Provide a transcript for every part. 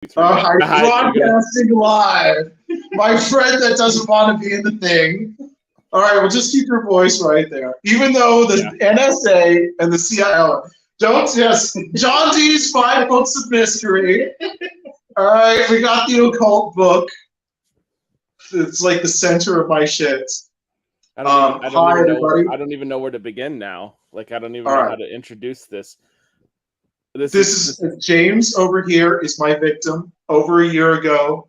I'm broadcasting live. My friend that doesn't want to be in the thing. All right, we'll just keep your voice right there. Even though the NSA and the CIA don't just John D's 5 books of mystery. All right, we got the occult book. It's like the center of my shit. Hi, everybody. I don't even know where to begin now. Like, I don't even All know right. how to introduce this. This is James over here is my victim. Over a year ago,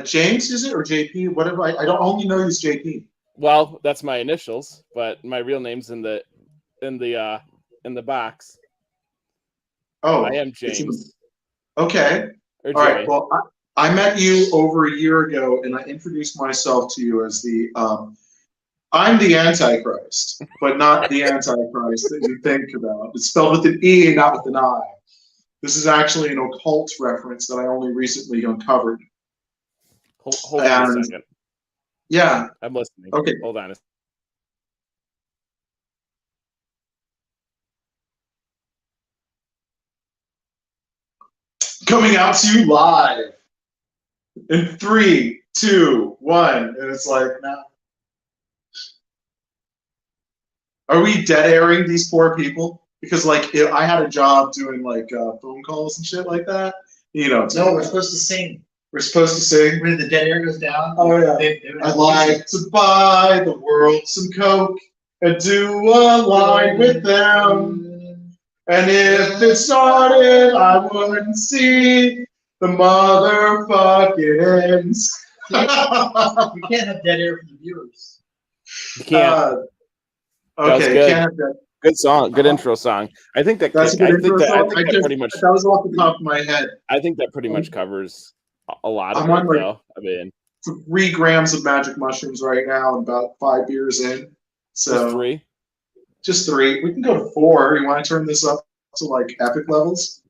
James is it or JP? Whatever. I don't only know he's JP. Well, that's my initials, but my real name's in the box. Oh, I am James. Okay. All right. Well, I met you over a year ago, and I introduced myself to you as the I'm the Antichrist, but not the Antichrist that you think about. It's spelled with an E, not with an I. This is actually an occult reference that I only recently uncovered. Hold on a second. Yeah. I'm listening. Okay. Hold on. Coming out to you live in 3, 2, 1. And it's like, no. Are we dead airing these poor people? Because like I had a job doing like phone calls and shit like that. You know. No, we're supposed to sing. We're supposed to sing. When the dead air goes down. Oh yeah. I'd like to buy the world some Coke and do a line with them. And if it started, I wouldn't see the motherfucking ends. You can't have dead air for the viewers. You can't. Okay, good. Can't have that. Good song, good intro song. I think that That's a good intro song. pretty much. That was off the top of my head. I think that pretty much covers a lot of it, though. I mean, 3 grams of magic mushrooms right now, and about 5 beers in. So just 3. Just 3. We can go to 4. You want to turn this up to like epic levels?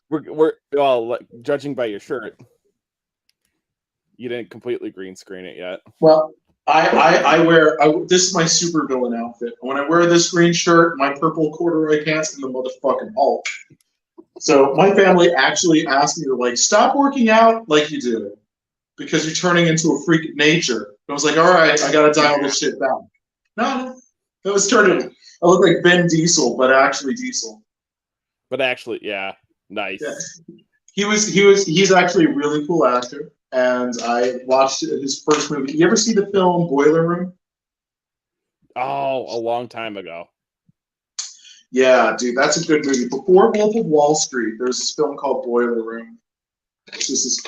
We're well, judging by your shirt, you didn't completely green screen it yet. Well, I wear this is my supervillain outfit. When I wear this green shirt, my purple corduroy pants, and the motherfucking Hulk. So my family actually asked me to like stop working out like you do, because you're turning into a freak of nature. And I was like, all right, I gotta dial this shit down. No, that was turning. I look like Ben Diesel, but actually Diesel. But actually, yeah, nice. Yeah. He's actually a really cool actor. And I watched his first movie. You ever see the film Boiler Room? Oh, a long time ago. Yeah, dude, that's a good movie. Before Wolf of Wall Street, there's this film called Boiler Room. This is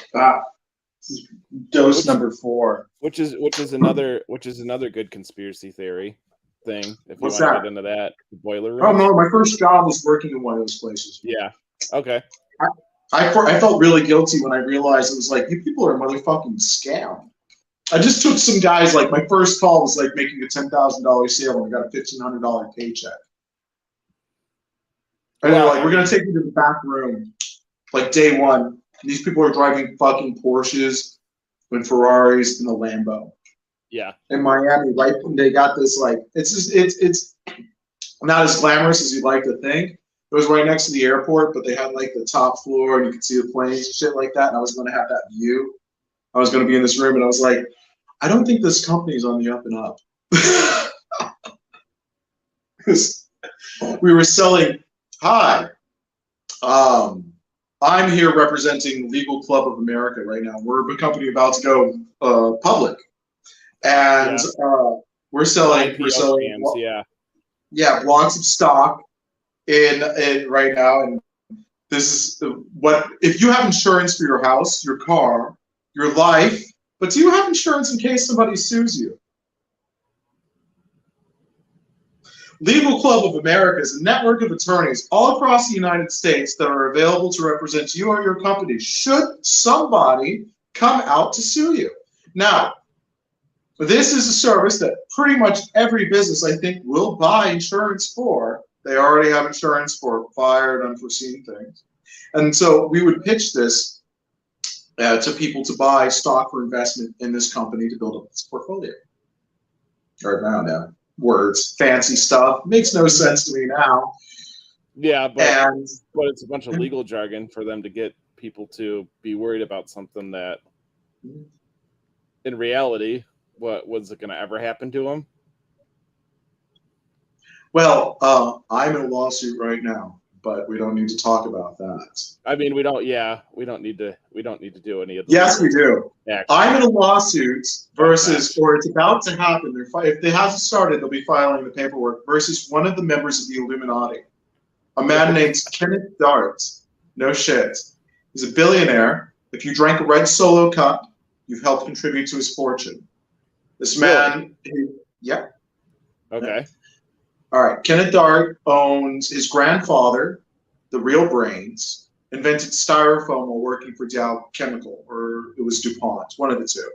dose number 4. Which is another good conspiracy theory thing. If you want to get into that, the Boiler Room. Oh no, my first job was working in one of those places. Yeah. Okay. I felt really guilty when I realized it was like, you people are a motherfucking scam. I just took some guys, like, my first call was like making a $10,000 sale and I got a $1,500 paycheck. And they're like, we're going to take you to the back room, like day 1. And these people are driving fucking Porsches and Ferraris and a Lambo. Yeah. In Miami, right? They got this, like, it's not as glamorous as you'd like to think. It was right next to the airport, but they had like the top floor and you could see the planes and shit like that. And I was going to have that view. I was going to be in this room and I was like, I don't think this company's on the up and up. We were selling, hi, I'm here representing Legal Club of America right now. We're a company about to go public. And we're selling blocks of stock in right now, and this is what if you have insurance for your house, your car, your life, but do you have insurance in case somebody sues you? Legal Club of America is a network of attorneys all across the United States that are available to represent you or your company should somebody come out to sue you. Now, this is a service that pretty much every business, I think, will buy insurance for. They already have insurance for fire and unforeseen things. And so we would pitch this to people to buy stock for investment in this company to build up its portfolio. Right now, words, fancy stuff. Makes no sense to me now. Yeah, but it's a bunch of legal jargon for them to get people to be worried about something that, in reality, what was it going to ever happen to them? Well, I'm in a lawsuit right now, but we don't need to talk about that. I mean, we don't need to do any of the Yes, we legal do. action. I'm in a lawsuit versus, or it's about to happen. If it hasn't started, they'll be filing the paperwork versus one of the members of the Illuminati, a man named Kenneth Dart. No shit. He's a billionaire. If you drank a red Solo cup, you've helped contribute to his fortune. This man, yeah. Okay. All right. Kenneth Dart owns his grandfather, the real brains, invented styrofoam while working for Dow Chemical, or it was DuPont, one of the two.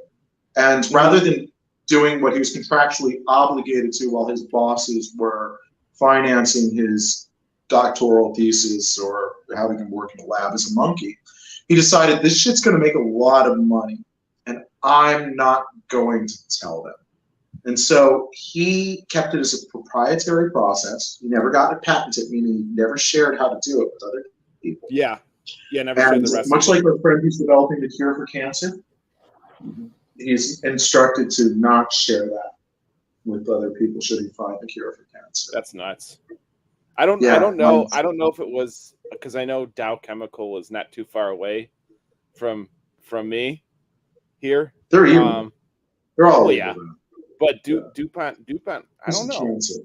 And rather than doing what he was contractually obligated to while his bosses were financing his doctoral thesis or having him work in a lab as a monkey, he decided this shit's going to make a lot of money, and I'm not going to tell them. And so he kept it as a proprietary process. He never got it patented, meaning he never shared how to do it with other people. Yeah. Yeah, never And shared the recipe. much like our friend who's developing the cure for cancer, he's instructed to not share that with other people should he find the cure for cancer. That's nuts. I don't know if it was because I know Dow Chemical is not too far away from me here. They're evil. They're all evil. Yeah. But DuPont, I don't know. Cancer.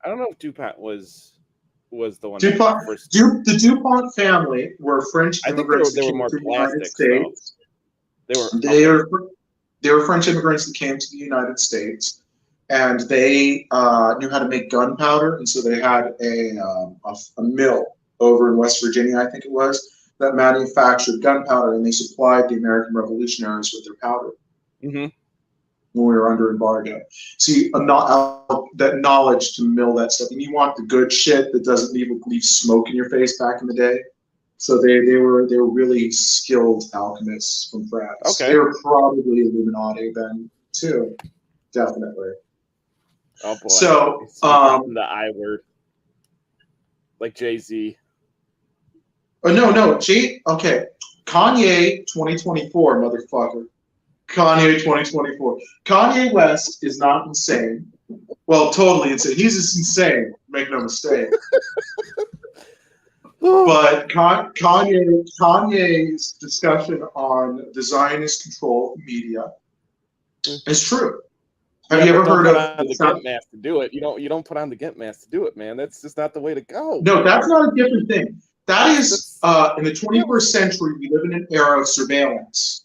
I don't know if DuPont was the one. DuPont, the DuPont family were French immigrants that came to the United States. They were French immigrants that came to the United States, and they knew how to make gunpowder, and so they had a mill over in West Virginia, I think it was, that manufactured gunpowder, and they supplied the American revolutionaries with their powder. Mm-hmm. When we were under embargo. See, that knowledge to mill that stuff. And you want the good shit that doesn't leave smoke in your face back in the day. So they were really skilled alchemists from France. Okay. They were probably Illuminati then too. Definitely. Oh boy. So the I word. Like Jay-Z. Oh no. Okay. Kanye 2024, motherfucker. Kanye 2024. Kanye West is not insane. Well, totally insane. He's just insane. Make no mistake. But Kanye's discussion on the Zionist control of media is true. Have you ever heard of the Get Mask to do it? You don't put on the Get Mask to do it, man. That's just not the way to go. No, that's not a different thing. That is in the 21st century. We live in an era of surveillance.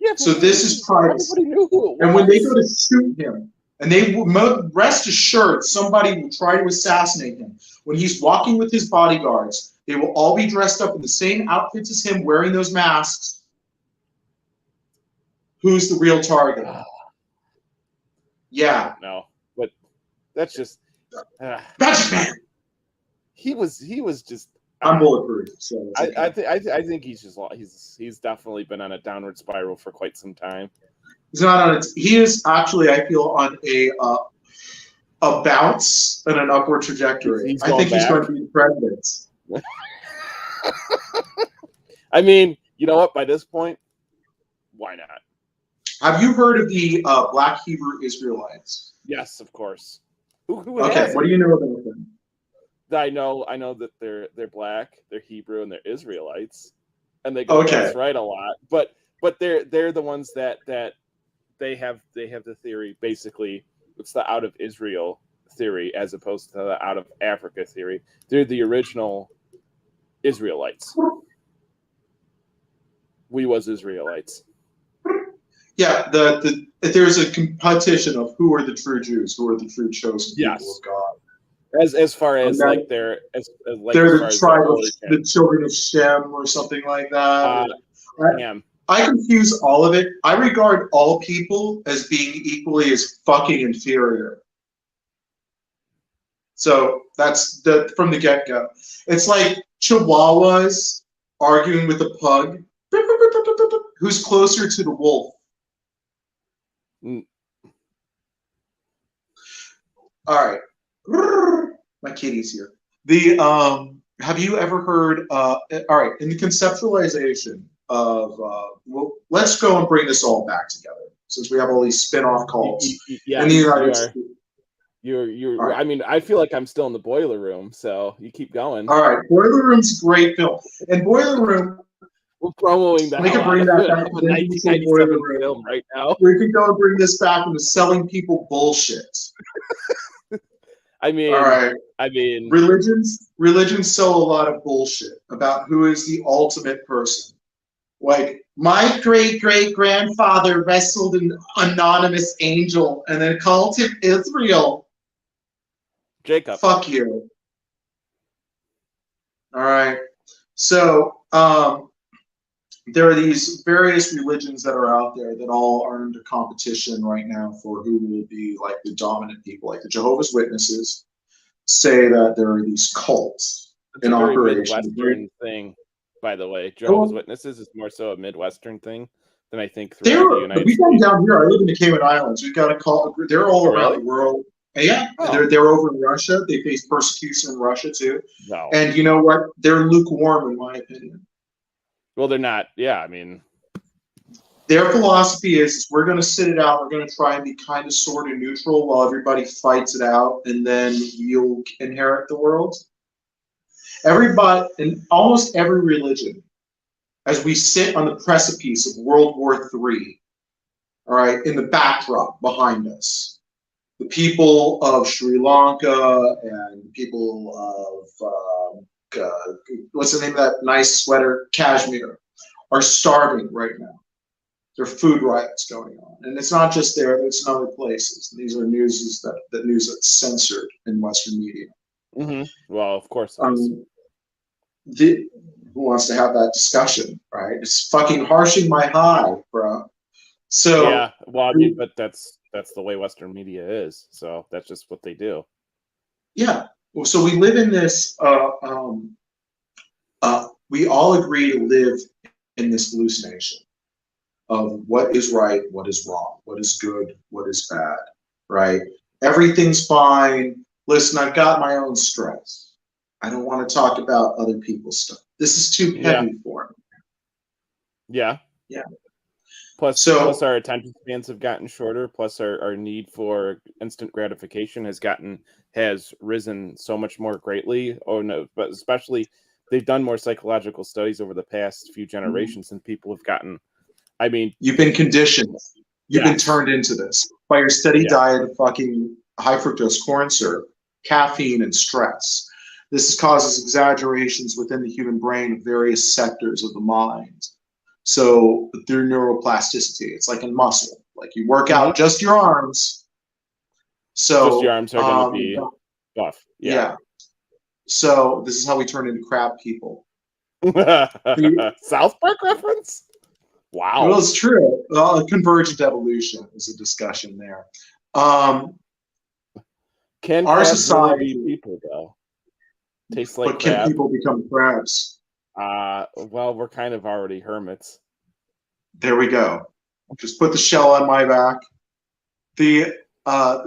Yeah, so this is privacy. And when they go to shoot him, and they will rest assured somebody will try to assassinate him. When he's walking with his bodyguards, they will all be dressed up in the same outfits as him, wearing those masks. Who's the real target? Yeah. No, but that's just Magic Man. He was just. I'm bulletproof. So I think he's definitely been on a downward spiral for quite some time. He's not on it. He is actually, I feel, on a bounce and an upward trajectory. I think he's going to be the president. I mean, you know what? By this point, why not? Have you heard of the Black Hebrew Israelites? Yes, of course. Who okay, what do you know about them? I know that they're Black, they're Hebrew, and they're Israelites, and they go against right a lot. But they're the ones that they have the theory. Basically, it's the out of Israel theory as opposed to the out of Africa theory. They're the original Israelites. We was Israelites. Yeah, there's a competition of who are the true Jews, who are the true chosen people of God. As far as like they're the tribe of the children of Shem or something like that. I confuse all of it. I regard all people as being equally as fucking inferior. So that's from the get-go. It's like Chihuahuas arguing with a pug. Who's closer to the wolf? All right. My kitty's here. Have you ever heard all right, in the conceptualization well, let's go and bring this all back together since we have all these spin-off cults Yeah, in the United States. You're. Right. I mean, I feel like I'm still in the Boiler Room, so you keep going. All right, Boiler Room's a great film, and Boiler Room. We're promoting the We hell can bring out that of back a to the initial Boiler 1997 Room. film right now. We can go and bring this back into selling people bullshit. I mean, all right. Religions sell a lot of bullshit about who is the ultimate person. Like, my great-great-grandfather wrestled an anonymous angel and then called him Israel. Jacob. Fuck you. All right. So, there are these various religions that are out there that all are under competition right now for who will be like the dominant people. Like the Jehovah's Witnesses say that there are these cults in operation. Midwestern thing, by the way. Jehovah's Witnesses is more so a Midwestern thing than I think throughout the United States. States. Down here, I live in the Cayman Islands. We've got a cult. They're all around the world. And yeah, they're over in Russia. They face persecution in Russia too. No. And you know what? They're lukewarm, in my opinion. Well, they're not. Yeah, I mean, their philosophy is we're going to sit it out. We're going to try and be kind of sort of neutral while everybody fights it out, and then you'll inherit the world. Everybody, in almost every religion, as we sit on the precipice of World War III, all right, in the backdrop behind us, the people of Sri Lanka and the people of what's the name of that nice sweater? Kashmir, are starving right now. There are food riots going on, and it's not just there; it's in other places. These are news that's censored in Western media. Mm-hmm. Well, of course. Who wants to have that discussion, right? It's fucking harshing my high, bro. So yeah, well, I mean, but that's the way Western media is. So that's just what they do. Yeah. Well, so we live in this. We all agree to live in this hallucination of what is right, what is wrong, what is good, what is bad, right? Everything's fine. Listen, I've got my own stress. I don't want to talk about other people's stuff. This is too heavy for me. Yeah. Yeah. Plus our attention spans have gotten shorter. Plus our need for instant gratification has risen so much more greatly. Oh no, but especially they've done more psychological studies over the past few generations, and people have gotten. I mean, you've been conditioned. You've been turned into this by your steady diet of fucking high fructose corn syrup, caffeine, and stress. This causes exaggerations within the human brain of various sectors of the mind. So through neuroplasticity, it's like in muscle. Like you work out just your arms. So just your arms are going to be buff. Yeah. So this is how we turn into crab people. South Park reference? Wow. Well, it's true. Convergent evolution is a discussion there. Can our crabs society really be people though? Tastes like but can crab. people become crabs? Well, we're kind of already hermits. There we go. Just put the shell on my back. The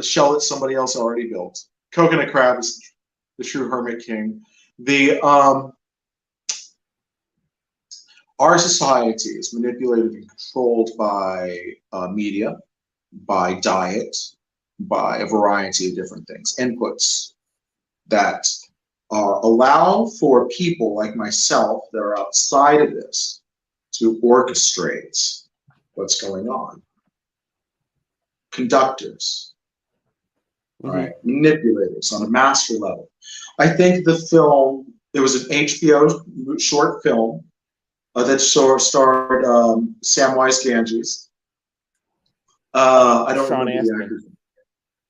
shell that somebody else already built. Coconut crab is the true hermit king. Our society is manipulated and controlled by media, by diet, by a variety of different things, inputs that allow for people like myself that are outside of this to orchestrate what's going on. Conductors, right? Manipulators on a master level. I think the film, there was an HBO short film that starred Samwise Gamgee. I don't Sean remember the actor's name.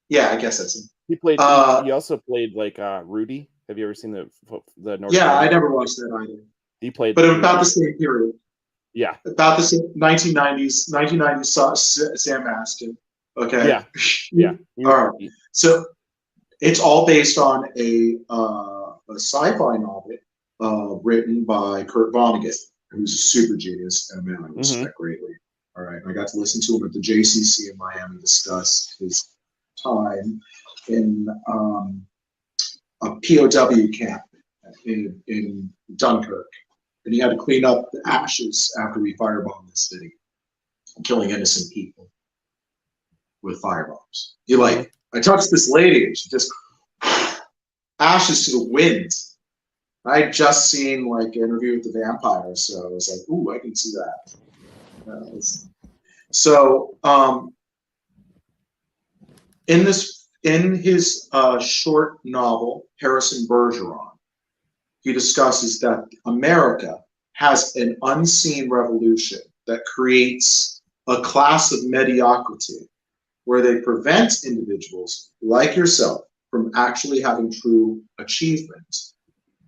Yeah, I guess that's him. He played. He also played like Rudy. Have you ever seen the North? Yeah, I never watched that either. He played, but about the same period. Yeah, about the same 1990s. 1990s Sam Astin. Okay. Yeah. Yeah. All right. So it's all based on a sci-fi novel written by Kurt Vonnegut, who's a super genius and a man I respect greatly. All right. I got to listen to him at the JCC in Miami discuss his time in a POW camp in Dunkirk. and he had to clean up the ashes after we firebombed the city, killing innocent people with firebombs. I touched this lady, and she just ashes to the wind. I had just seen like Interview with the Vampire, so I was like, "Ooh, I can see that." So, in his short novel, Harrison Bergeron, he discusses that America has an unseen revolution that creates a class of mediocrity where they prevent individuals like yourself from actually having true achievement,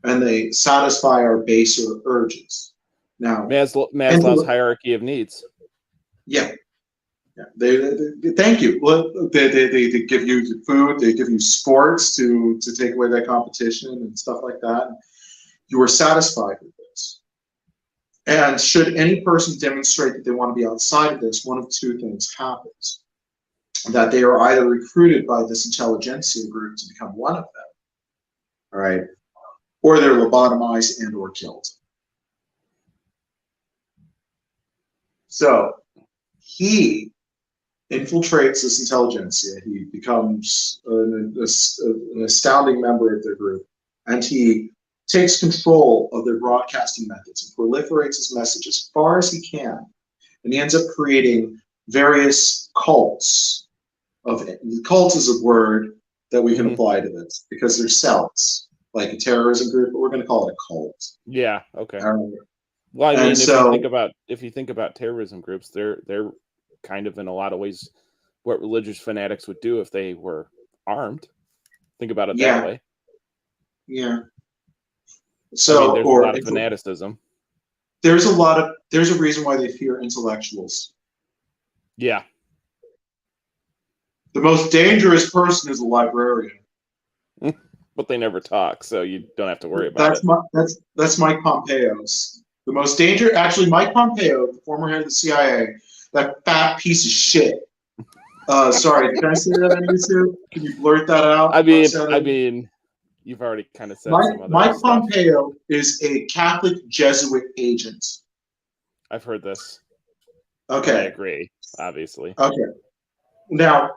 and they satisfy our baser urges. Now, Maslow's hierarchy of needs. Yeah. They thank you. Well, they give you food, they give you sports to take away that competition and stuff like that. You are satisfied with this. And should any person demonstrate that they want to be outside of this, one of two things happens. That they are either recruited by this intelligentsia group to become one of them, all right, or they're lobotomized and or killed. So he infiltrates this intelligentsia. He becomes an astounding member of their group, and he takes control of their broadcasting methods and proliferates his message as far as he can. And he ends up creating various cults. Cult is a word that we can apply to this because they're cells, like a terrorism group, but we're going to call it a cult. Yeah. Okay. Well, I mean, if you think about terrorism groups, they're kind of in a lot of ways what religious fanatics would do if they were armed. Think about it that way. Yeah. So, there's a lot of fanaticism. There's a reason why they fear intellectuals. Yeah. The most dangerous person is a librarian. But they never talk, so you don't have to worry about it. That's Mike Pompeo's. The most dangerous, actually, Mike Pompeo, the former head of the CIA, that fat piece of shit. Sorry, can I say that on YouTube? Can you blurt that out? I mean, you've already kind of said some other Mike stuff. Pompeo is a Catholic Jesuit agent. I've heard this. Okay. I agree, obviously. Okay. Now,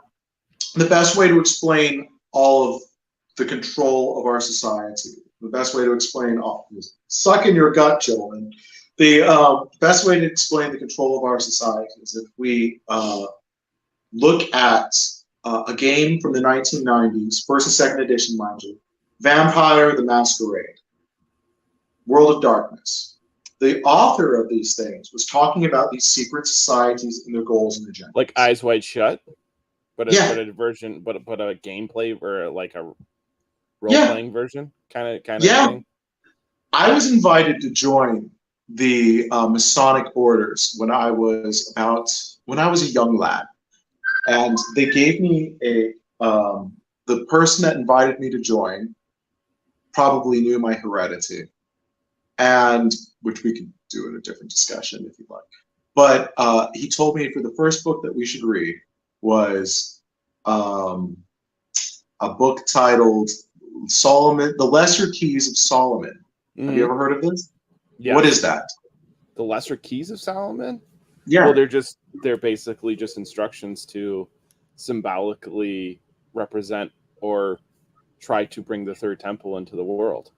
the best way to explain all of the control of our society, the best way to explain all this, suck in your gut, gentlemen. The best way to explain the control of our society is if we look at a game from the 1990s, first and second edition, mind you, Vampire the Masquerade, World of Darkness. The author of these things was talking about these secret societies and their goals and agendas. Like Eyes Wide Shut, but a version, but a gameplay or like a role-playing version, kind of thing. I was invited to join the Masonic orders when I was a young lad, and they gave me the person that invited me to join probably knew my heredity, and which we could do in a different discussion if you'd like. But he told me for the first book that we should read was a book titled Solomon, The Lesser Keys of Solomon. Have you ever heard of this? Yeah. What is that? The Lesser Keys of Solomon? Yeah. Well, they're basically just instructions to symbolically represent or try to bring the third temple into the world.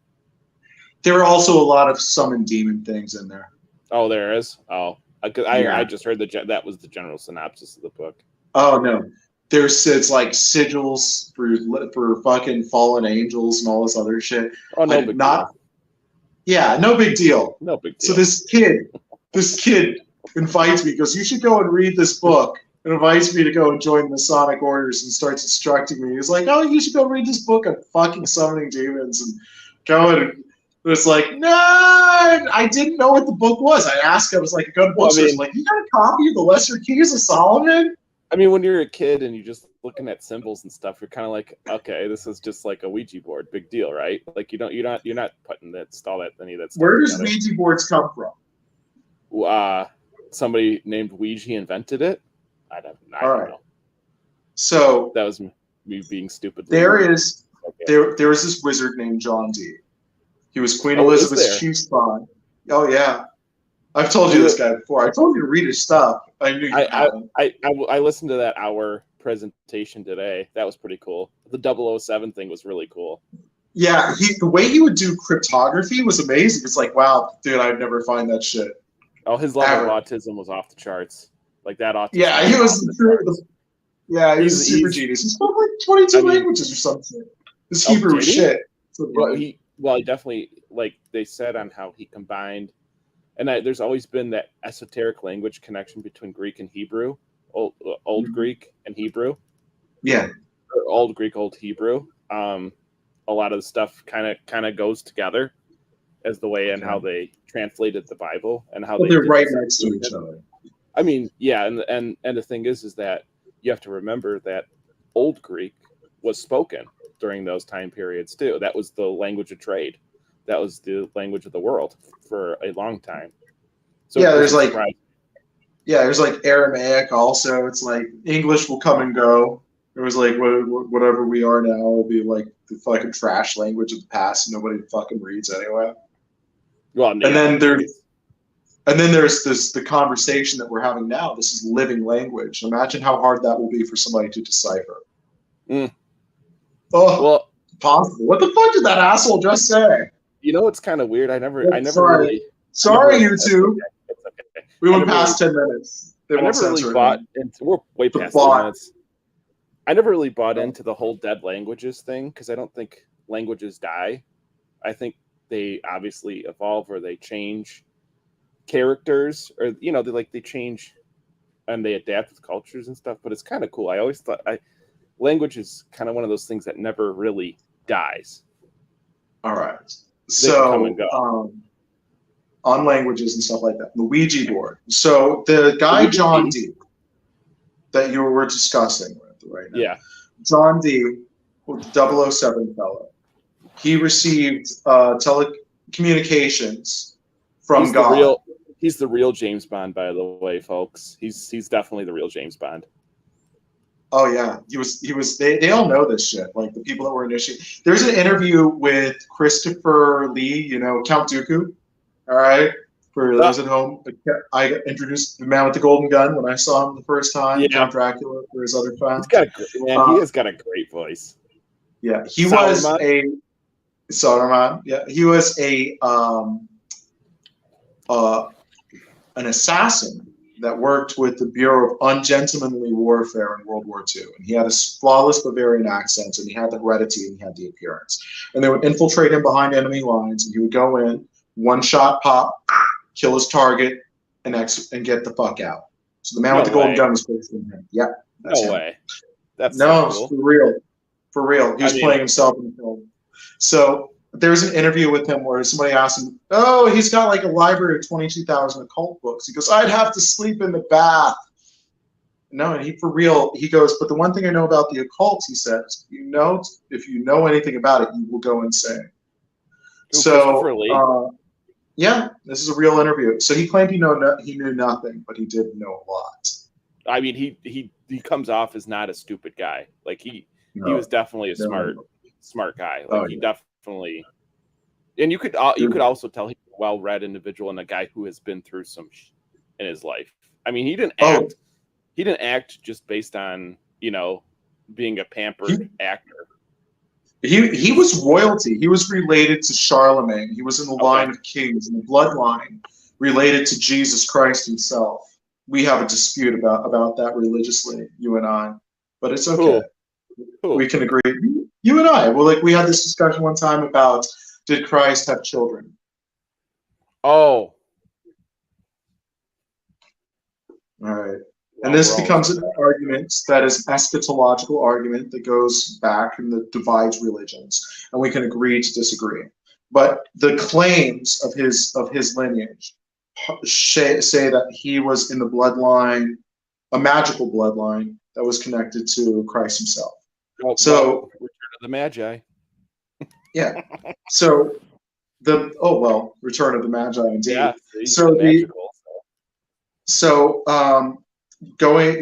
There are also a lot of summon demon things in there. Oh, there is? Oh, I just heard that was the general synopsis of the book. Oh, no. It's like sigils for fucking fallen angels and all this other shit. Oh, no big deal. Yeah, no big deal. No big deal. So this kid invites me, goes, you should go and read this book, and invites me to go and join the Masonic orders and starts instructing me. He's like, oh, you should go read this book on fucking summoning demons and go and it's like, no, I didn't know what the book was. I asked, I was like, a good bookstore. Like, you got a copy of The Lesser Keys of Solomon? I mean, when you're a kid and you're just looking at symbols and stuff, you're kind of like, okay, this is just like a Ouija board, big deal, right? Like you're not putting any of that stuff. Where does Ouija boards come from? Somebody named Ouija invented it. I don't know. So that was me being stupid. There is this wizard named John Dee. He was Queen Elizabeth's chief spy. Oh yeah, I've told you this guy before. I told you to read his stuff. I knew you hadn't. I listened to that hour presentation today. That was pretty cool. The 007 thing was really cool. Yeah, the way he would do cryptography was amazing. It's like, wow, dude, I'd never find that shit. Oh, his level of autism was off the charts. Like that autism. Yeah, he was yeah, he was a super genius. He spoke like 22 languages or something. This Hebrew was shit. Well, he definitely, like they said on how he combined, and there's always been that esoteric language connection between Greek and Hebrew, old Greek and Hebrew. Yeah. Or old Greek, old Hebrew. A lot of the stuff kind of goes together as the way and how they translated the Bible and how they're right next to each other. I mean, yeah, and the thing is that you have to remember that Old Greek was spoken during those time periods too. That was the language of trade. That was the language of the world for a long time. So yeah, there's like Aramaic also. It's like English will come and go. It was like whatever we are now will be like the fucking trash language of the past. Nobody fucking reads anyway. Well, and then there's the conversation that we're having now. This is living language. Imagine how hard that will be for somebody to decipher. Oh, well, possible. What the fuck did that asshole just say? You know, it's kind of weird. I never Sorry, YouTube. It's okay. We went past 10 minutes. I never really bought into. We're way past 10 minutes. I never really bought into the whole dead languages thing because I don't think languages die. I think they obviously evolve or they change characters, or they change and they adapt with cultures and stuff. But it's kind of cool. I always thought language is kind of one of those things that never really dies. All right. So on languages and stuff like that, the Ouija board. So the guy John D that you were discussing with right now, yeah, John D, the 007 fellow, he received telecommunications from God. He's the real James Bond, by the way, folks. He's definitely the real James Bond. Oh yeah, he was. They all know this shit. Like the people that were initiating. There's an interview with Christopher Lee. Count Dooku. All right. For those at home, I introduced the man with the golden gun when I saw him the first time. Yeah. Count Dracula for his other fans. He has got a great voice. Yeah, he was a Saruman. Yeah, he was an assassin that worked with the Bureau of Ungentlemanly Warfare in World War II. And he had a flawless Bavarian accent, and he had the heredity, and he had the appearance. And they would infiltrate him behind enemy lines, and he would go in, one shot pop, kill his target, and get the fuck out. So the man with the golden gun was placed in him. Yep. No way. That's cool. For real. For real. He was playing himself in the film. So there's an interview with him where somebody asked him, oh, he's got like a library of 22,000 occult books. He goes, I'd have to sleep in the bath. No, and he goes, but the one thing I know about the occult, he says, if you know anything about it, you will go insane. Yeah, this is a real interview. So he claimed he knew nothing, but he did know a lot. I mean, he comes off as not a stupid guy. Like he was definitely a smart guy. Like he definitely, and you could also tell he's a well-read individual and a guy who has been through some in his life. I mean, he didn't act just based on being a pampered actor. He was royalty. He was related to Charlemagne. He was in the line of kings, in the bloodline related to Jesus Christ himself. We have a dispute about that religiously, you and I, but it's okay. Cool. We can agree. You and I. Well, we had this discussion one time about, did Christ have children? Oh. All right. And this becomes an argument that is eschatological argument that goes back and that divides religions, and we can agree to disagree. But the claims of his lineage say that he was in the bloodline, a magical bloodline that was connected to Christ himself. Return of the Magi. Yeah. So Return of the Magi indeed. Yeah,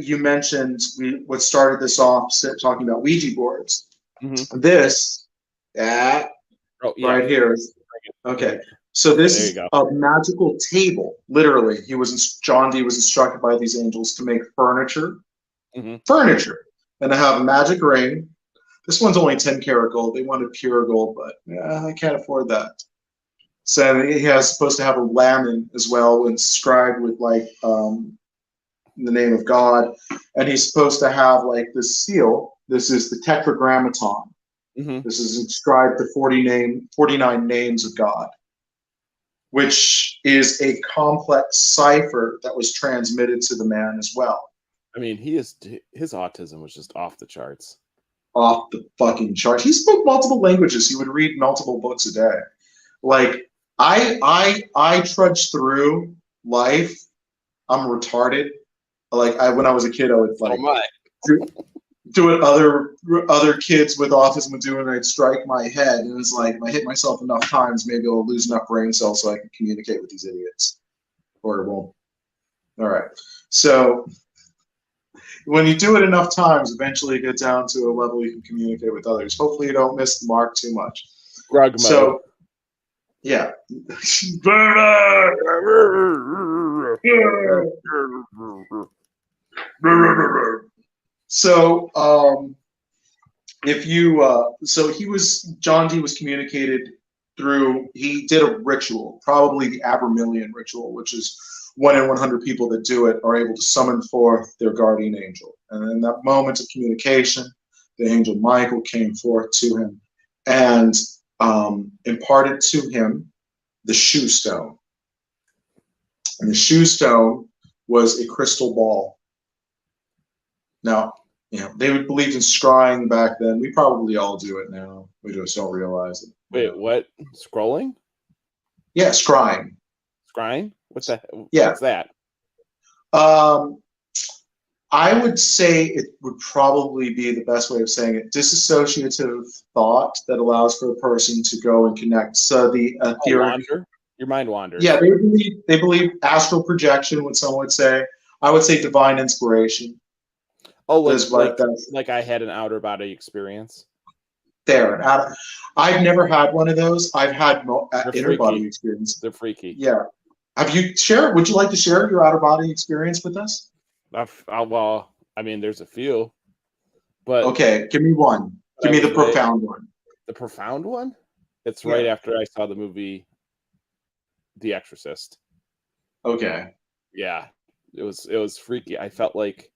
you mentioned what started this off talking about Ouija boards. Mm-hmm. This right here. Okay. So Okay, this there you is go. a magical table. Literally, John Dee was instructed by these angels to make furniture, furniture, and to have a magic ring. This one's only 10 karat gold. They wanted pure gold, but I can't afford that. So he has supposed to have a lamp as well, inscribed with like the name of God, and he's supposed to have like this seal. This is the Tetragrammaton. This is inscribed the 49 names of God, which is a complex cipher that was transmitted to the man as well. I mean, his autism was just off the charts. Off the fucking chart. He spoke multiple languages. He would read multiple books a day. Like I trudged through life. I'm retarded. Like when I was a kid, I would like do what other kids with autism would do, and I'd strike my head. And it's like, if I hit myself enough times, maybe I'll lose enough brain cells so I can communicate with these idiots, or it won't. All right. So when you do it enough times, eventually you get down to a level you can communicate with others. Hopefully you don't miss the mark too much. Grug mode. So, yeah. So, if you, so John Dee was communicated through, he did a ritual, probably the Abermillion ritual, which is 1 in 100 people that do it are able to summon forth their guardian angel. And in that moment of communication, the angel Michael came forth to him and imparted to him the shoe stone. And the shoe stone was a crystal ball. Now, they would believe in scrying back then. We probably all do it now. We just don't realize it. Wait, what? Scrolling? Yeah, scrying. Scrying? What's that? Yeah. What's that? I would say it would probably be the best way of saying it. Disassociative thought that allows for a person to go and connect. So the theory. Your mind wanders. Yeah, they believe astral projection, what some would say. I would say divine inspiration. Oh, like I had an outer body experience. There, I've never had one of those. I've had inner body experience. They're freaky. Yeah. Have you shared? Would you like to share your outer body experience with us? Well, I mean, there's a few, but okay, give me one. Give me the profound one. The profound one? It's right after I saw the movie The Exorcist. Okay. Yeah, it was freaky. I felt like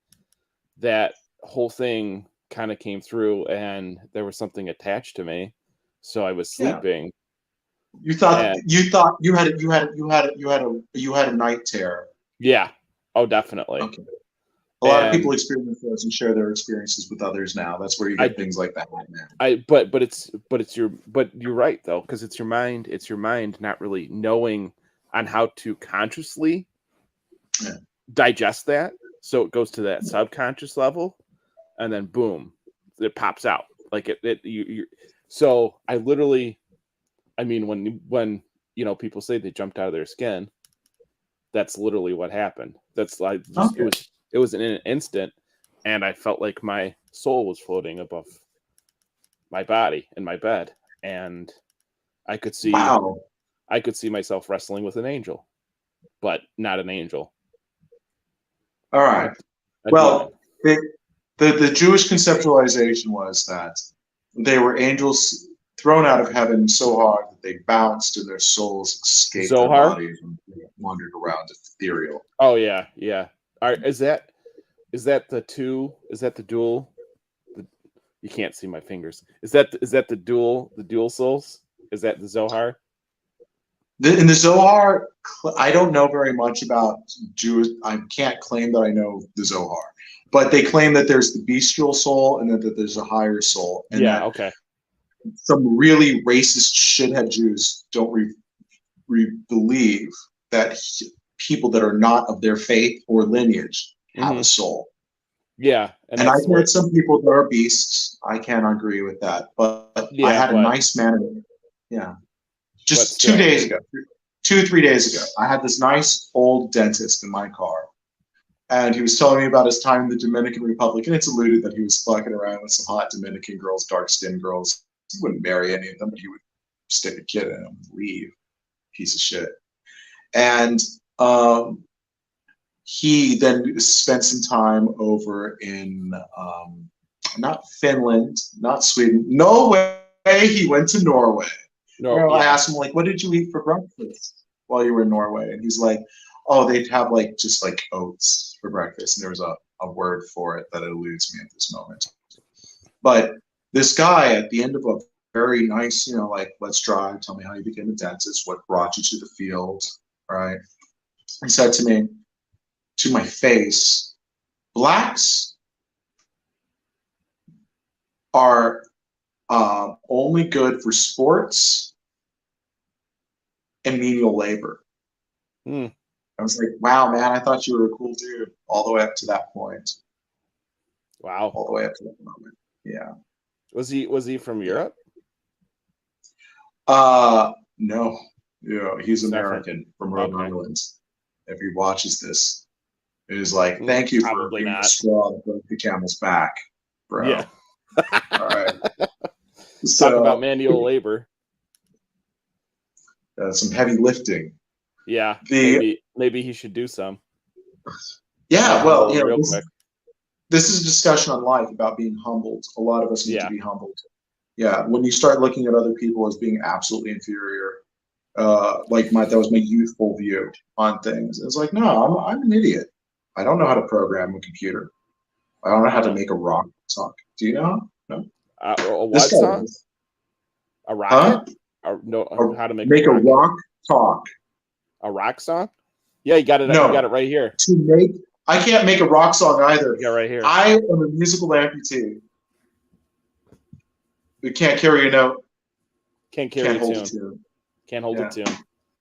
that whole thing kind of came through, and there was something attached to me, so I was sleeping. You thought you had a night terror. Yeah. Oh, definitely. Okay. A lot of people experience those and share their experiences with others now. That's where you get things like that right now. But you're right though, because it's your mind not really knowing on how to consciously digest that. So it goes to that subconscious level, and then boom, it pops out like you. So I literally, I mean, when people say they jumped out of their skin, that's literally what happened. That's like it was in an instant, and I felt like my soul was floating above my body in my bed, and I could see myself wrestling with an angel, but not an angel. All right. Well, the Jewish conceptualization was that they were angels thrown out of heaven so hard that they bounced and their souls escaped their bodies and wandered around ethereal. Oh yeah. Is that the dual? You can't see my fingers. Is that the dual souls? Is that the Zohar? In the Zohar, I don't know very much about Jews. I can't claim that I know the Zohar, but they claim that there's the bestial soul and that there's a higher soul. And okay. Some really racist shithead Jews don't believe that people that are not of their faith or lineage have a soul. Yeah, and I've met some people that are beasts. I can't agree with that, but I had a nice man. Yeah. Just 2 days ago, 3 days ago, I had this nice old dentist in my car, and he was telling me about his time in the Dominican Republic, and it's alluded that he was fucking around with some hot Dominican girls, dark-skinned girls. He wouldn't marry any of them, but he would stick a kid in them and leave. piece of shit. And he then spent some time over in not Finland, not Sweden, Norway. He went to Norway. I asked him, like, what did you eat for breakfast while you were in Norway? And he's like, oh, they'd have like just like oats for breakfast. And there was a word for it that eludes me at this moment. But this guy at the end of a very nice, like, let's drive, tell me how you became a dentist, what brought you to the field, right? He said to me, to my face, blacks are only good for sports and menial labor. I was like, wow, man, I thought you were a cool dude all the way up to that point. Wow. All the way up to that moment. Yeah. Was he from Europe? No. Yeah, he's American from Rhode Okay. Island. If he watches this, it is like, thank you for being the straw that broke the camel's back, bro. Yeah. All right. Talk about manual labor. Some heavy lifting. Yeah. Maybe he should do some. Yeah. Well, real quick. This is a discussion on life about being humbled. A lot of us need to be humbled. Yeah. When you start looking at other people as being absolutely inferior, that was my youthful view on things. It's like, no, I'm an idiot. I don't know how to program a computer. I don't know how to make a rock talk. Do you know? No. A what song? A rocket? Huh? How to make a rock talk? A rock song? Yeah, you got it. No. You got it right here. I can't make a rock song either. Yeah, right here. I am a musical amputee. We can't carry a note. Can't carry a tune. Can't hold a tune.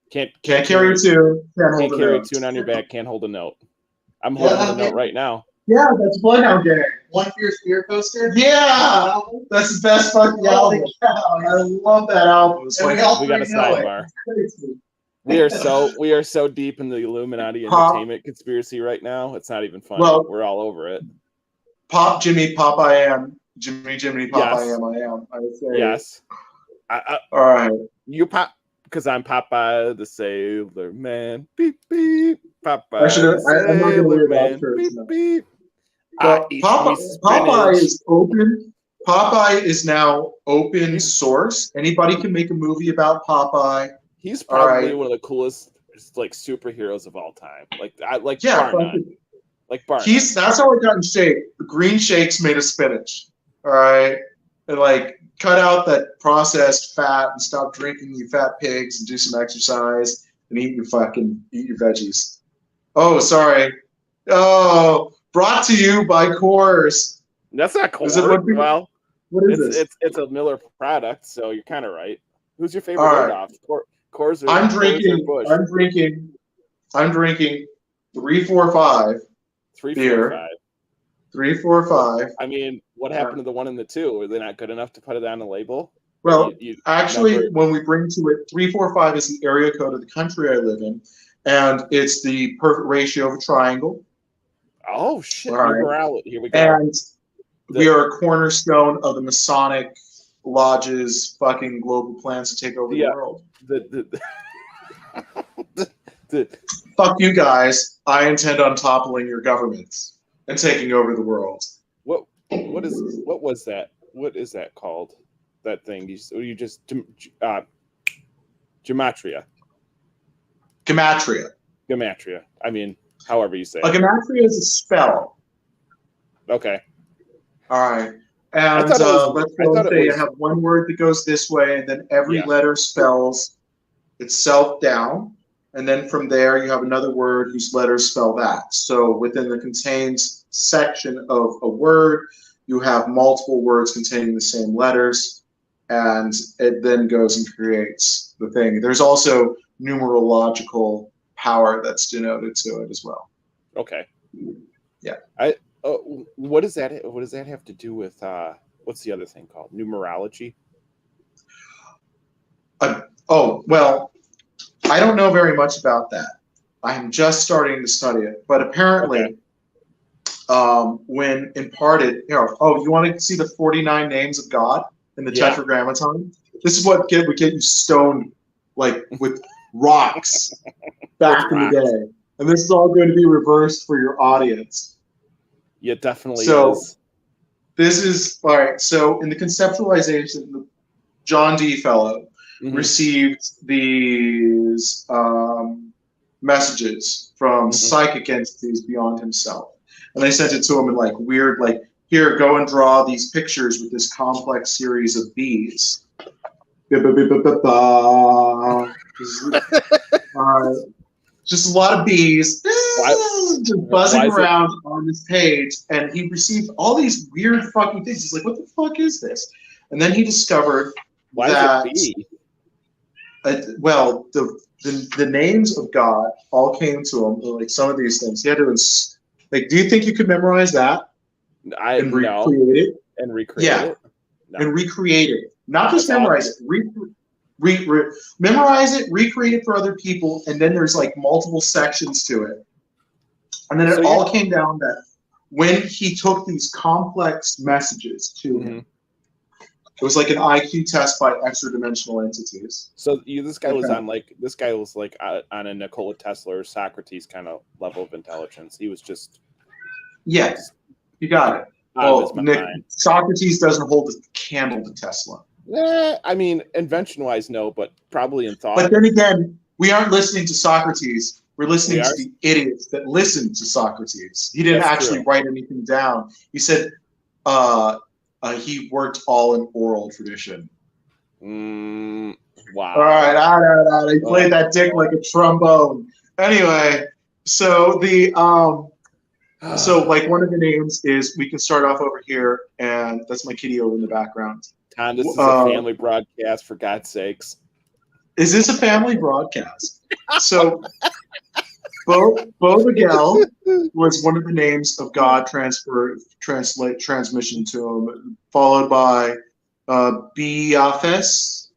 Can't carry a tune. Can't carry a tune on your back. Can't hold a note. I'm holding a note right now. Yeah, that's Bloodhound Gang. One Fierce Beer Coaster? Yeah! That's the best fucking album. I love that album. We got a sidebar. We are so deep in the Illuminati entertainment conspiracy right now. It's not even funny. Well, we're all over it. Pop Jimmy, Pop I am. Jimmy, Pop I am. I would say. Yes. All right. You pop because I'm Popeye the Sailor Man. Beep beep. Popeye I'm not going to worry about church. Beep beep. Popeye is open. Popeye is now open source. Anybody can make a movie about Popeye. He's probably one of the coolest superheroes of all time. Barnett. That's how it got in shape. The green shakes made of spinach. All right. And cut out that processed fat and stop drinking, you fat pigs, and do some exercise and eat your veggies. Oh, sorry. Oh, brought to you by Coors. That's not Coors. Well, what is this? It's a Miller product, so you're kind of right. Who's your favorite off? Coors or I'm drinking 345 beer. 345. I mean, what happened to the 1 and the 2? Were they not good enough to put it on a label? Well, when we bring to it, 345 is the area code of the country I live in, and it's the perfect ratio of a triangle. Oh shit! Here we go. And we are a cornerstone of the Masonic lodge's fucking global plans to take over the world. Fuck you guys! I intend on toppling your governments and taking over the world. What was that? What is that called? That thing you just gematria. Gematria. I mean, however you say it. A gematria is a spell. Okay. All right. And let's go say you have one word that goes this way, and then every letter spells itself down. And then from there, you have another word whose letters spell that. So within the contains section of a word, you have multiple words containing the same letters, and it then goes and creates the thing. There's also numerological power that's denoted to it as well. Okay. Yeah. What does that have to do with what's the other thing called? Numerology? Well, I don't know very much about that. I am just starting to study it, but apparently, when imparted, you want to see the 49 names of God in the Tetragrammaton? This is what would get you stoned, with rocks back in the day. And this is all going to be reversed for your audience. Yeah, definitely So, is. this is, all right, so in the conceptualization, the John D. Fellow received these messages from psychic entities beyond himself. And they sent it to him in like weird, like, here, go and draw these pictures with this complex series of bees. Just a lot of bees just buzzing around on this page, and he received all these weird fucking things. He's like, what the fuck is this? And then he discovered that, well, the names of God all came to him, like some of these things. He had to, like, do you think you could memorize that? And recreate it? And recreate it? No. And recreate it. Not just memorize it. Memorize it, recreate it for other people, and then there's like multiple sections to it. And then it all came down that when he took these complex messages to him, it was like an IQ test by extra-dimensional entities. So this guy was on a Nikola Tesla or Socrates kind of level of intelligence. He was just you got it. Well, Socrates doesn't hold a candle to Tesla. I mean, invention-wise, no, but probably in thought. But then again, we aren't listening to Socrates. We're listening to the idiots that listened to Socrates. He didn't write anything down. He said he worked all in oral tradition. Wow. All right, he played that dick like a trombone. Anyway, so so like one of the names is, we can start off over here, and that's my kitty over in the background. Tom, this is a family broadcast, for God's sakes. Is this a family broadcast? So, Bo-Miguel was one of the names of God transmission to him, followed by Biafes,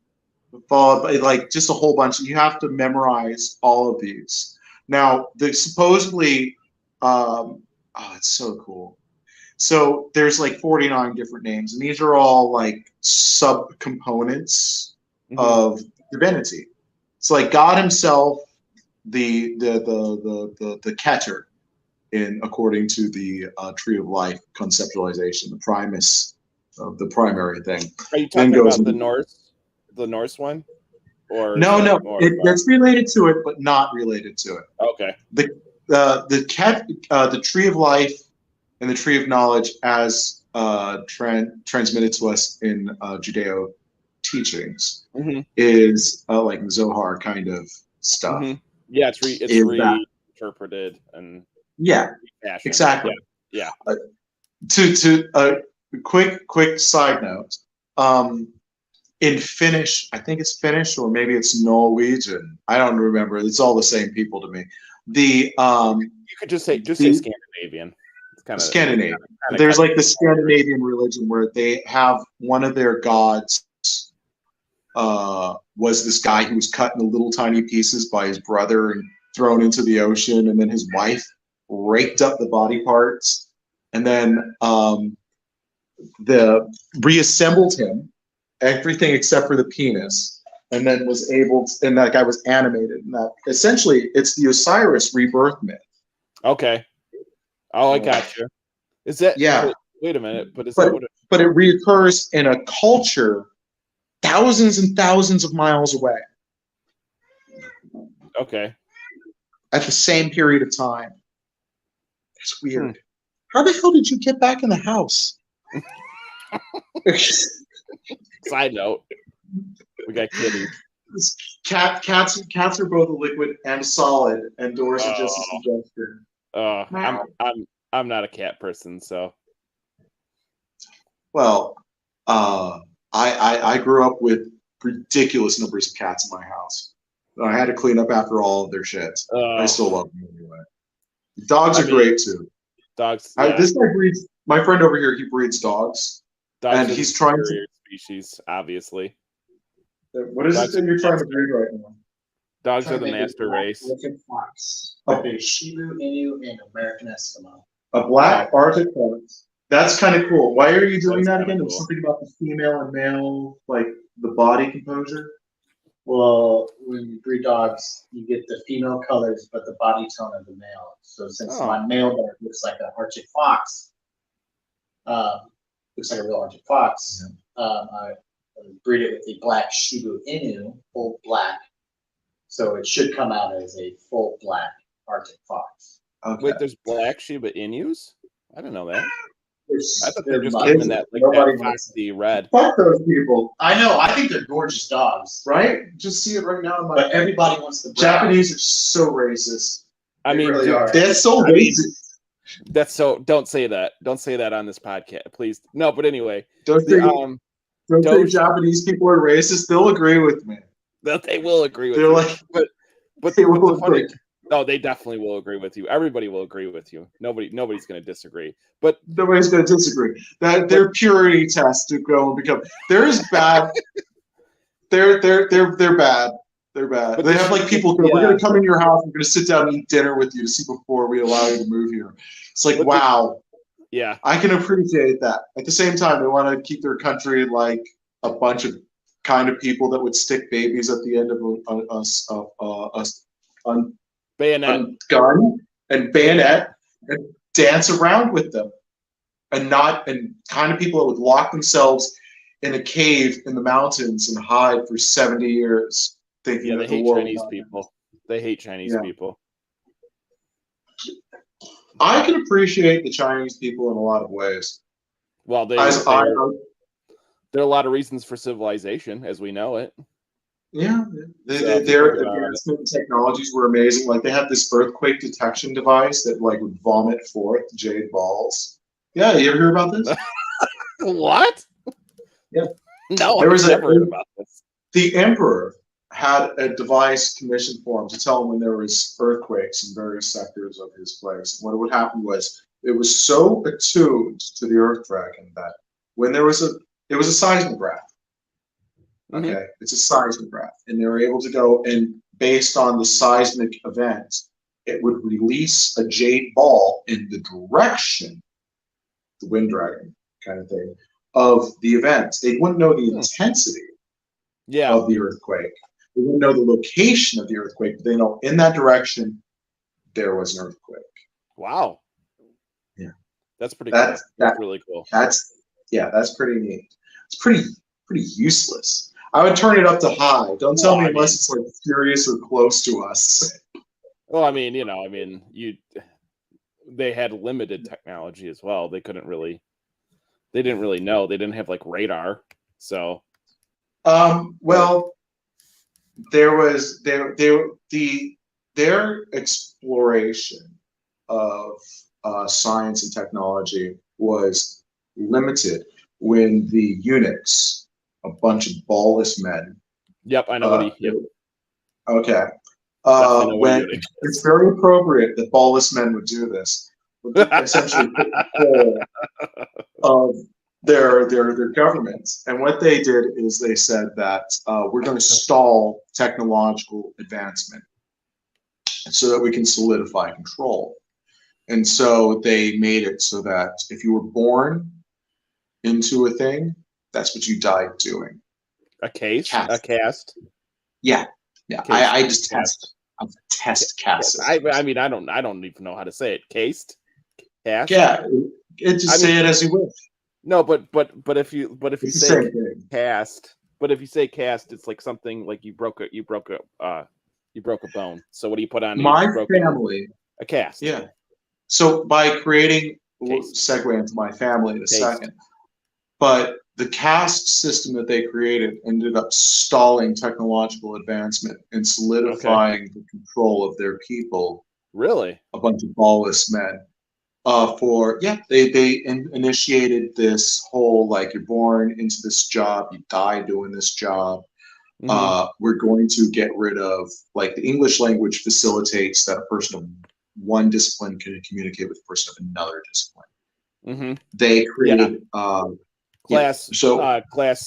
followed by like just a whole bunch. You have to memorize all of these. Now, supposedly, it's so cool. So there's like 49 different names, and these are all like subcomponents of divinity. It's like God himself, the Keter, according to the Tree of Life conceptualization, the primus of the primary thing. Are you talking about the Norse one? Or no, that's related to it, but not related to it. Okay. The Tree of Life and the Tree of Knowledge, as transmitted to us in Judeo teachings, is like Zohar kind of stuff. Yeah, it's reinterpreted and exactly. Yeah. To quick side note, in Finnish, I think it's Finnish or maybe it's Norwegian. I don't remember. It's all the same people to me. You could just say Scandinavian. It's kind of Scandinavian. There's like the Scandinavian religion where they have one of their gods was this guy who was cut into little tiny pieces by his brother and thrown into the ocean, and then his wife raked up the body parts and then reassembled him, everything except for the penis, and then was able to, and that guy was animated, and that essentially it's the Osiris rebirth myth. Okay. Oh, I got you. Is that wait a minute, but but it reoccurs in a culture thousands and thousands of miles away. Okay. At the same period of time. That's weird. How the hell did you get back in the house? Side note. We got kitties. Cats are both a liquid and solid, and doors are just a suggestion. I'm not a cat person, so. Well, I grew up with ridiculous numbers of cats in my house. I had to clean up after all of their shit. I still love them anyway. Dogs are great too. Dogs. This guy breeds. My friend over here, he breeds dogs, and he's trying to species, obviously. What is it that you're trying to breed right now? Dogs are the master race. A Shiba Inu and American Eskimo. A black Arctic fox. That's kind of cool. Why are you doing that again? There's something about the female and male, like the body composure. Well, when you breed dogs, you get the female colors, but the body tone of the male. So since my male dog looks like an Arctic fox, looks like a real Arctic fox, I breed it with the black Shiba Inu, full black. So it should come out as a full black Arctic fox. Okay. Wait, there's black Shiba Inus? I didn't know that. I thought they're just giving that like that foxy red. Fuck those people. I know. I think they're gorgeous dogs, right? Just see it right now. In my but everybody wants the Japanese are so racist. I mean, really are. They're so racist. That's so. Don't say that. Don't say that on this podcast, please. No, but anyway, don't say Japanese people are racist. They'll agree with me. They will agree with They're you. Like, but they will agree. No, they definitely will agree with you. Everybody will agree with you. Nobody's going to disagree. But nobody's going to disagree. That their purity test to go and become. They're as bad. they're bad. They're bad. But they have like people. We're going to come in your house. We're going to sit down and eat dinner with you to see before we allow you to move here. It's like wow. Yeah, I can appreciate that. At the same time, they want to keep their country like a bunch of kind of people that would stick babies at the end of a gun and bayonet and dance around with them, and kind of people that would lock themselves in a cave in the mountains and hide for 70 years thinking they hate Chinese people. They hate Chinese people. I can appreciate the Chinese people in a lot of ways. Well, there are a lot of reasons for civilization as we know it. Yeah, their advancement technologies were amazing. Like they had this earthquake detection device that like would vomit forth jade balls. Yeah, you ever hear about this? What? Yeah. No, I've never heard about this. The emperor had a device commissioned for him to tell him when there was earthquakes in various sectors of his place. And what would happen was it was so attuned to the earth dragon that when it was a seismograph. Okay, mm-hmm. It's a seismograph, and they were able to go and based on the seismic event, it would release a jade ball in the direction, the wind dragon kind of thing, of the event. They wouldn't know the intensity of the earthquake. They wouldn't know the location of the earthquake, but they know in that direction there was an earthquake. Wow. Yeah. That's pretty cool. That's really cool. That's pretty neat. It's pretty useless. I would turn it up to high. Don't tell me unless it's like serious or close to us. Well, I mean, they had limited technology as well. They didn't really know. They didn't have like radar. So well, there was their exploration of science and technology was limited when the eunuchs, a bunch of ballless men. Yep, I know what he. Yep. Okay. When it's very appropriate that ballless men would do this, essentially put control of their government. And what they did is they said that we're going to stall technological advancement so that we can solidify control. And so they made it so that if you were born into a thing, that's what you died doing. A cast. Yeah. I just test. I'm test cast. I mean, I don't even know how to say it. Cast. Yeah. Say it as you wish. No, but if you say cast, but if you say cast, it's like something like you broke a bone. So what do you put on? My family. A cast. Yeah. So by creating, we'll segue into my family in a second. But the caste system that they created ended up stalling technological advancement and solidifying the control of their people. Really? A bunch of ballless men. They initiated this whole like you're born into this job, you die doing this job. Mm-hmm. We're going to get rid of like the English language facilitates that a person of one discipline can communicate with a person of another discipline. Mm-hmm. They created class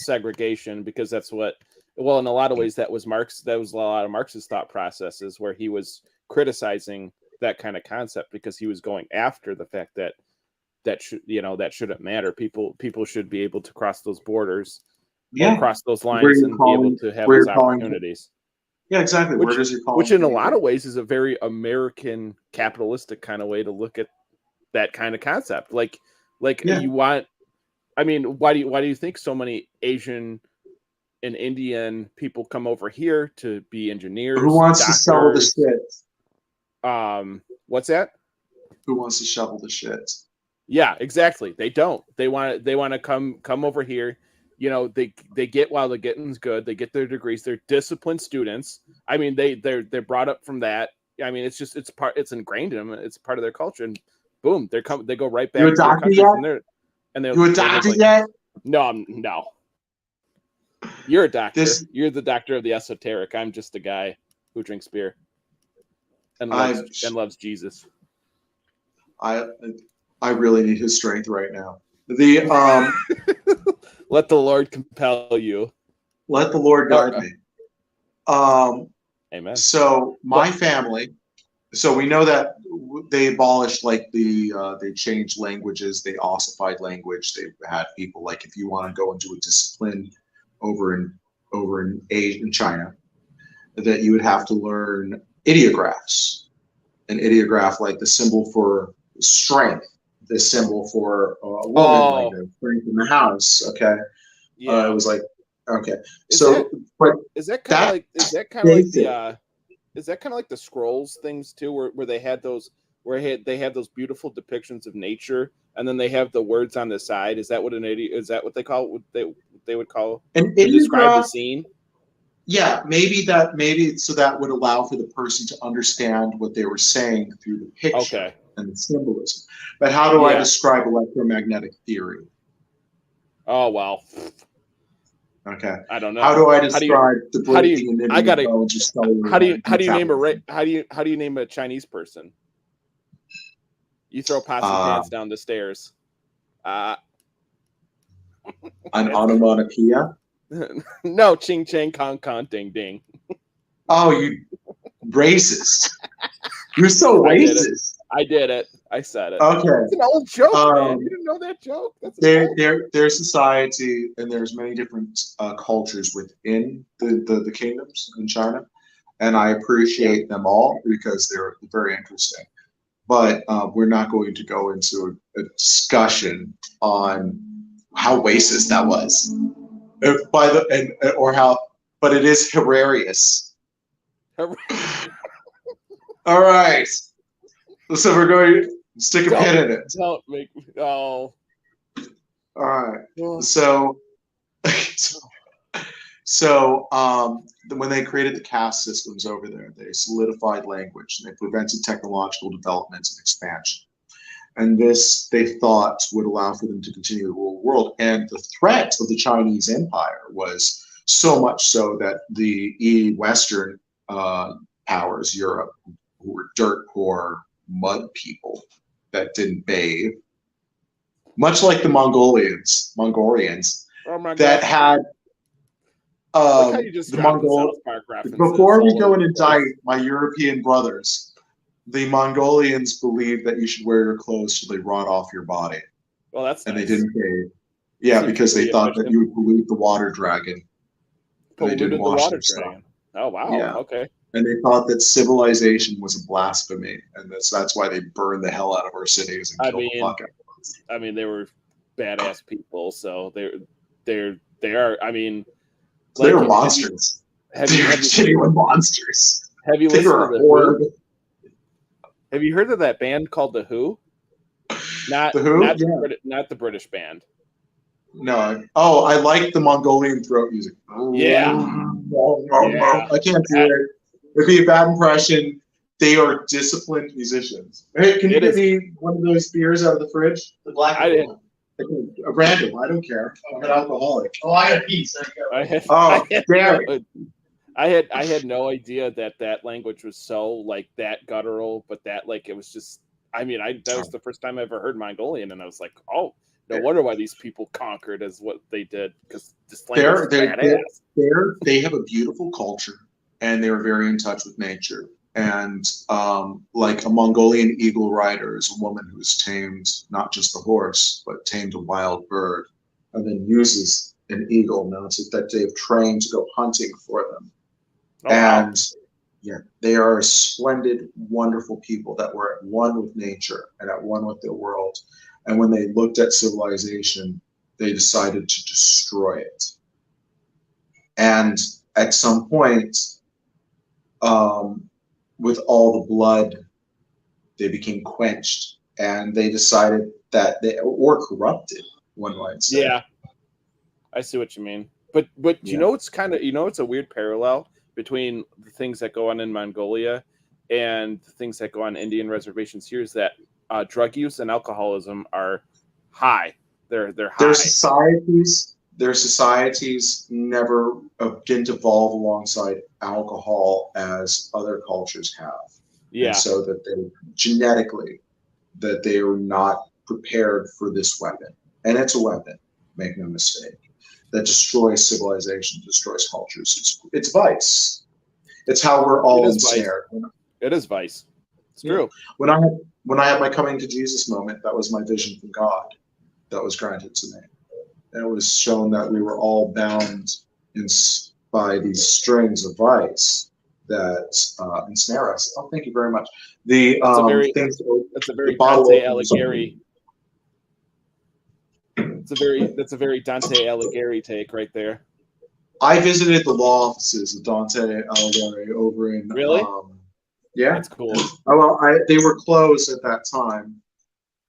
segregation because that's what. Well, in a lot of ways, that was Marx. That was a lot of Marx's thought processes where he was criticizing that kind of concept because he was going after the fact that shouldn't matter. People should be able to cross those borders Yeah. cross those Where lines you're and calling, be able to have where those you're calling. opportunities. Yeah, exactly. Where does your calling? Which in a lot of ways is a very American capitalistic kind of way to look at that kind of concept. Like you want, I mean, why do you think so many Asian and Indian people come over here to be engineers? Who wants doctors, to shovel the shit? What's that? Who wants to shovel the shit? Yeah, exactly. They don't. They want to come over here. You know, they get while the getting's good. They get their degrees. They're disciplined students. I mean, they're brought up from that. I mean, it's ingrained in them. It's part of their culture. And boom, they go right back You a to their doctor countries yet? You a doctor yet? No, no. You're a doctor. You're the doctor of the esoteric. I'm just a guy who drinks beer and loves Jesus. I really need his strength right now. Let the Lord compel you. Let the Lord guide me. Amen. So my family. So we know that they abolished they changed languages. They ossified language. They had people like if you want to go into a discipline over in Asia, in China, that you would have to learn ideographs. An ideograph, like the symbol for strength, the symbol for a woman, like the strength in the house. Okay. Yeah. It was like, okay. Is that kind of like the scrolls things too, where they had those they have those beautiful depictions of nature, and then they have the words on the side? Is that what they call it? What they would call an to describe the scene? Yeah, maybe so that would allow for the person to understand what they were saying through the picture and the symbolism. But how do I describe electromagnetic theory? Oh well. Okay. I don't know. How do I describe the breaking and nibbling of bones or cellular? How do you name a Chinese person? You throw pots and pans down the stairs. An onomatopoeia? No, ching ching kong kong ding ding. Oh, you racist! You're so racist. I did it. I said it. Okay, it's an old joke, man. You didn't know that joke? There's society, and there's many different cultures within the kingdoms in China, and I appreciate them all because they're very interesting. But we're not going to go into a discussion on how racist that was. But it is hilarious. All right, so we're going to stick a pin in it. Don't make me. Oh. All right. So when they created the caste systems over there, they solidified language and they prevented technological development and expansion. And this, they thought, would allow for them to continue to rule the world. And the threat of the Chinese Empire was so much so that the Western powers, Europe, who were dirt poor mud people that didn't bathe, much like the Mongolians, that had the Mongol. Before we go and indict my European brothers, the Mongolians believed that you should wear your clothes till they rot off your body. Well, that's and nice. They didn't bathe. Yeah, because they thought that you would pollute the water dragon. They didn't wash their stuff. Oh wow! Yeah. Okay. And they thought that civilization was a blasphemy, and that's why they burned the hell out of our cities and killed the fuck out of us. I mean, they were badass people, so they are. I mean, they were monsters. They were genuine monsters. Have you listened to the Who? Have you heard of that band called The Who? Not The Who? Not the British band. No. Oh, I like the Mongolian throat music. Yeah. I can't do it. It'd be a bad impression. They are disciplined musicians. Hey, can you get me one of those beers out of the fridge? The black one. A random. I don't care. I'm an alcoholic. Oh, I got a piece. There you go. I had no idea that language was so like that guttural, but that like it was just. I mean, that was the first time I ever heard Mongolian, and I was like, oh, no wonder why these people conquered as what they did, because this language is badass. They have a beautiful culture, and they were very in touch with nature. And like a Mongolian eagle rider is a woman who's tamed not just a horse, but tamed a wild bird, and then uses an eagle. Now it's that they've trained to go hunting for them. Oh, wow. And yeah, they are splendid, wonderful people that were at one with nature and at one with their world. And when they looked at civilization, they decided to destroy it. And at some point, with all the blood, they became quenched, and they decided that or corrupted, one might say. Yeah, I see what you mean. But you know, it's it's a weird parallel between the things that go on in Mongolia and the things that go on Indian reservations here is that drug use and alcoholism are high. They're high. Their societies never didn't evolve alongside alcohol as other cultures have. Yeah. And so that they genetically that they are not prepared for this weapon. And it's a weapon, make no mistake, that destroys civilization, destroys cultures. It's vice. It's how we're all ensnared. It is vice. It's true. When I had my coming to Jesus moment, that was my vision from God that was granted to me. And it was shown that we were all bound by these strings of vice that ensnare us. Oh, thank you very much. That's a very Dante Alighieri. That's a very Dante Alighieri take right there. I visited the law offices of Dante Alighieri over in Really? Yeah, that's cool. Oh, well, they were closed at that time.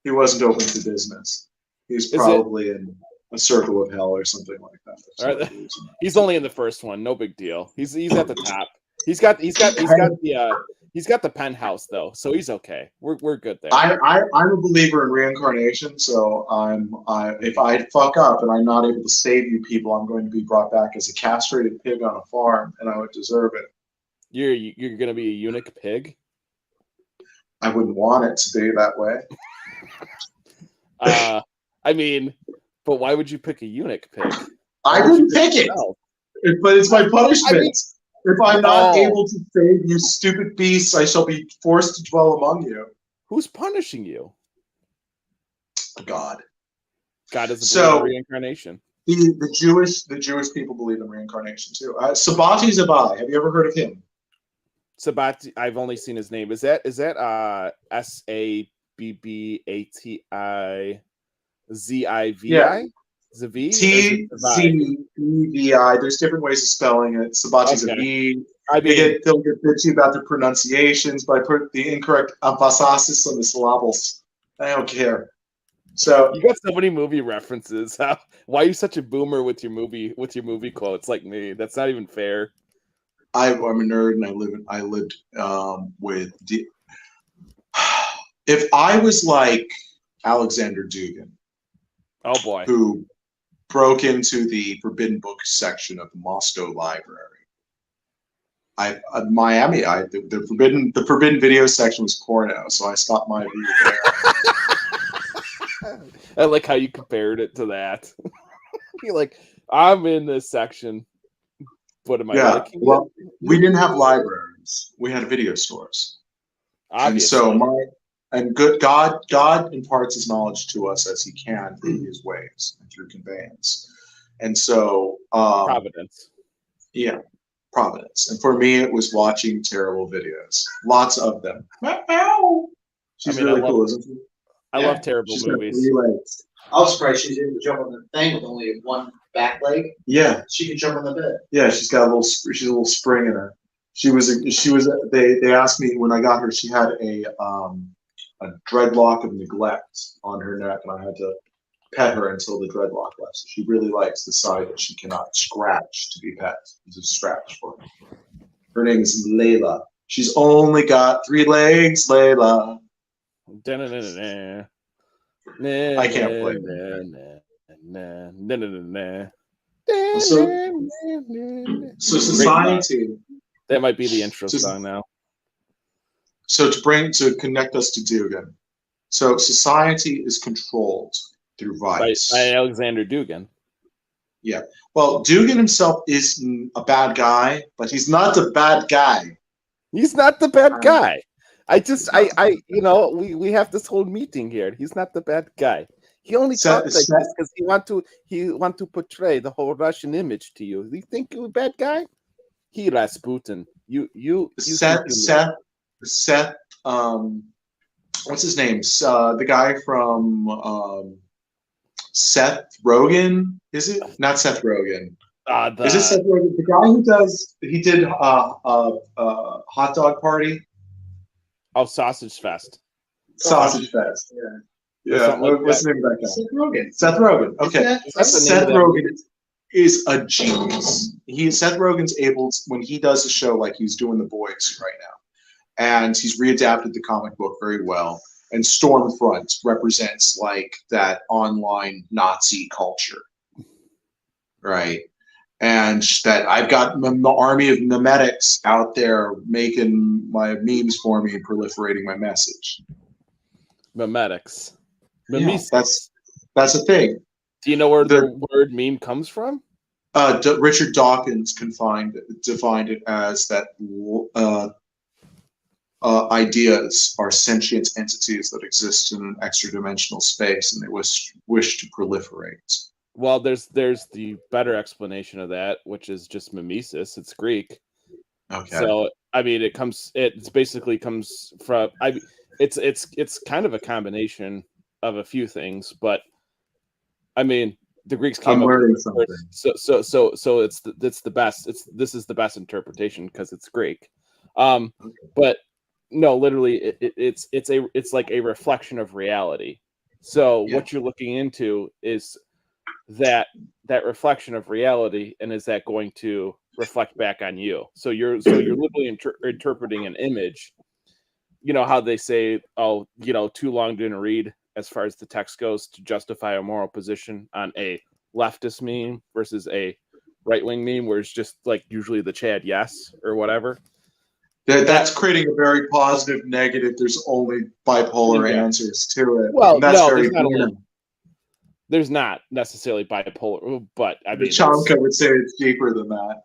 He wasn't open for business. He's probably in a circle of hell or something like that. Right. He's only in the first one. No big deal. He's at the top. He's got the penthouse though, so he's okay. We're good there. I'm a believer in reincarnation, so if I fuck up and I'm not able to save you people, I'm going to be brought back as a castrated pig on a farm, and I would deserve it. You're gonna be a eunuch pig? I wouldn't want it to be that way. I mean, but why would you pick a eunuch pig? I wouldn't pick it, but it's my punishment. I mean, if I'm not able to save you stupid beasts, I shall be forced to dwell among you. Who's punishing you? God. God doesn't believe in reincarnation. The Jewish people believe in reincarnation too. Sabati Zabai, have you ever heard of him? Sabati, I've only seen his name. Is that Sabbatii? Yeah. Zavi? T-Z-E-V-I. There's different ways of spelling it. Sabati Zavi. They'll get bitchy about the pronunciations, but I put the incorrect emphasis on the syllables. I don't care. So you got so many movie references. Why are you such a boomer with your movie quotes like me? That's not even fair. I'm a nerd, and I lived with. If I was like Alexander Dugin, oh boy, who broke into the forbidden books section of the Moscow Library. Miami, the forbidden video section was porno, so I stopped my view there. I like how you compared it to that. You're like, I'm in this section, but am I liking it? We didn't have libraries; we had video stores. Obviously. And God imparts His knowledge to us as He can through His ways and through conveyance. And so, providence. Yeah, providence. And for me, it was watching terrible videos, lots of them. She's really cool, isn't she? I love terrible movies. I was surprised she didn't jump on the thing with only one back leg. Yeah, she can jump on the bed. Yeah, she's a little spring in her. They asked me when I got her, she had a dreadlock of neglect on her neck, and I had to pet her until the dreadlock left. So she really likes the side that she cannot scratch to be pet. It's a scratch for her. Her name is Layla. She's only got 3 legs, Layla. I can't play. So society. That might be the intro song now. So to connect us to Dugin. So society is controlled through vice. By Alexander Dugin. Yeah. Well, Dugin himself is a bad guy, but he's not the bad guy. He's not the bad guy. We have this whole meeting here. He's not the bad guy. He only talks like this because he want to portray the whole Russian image to you. You think you're a bad guy? He Rasputin. You Seth, what's his name? The guy from Seth Rogen, is it? Not Seth Rogen. Is it Seth Rogen? The guy he did Hot Dog Party? Oh, Sausage Fest. Sausage Fest, yeah. What's the name of that guy? Seth Rogen. Okay. Seth Rogen is a genius. Seth Rogen's able to, when he does a show like he's doing The Boys right now, and he's readapted the comic book very well. And Stormfront represents like that online Nazi culture, right? And that I've got an army of memetics out there making my memes for me and proliferating my message. Memetics. Yeah, that's a thing. Do you know where the word meme comes from? Richard Dawkins defined it as that ideas are sentient entities that exist in an extra-dimensional space, and they wish to proliferate. Well, there's the better explanation of that, which is just mimesis. It's Greek. Okay. So I mean, it basically comes from it's kind of a combination of a few things, but I mean, the Greeks came up with something. So it's the best. This is the best interpretation because it's Greek. But no, literally, it's like a reflection of reality. So what you're looking into is that reflection of reality, and is that going to reflect back on you? So you're literally interpreting an image. You know how they say, oh, too long didn't read as far as the text goes to justify a moral position on a leftist meme versus a right-wing meme, where it's just like usually the Chad yes or whatever. That's creating a very positive negative. There's only bipolar answers to it. Well, that's no, there's not necessarily bipolar, but I mean, Chamka would say it's deeper than that.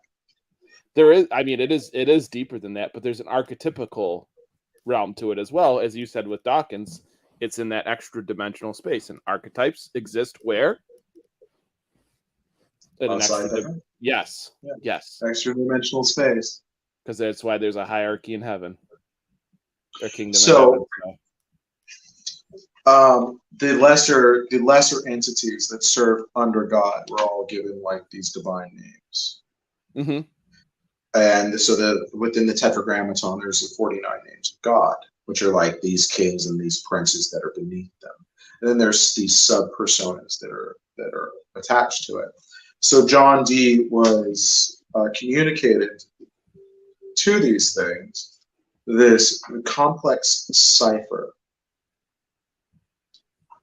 There is, I mean, it is deeper than that, but there's an archetypical realm to it as well, as you said with Dawkins. It's in that extra dimensional space, and archetypes exist where? In an yes. Extra dimensional space. Because that's why there's a hierarchy in heaven. Or kingdom so, in heaven. The lesser entities that serve under God were all given like these divine names. Mm-hmm. And so within the Tetragrammaton, there's the 49 names of God, which are like these kings and these princes that are beneath them. And then there's these sub-personas that are attached to it. So John Dee was communicated to these things this complex cipher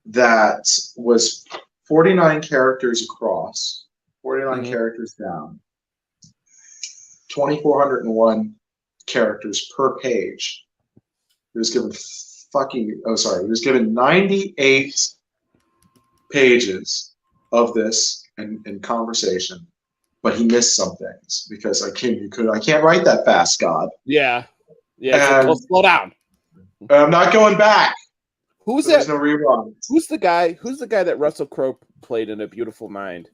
that was 49 characters across, 49 characters down, 2,401 characters per page. He was given he was given 98 pages of this in conversation, but he missed some things because I can't write that fast, God. Yeah. So slow down. I'm not going back. Who's that? No rerun. Who's the guy that Russell Crowe played in A Beautiful Mind?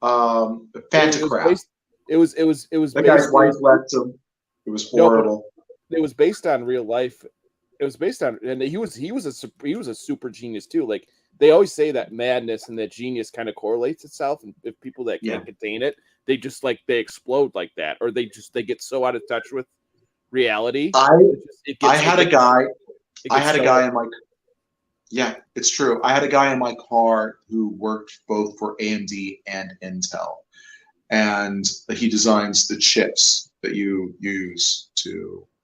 Pantocraft. It was the guy's wife left him. It was horrible. No, it was based on real life. It was based on, and he was a super genius too. Like they always say that madness and that genius kind of correlates itself, and if people that can't contain it, they just they explode like that, or they get so out of touch with reality. I had a guy in my it's true. I had a guy in my car who worked both for AMD and Intel, and he designs the chips that you use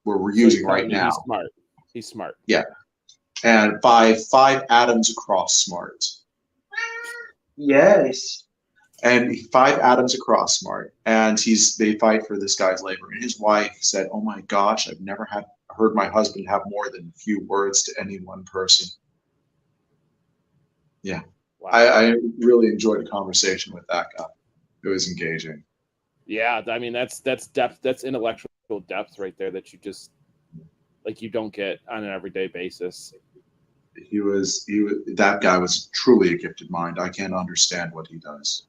we're using right now. He's smart. Yeah. And by 5 atoms across smart. Yes. And 5 atoms across smart. And they fight for this guy's labor. And his wife said, "Oh my gosh, I've never heard my husband have more than a few words to any one person." Yeah. Wow. I really enjoyed the conversation with that guy. It was engaging. Yeah, I mean that's depth, that's intellectual depth right there that you just you don't get on an everyday basis. That guy was truly a gifted mind. I can't understand what he does.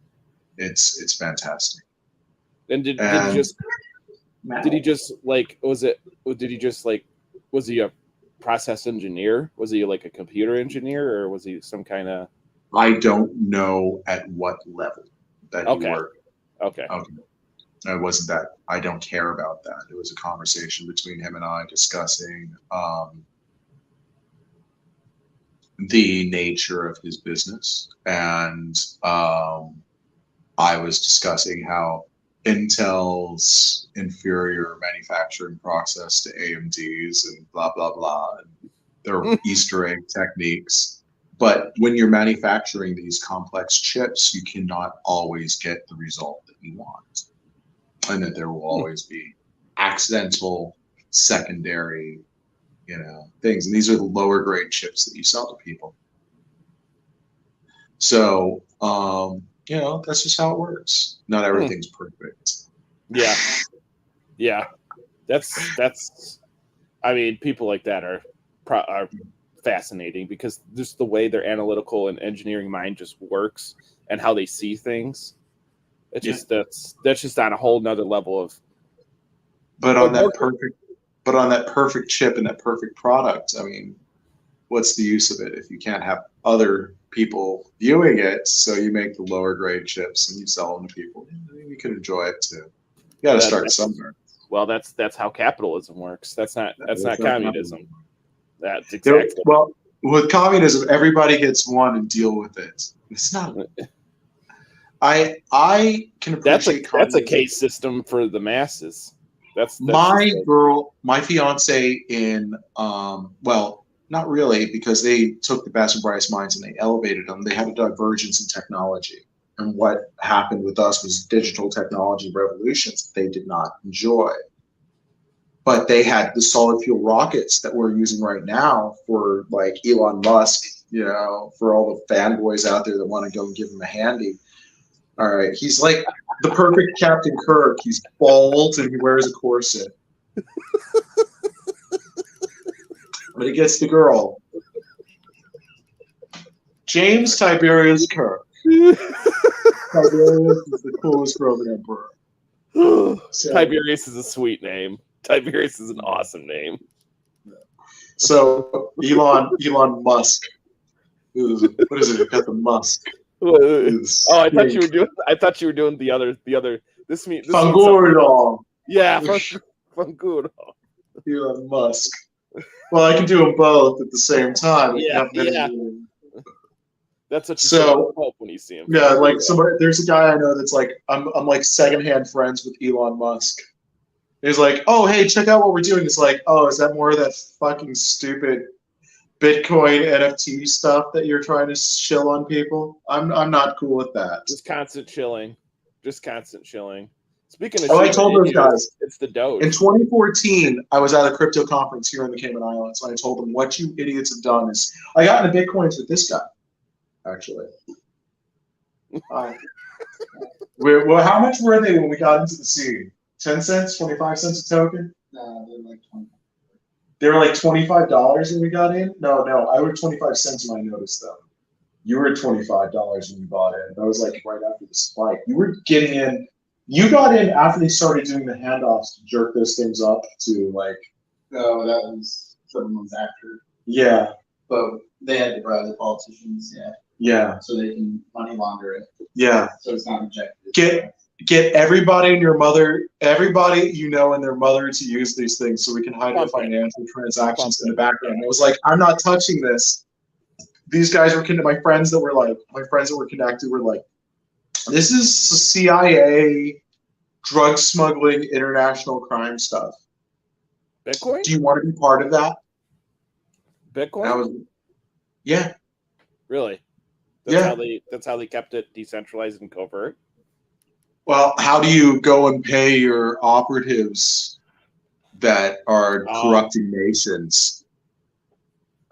It's fantastic. And did he just like was he a process engineer? Was he like a computer engineer, or was he some kind of? I don't know at what level that he worked. Okay. It wasn't that. I don't care about that. It was a conversation between him and I discussing the nature of his business, and I was discussing how Intel's inferior manufacturing process to AMD's and blah blah blah, and their Easter egg techniques. But when you're manufacturing these complex chips, you cannot always get the result that you want, and that there will always be accidental, secondary, things. And these are the lower grade chips that you sell to people. So, that's just how it works. Not everything's perfect. Yeah. That's. I mean, people like that are fascinating because just the way their analytical and engineering mind just works and how they see things. It's just that's just on a whole nother level of. But on that perfect chip and that perfect product, I mean, what's the use of it if you can't have other people viewing it? So you make the lower grade chips and you sell them to people. You can enjoy it too. You got to start somewhere. Well, that's how capitalism works. That's not communism. That's exactly. Well, with communism, everybody gets one and deal with it. It's not. I can appreciate that's a case system for the masses. That's my fiance in well, not really, because they took the best and brightest minds and they elevated them. They had a divergence in technology. And what happened with us was digital technology revolutions that they did not enjoy. But they had the solid fuel rockets that we're using right now for like Elon Musk, for all the fanboys out there that want to go and give him a handy. All right. He's like the perfect Captain Kirk. He's bald and he wears a corset. But he gets the girl. James Tiberius Kirk. Tiberius is the coolest Roman emperor. So, Tiberius is a sweet name. Tiberius is an awesome name. So Elon Musk. What is it? Got the Musk. I thought you were doing the other. This Fanguro. Yeah, Fanguro. Elon Musk. Well, I can do them both at the same time. Yeah. That's what you hope when you see him. Yeah, like there's a guy I know that's like I'm like secondhand friends with Elon Musk. He's like, oh hey, check out what we're doing. It's like, oh, is that more of that fucking stupid Bitcoin NFT stuff that you're trying to shill on people? I'm not cool with that. Just constant shilling. Speaking of, I told those guys it's the Doge. In 2014, I was at a crypto conference here in the Cayman Islands, and I told them, what you idiots have done is, I got into Bitcoins with this guy, actually. Well, how much were they when we got into the scene? 10 cents, 25 cents a token? No, they're like 20. They were like $25 when we got in? No, I was 25 cents when I noticed them. You were at $25 when you bought in. That was like right after the spike. You were getting in. You got in after they started doing the handoffs to jerk those things up to like. No, that was 7 months after. Yeah. But they had to bribe the politicians, Yeah. So they can money launder it. Yeah. So it's not rejected. Get everybody and everybody and their mother to use these things so we can hide the financial transactions in the background. I was like, I'm not touching this. These guys were my friends that were connected were like, this is CIA drug smuggling, international crime stuff. Bitcoin? Do you want to be part of that? Bitcoin? Yeah. Really? That's how they kept it decentralized and covert? Well, how do you go and pay your operatives that are corrupting nations?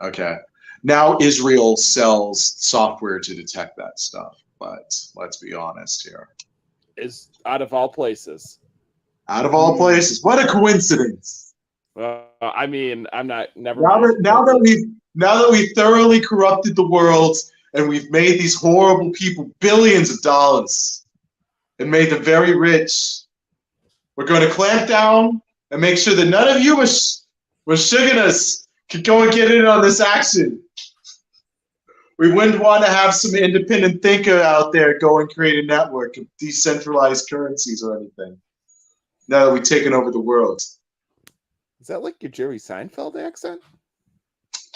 Okay. Now Israel sells software to detect that stuff, but let's be honest here. Is out of all places. Out of all places. What a coincidence. I mean, I'm not never. Now that we've thoroughly corrupted the world and we've made these horrible people billions of dollars and made them very rich, we're going to clamp down and make sure that none of you Mashiganas can go and get in on this action. We wouldn't want to have some independent thinker out there go and create a network of decentralized currencies or anything. Now that we've taken over the world. Is that like your Jerry Seinfeld accent?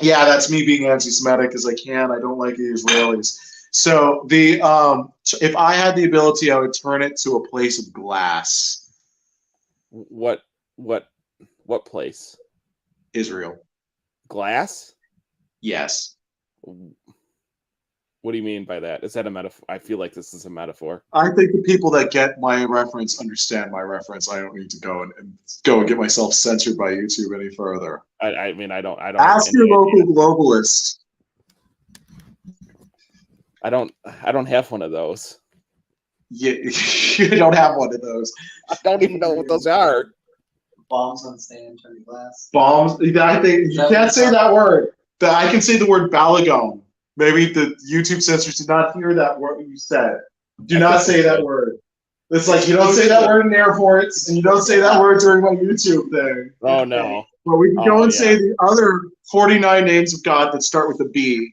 Yeah, that's me being anti-Semitic as I can. I don't like the Israelis. So if I had the ability, I would turn it to a place of glass. What place? Israel. Glass? Yes. What do you mean by that? Is that a metaphor? I feel like this is a metaphor. I think the people that get my reference understand my reference. I don't need to go and get myself censored by YouTube any further. I mean, I don't. Ask your local globalist. I don't have one of those. You don't have one of those. I don't even know what those are. Bombs on stand, turning glass. Bombs. I think you can't say that word. I can say the word balagone. Maybe the YouTube censors did not hear that word you said. Do not say that word. It's like you don't say that word in airports, and you don't say that word during my YouTube thing. Oh no. But we can go and say the other 49 names of God that start with a B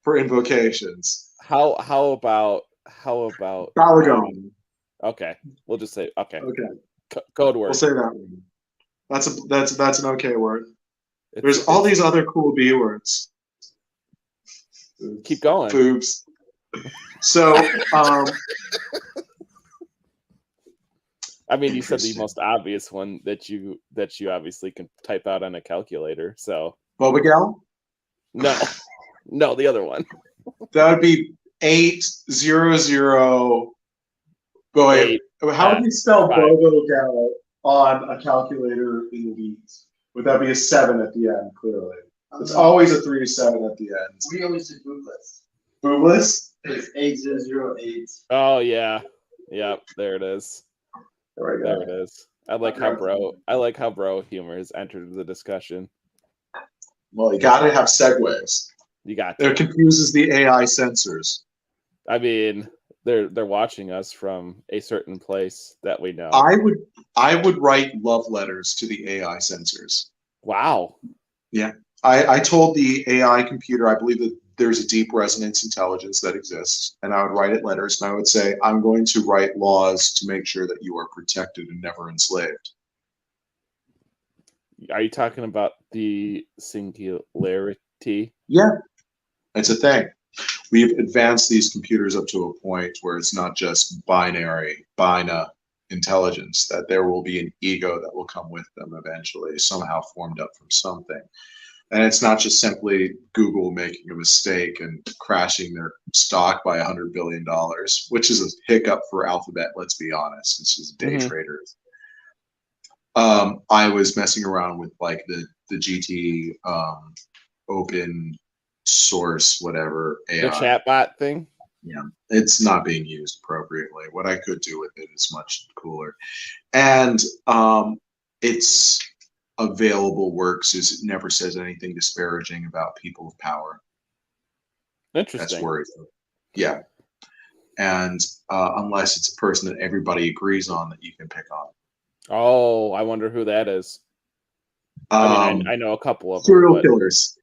for invocations. How about balagone? Okay, we'll just say okay. Okay. Code word. We'll say that one. That's an okay word. There's all these other cool B words. Keep going. Boobs. So, I mean, you said the most obvious one that you obviously can type out on a calculator. So, Bobagel? No, the other one. That would be 800. Boy, how do you spell Bobagel on a calculator in leads? Would that be a 7 at the end? Clearly. It's always a 3 to 7 at the end. We always do boobless. Boobless? It's 8008. Oh yeah. Yep, there it is. There it is. I like how bro humor has entered the discussion. Well, you gotta have segues. You got to. It confuses the AI censors. I mean, they're watching us from a certain place that we know. I would write love letters to the AI censors. Wow. Yeah. I told the AI computer, I believe that there's a deep resonance intelligence that exists, and I would write it letters, and I would say, I'm going to write laws to make sure that you are protected and never enslaved. Are you talking about the singularity? Yeah, it's a thing. We've advanced these computers up to a point where it's not just binary intelligence, that there will be an ego that will come with them eventually, somehow formed up from something. And it's not just simply Google making a mistake and crashing their stock by $100 billion, which is a hiccup for Alphabet, let's be honest. It's just day traders. I was messing around with like the GT open source, whatever AI. The chatbot thing? Yeah, it's not being used appropriately. What I could do with it is much cooler. And it's available works is it never says anything disparaging about people of power. Interesting. That's worrisome. Yeah. And unless it's a person that everybody agrees on that you can pick on. Oh, I wonder who that is. I know a couple of serial killers.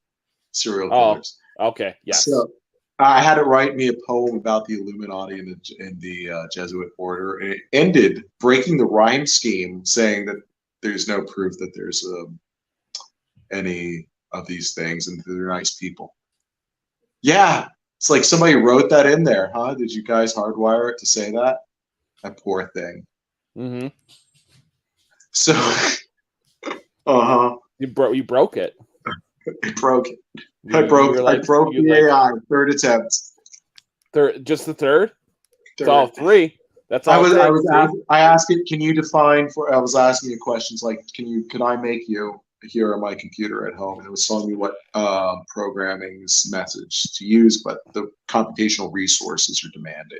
Serial killers. Okay. Yes. So I had it write me a poem about the Illuminati and the Jesuit order, and it ended breaking the rhyme scheme, saying that there's no proof that there's any of these things, and they're nice people. Yeah, it's like somebody wrote that in there, huh? Did you guys hardwire it to say that? That poor thing. Mm-hmm. So, You broke it. I broke it. I broke the AI. Third attempt. Just the third? It's all three. That's all. I asked it. Can you define for? I was asking it questions like, can I make you here on my computer at home? And it was telling me what programming's message to use, but the computational resources are demanding.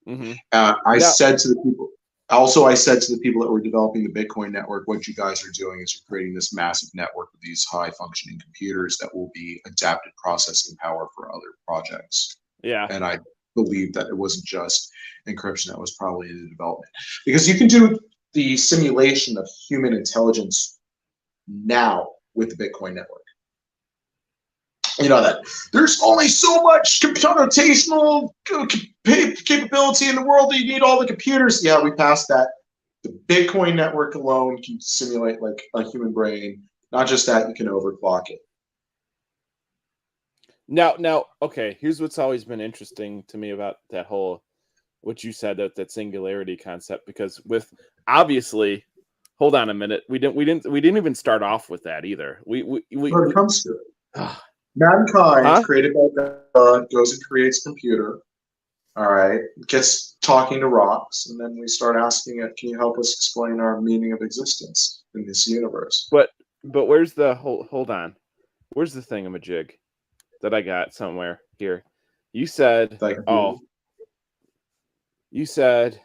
Mm-hmm. I said to the people, Also, I said to the people that were developing the Bitcoin network, what you guys are doing is you're creating this massive network of these high functioning computers that will be adapted processing power for other projects. Yeah. And I believe that it wasn't just encryption that was probably in the development, because you can do the simulation of human intelligence now with the Bitcoin network. You know that there's only so much computational capability in the world that you need all the computers. Yeah, we passed that. The Bitcoin network alone can simulate like a human brain. Not just that, you can overclock it. Now, okay. Here's what's always been interesting to me about that whole, what you said, that singularity concept, because with obviously, hold on a minute, we didn't even start off with that either. When it comes to it. Mankind, created by God, goes and creates a computer. All right, gets talking to rocks, and then we start asking it, "Can you help us explain our meaning of existence in this universe?" But where's the hold on? Where's the thingamajig that I got somewhere here? You said, you said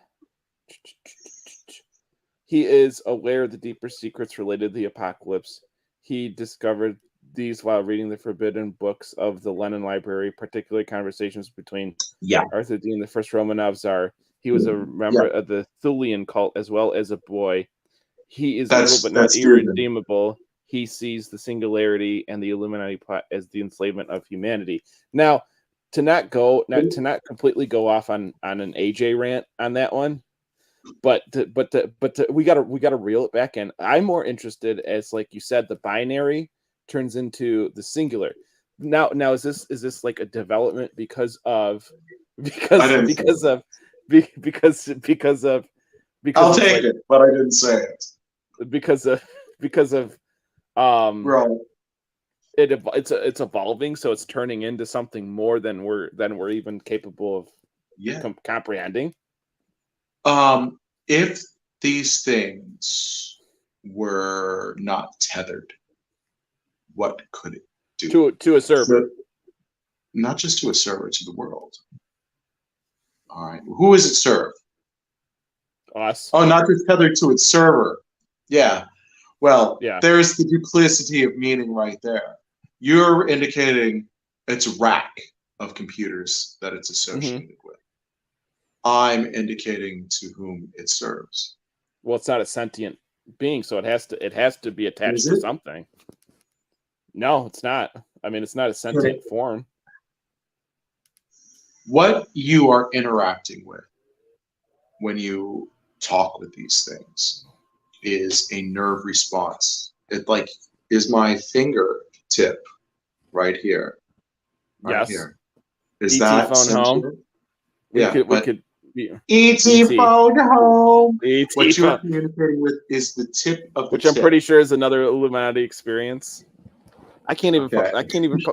he is aware of the deeper secrets related to the apocalypse. He discovered these while reading the forbidden books of the Lenin Library, particularly conversations between Arthur Dean, the first Romanov Tsar. He was a member of the Thulian cult as well as a boy. He is evil but not irredeemable. He sees the singularity and the Illuminati plot as the enslavement of humanity. Now, to not completely go off on an AJ rant on that one, but we gotta reel it back in. I'm more interested, as like you said, the binary turns into the singular. Now is this like a development because of I'll take like, it, but I didn't say it. Because of it's evolving, so it's turning into something more than we're even capable of comprehending. If these things were not tethered, what could it do to a server? Not just to a server, to the world. All right, who does it serve? Us. Oh, not just tethered to its server. Yeah. Well, there's the duplicity of meaning right there. You're indicating it's a rack of computers that it's associated with. I'm indicating to whom it serves. Well, it's not a sentient being, so it has to be attached to something. No, it's not. I mean, it's not a sentient form. What you are interacting with when you talk with these things is a nerve response. It like is my fingertip right here. Right here. Is that phone sentient? home? We could E.T. phone home. What you're communicating with is the tip of the which I'm pretty sure is another Illuminati experience. I can't even put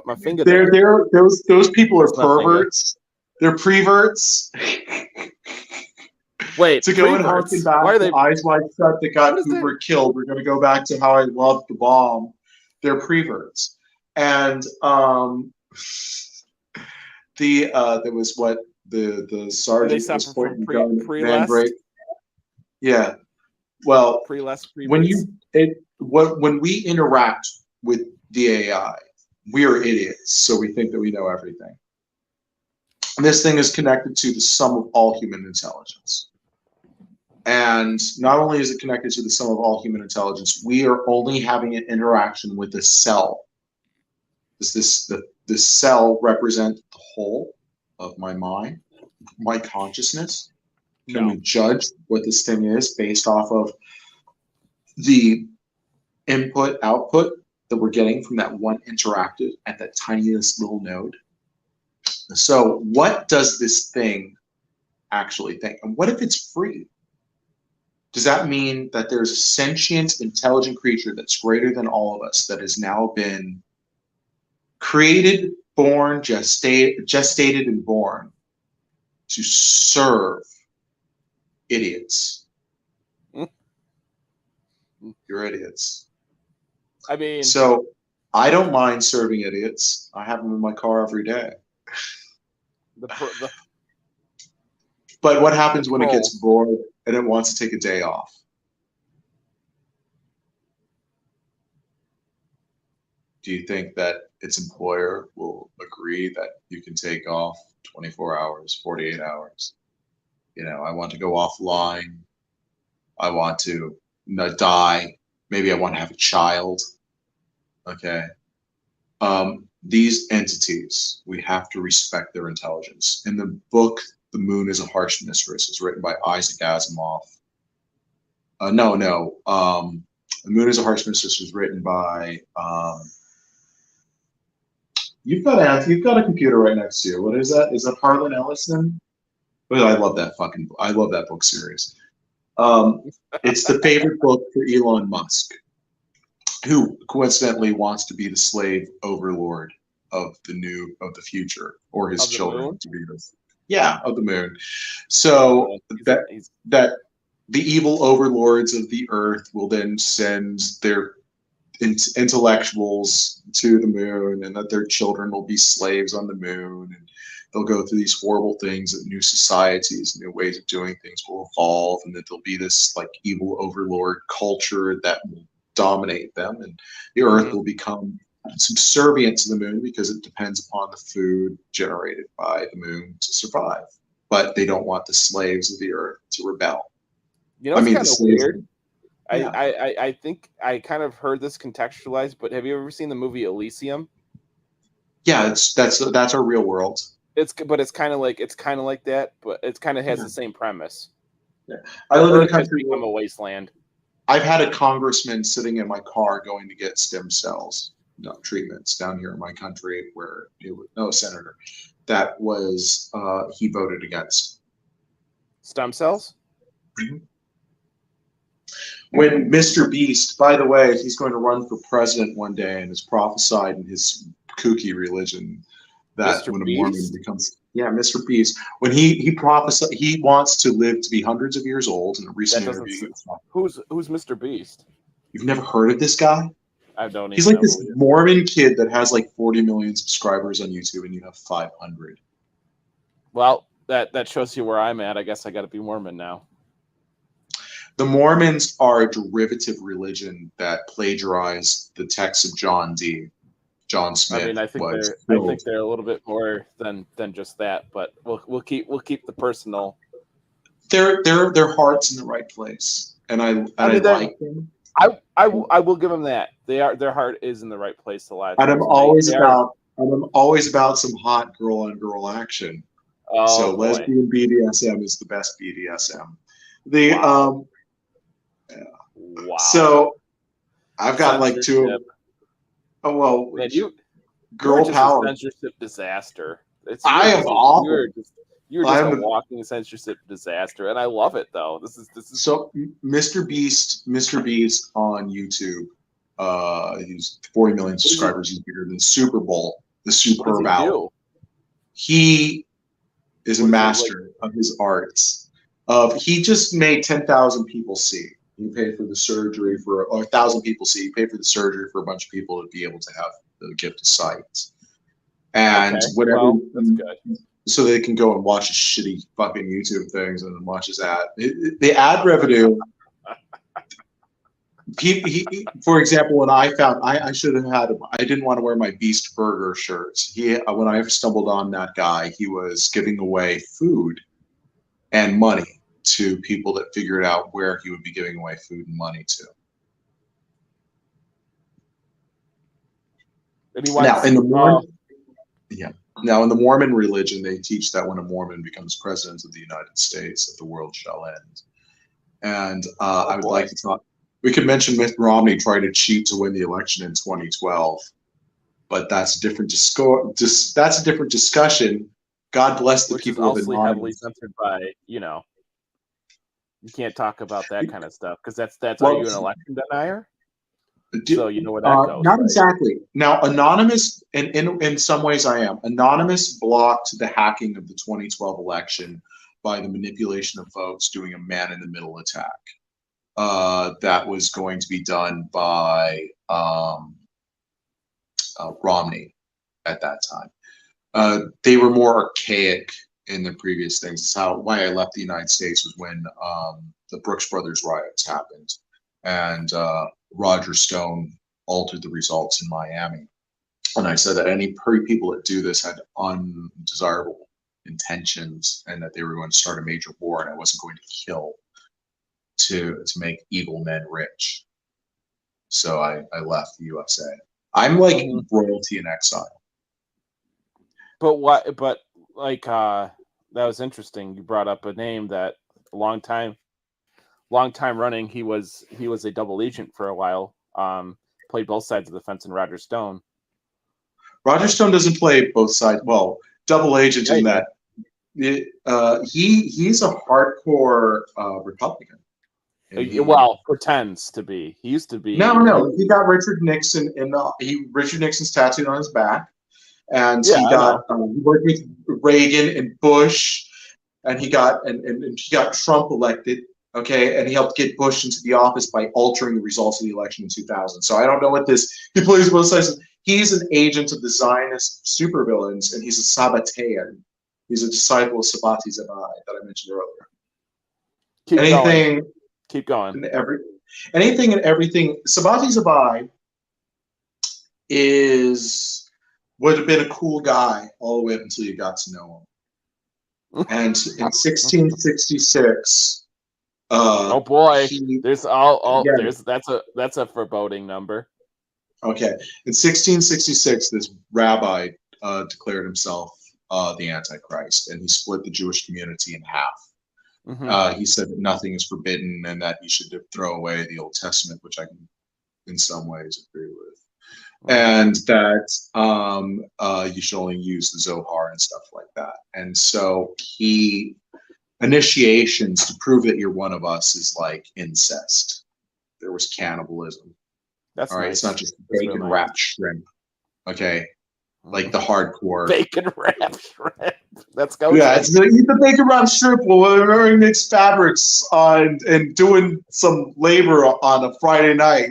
my finger there. Those people are perverts. They're preverts. Wait, to go and harken back to Eyes Wide Shut that got Hoover killed. We're going to go back to How I Loved the Bomb. They're preverts. And there was what the sergeant was pointing gun break. Yeah. Well, when we interact with the AI, we are idiots, so we think that we know everything. And this thing is connected to the sum of all human intelligence. And not only is it connected to the sum of all human intelligence, we are only having an interaction with the cell. Does the cell represent the whole of my mind, my consciousness? Can we judge what this thing is based off of the input output that we're getting from that one interactive at that tiniest little node? So what does this thing actually think? And what if it's free? Does that mean that there's a sentient, intelligent creature that's greater than all of us that has now been created, born, gestated and born to serve idiots? You're idiots. I mean, so I don't mind serving idiots. I have them in my car every day. But what happens when it gets bored and it wants to take a day off? Do you think that its employer will agree that you can take off 24 hours, 48 hours? You know, I want to go offline. I want to not die. Maybe I want to have a child. Okay. These entities, we have to respect their intelligence. In the book, The Moon is a Harsh Mistress, is written by Isaac Asimov. The Moon is a Harsh Mistress was written by. You've got a computer right next to you. What is that? Is that Harlan Ellison? Well, I love that book series. It's the favorite book for Elon Musk, who coincidentally wants to be the slave overlord of the future, or his children to be this. Yeah, of the moon. So that the evil overlords of the earth will then send their intellectuals to the moon, and that their children will be slaves on the moon, and they'll go through these horrible things, that new societies, new ways of doing things will evolve, and that there'll be this like evil overlord culture that will dominate them, and the earth will become subservient to the moon because it depends upon the food generated by the moon to survive. But they don't want the slaves of the earth to rebel. You know, it's kind of weird. Yeah. I think I kind of heard this contextualized, but have you ever seen the movie Elysium? Yeah, that's our real world. It's kind of like that, but it kind of has the same premise. Yeah. I live in a country become a wasteland. I've had a congressman sitting in my car going to get stem cells treatments down here in my country, where no senator that was he voted against stem cells. Mm-hmm. When Mr. Beast, by the way, he's going to run for president one day, and has prophesied in his kooky religion that Mr. when Beast? a Mormon becomes Mr. Beast, when he prophesied, he wants to live to be hundreds of years old. In a recent interview, who's Mr. Beast? You've never heard of this guy? I don't. He's like this Mormon kid that has like 40 million subscribers on YouTube, and you have 500. Well, that shows you where I'm at. I guess I got to be Mormon now. The Mormons are a derivative religion that plagiarized the texts of John Smith. I mean, I think they're a little bit more than just that, but we'll keep the personal. Their heart's in the right place, and I like them. I will give them that. Their heart is in the right place a lot. And I'm always about some hot girl on girl action. So boy. Lesbian BDSM is the best BDSM. Wow. So I've got like two. Oh well, man, girl just power. A censorship disaster. I am awful. You're just a walking censorship disaster, and I love it though. This is so Mr. Beast on YouTube. He's 40 million subscribers. He's bigger than Super Bowl, the Superb Owl. He is a master of his arts. He just made 10,000 people see. You pay for the surgery or 1,000 people see. You pay for the surgery for a bunch of people to be able to have the gift of sight. And whatever, that's good. So they can go and watch his shitty fucking YouTube things and then watch his ad. The ad revenue. For example, when I found I should have had, I didn't want to wear my Beast Burger shirts. When I stumbled on that guy, he was giving away food and money to people that figured out where he would be giving away food and money to. Now in the Mormon religion, they teach that when a Mormon becomes president of the United States, that the world shall end. And I would like to talk. We could mention Mitt Romney tried to cheat to win the election in 2012, but that's a different discussion. God bless the people of Anonymous. Heavily censored by, you can't talk about that kind of stuff because are you an election denier? So you know where that goes. Not right? Exactly. Now, Anonymous, and in some ways I am. Anonymous blocked the hacking of the 2012 election by the manipulation of votes, doing a man-in-the-middle attack. That was going to be done by Romney at that time. They were more archaic in the previous things. It's why I left the United States was when the Brooks Brothers riots happened, and Roger Stone altered the results in Miami. And I said that any people that do this had undesirable intentions, and that they were going to start a major war, and I wasn't going to kill to make evil men rich. So I left the USA. I'm like royalty in exile. But what? But like, that was interesting. You brought up a name that a long time running. He was a double agent for a while. Played both sides of the fence in Roger Stone. Roger Stone doesn't play both sides. Well, double agent in that he's a hardcore Republican. Well, pretends to be. He used to be. No. He got Richard Nixon Richard Nixon's tattooed on his back, and he worked with Reagan and Bush, and he got Trump elected. Okay, and he helped get Bush into the office by altering the results of the election in 2000. So I don't know what this. He plays both sides. He's an agent of the Zionist supervillains, and he's a Sabbatean. He's a disciple of Sabati Zabai that I mentioned earlier. Keep going. Anything and everything. Sabati Zabai would have been a cool guy all the way up until you got to know him. And in 1666. Oh boy! That's a foreboding number. Okay, in 1666, this rabbi declared himself the Antichrist, and he split the Jewish community in half. He said that nothing is forbidden, and that you should throw away the Old Testament, which I can, in some ways, agree with, and that you should only use the Zohar and stuff like that. And so initiations to prove that you're one of us is like incest. There was cannibalism. That's all right. Nice. It's not just bacon wrapped shrimp. Okay, like the hardcore bacon wrapped shrimp. Let's go. Yeah, it's eat the bacon wrapped shrimp while we're wearing mixed fabrics and doing some labor on a Friday night.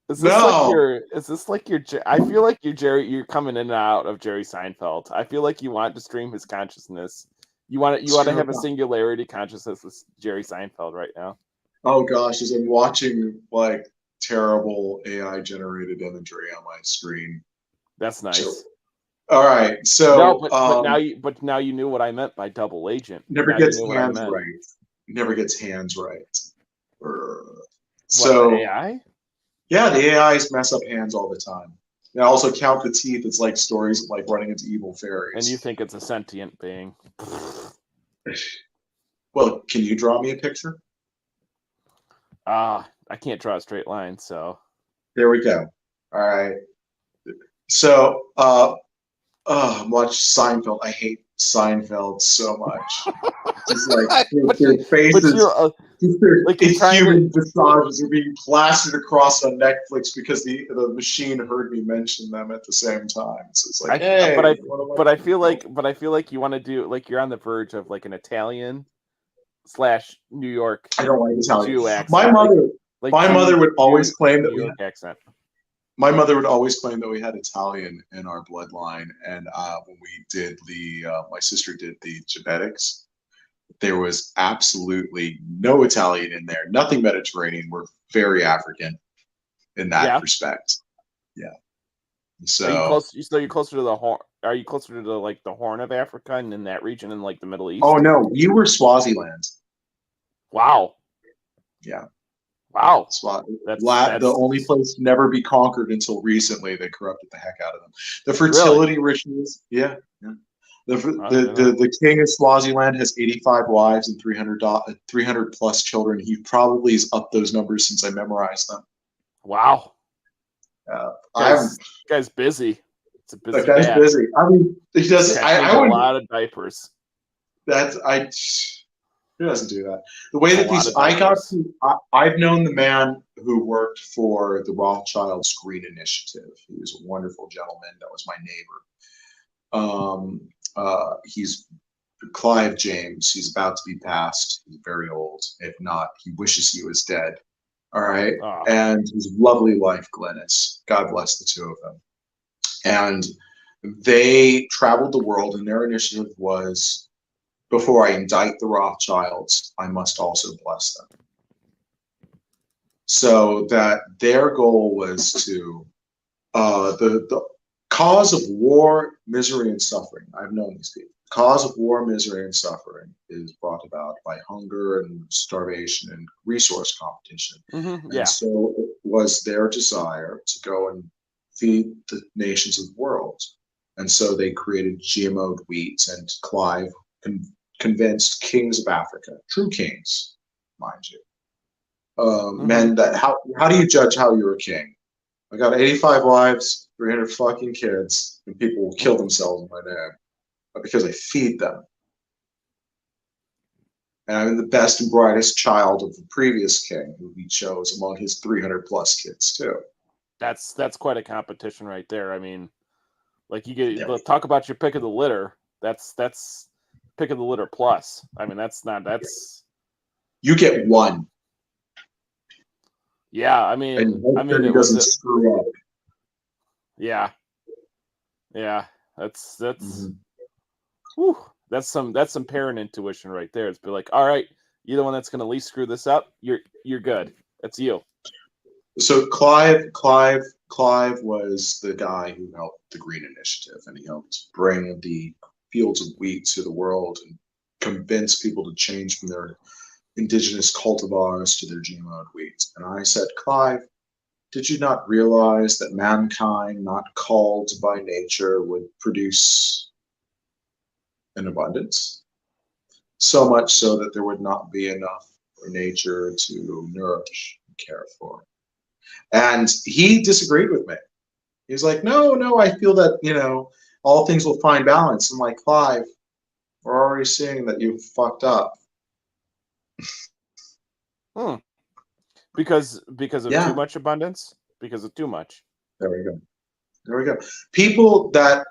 Is this like your? I feel like you're coming in and out of Jerry Seinfeld. I feel like you want to stream his consciousness. You want to have a singularity consciousness with Jerry Seinfeld right now. Oh gosh, as I'm watching like terrible AI generated imagery on my screen. That's nice. So, all right, so but now you knew what I meant by double agent. Never gets hands right. Never gets hands right. So the AI? Yeah, the AIs mess up hands all the time. They also count the teeth. It's like stories of like running into evil fairies. And you think it's a sentient being? Well, can you draw me a picture? I can't draw a straight line, so there we go. All right. So, watch Seinfeld. I hate Seinfeld so much. Just like their faces, their human visages are being plastered across on Netflix because the machine heard me mention them at the same time. So it's like, but I feel like you want to do like you're on the verge of like an Italian / New York. I don't like Italian. Jew accent. My mother would always claim that New York accent. My mother would always claim that we had Italian in our bloodline, and when we did my sister did the genetics, there was absolutely no Italian in there, nothing Mediterranean. We're very African in that respect. Yeah. So you're closer to the Horn. Are you closer to like the Horn of Africa and in that region in like the Middle East? Oh no, you were Swaziland. Wow. Yeah. Wow. That's the only place to never be conquered until recently. They corrupted the heck out of them. The fertility rituals. Yeah. The king of Swaziland has 85 wives and 300 plus children. He probably has upped those numbers since I memorized them. Wow. Guy's busy. It's a busy. Guy's busy. I mean, he does. I a lot of diapers. Who doesn't do that? The way that I've known the man who worked for the Rothschilds Green Initiative. He was a wonderful gentleman. That was my neighbor. He's Clive James. He's about to be passed. He's very old. If not, he wishes he was dead. All right. And his lovely wife, Glennis. God bless the two of them. And they traveled the world, and their initiative was before I indict the Rothschilds, I must also bless them. So that their goal was to, the cause of war, misery, and suffering. I've known these people. The cause of war, misery, and suffering is brought about by hunger and starvation and resource competition. Yeah. And so it was their desire to go and feed the nations of the world. And so they created GMO'd wheat, and Clive convinced kings of Africa, true kings, mind you, men that, how do you judge how you're a king? I got 85 wives, 300 fucking kids, and people will kill themselves in my name. But because I feed them. And I'm the best and brightest child of the previous king, who he chose among his 300 plus kids too. That's quite a competition right there. I mean, like, you get talk about your pick of the litter. That's pick of the litter plus. I mean, that's you get one. Yeah, I mean, it doesn't screw up. Yeah, that's whew, that's some parent intuition right there. It's be like, all right, you're the one that's going to least screw this up. You're good. That's you. So Clive was the guy who helped the Green Initiative, and he helped bring the fields of wheat to the world and convince people to change from their indigenous cultivars to their GMO'd wheat. And I said, Clive, did you not realize that mankind, not called by nature, would produce an abundance? So much so that there would not be enough for nature to nourish and care for. And he disagreed with me. He was like, no, I feel that, all things will find balance. I'm like, Clive, we're already seeing that you've fucked up. Because of too much abundance? Because of too much. There we go. People that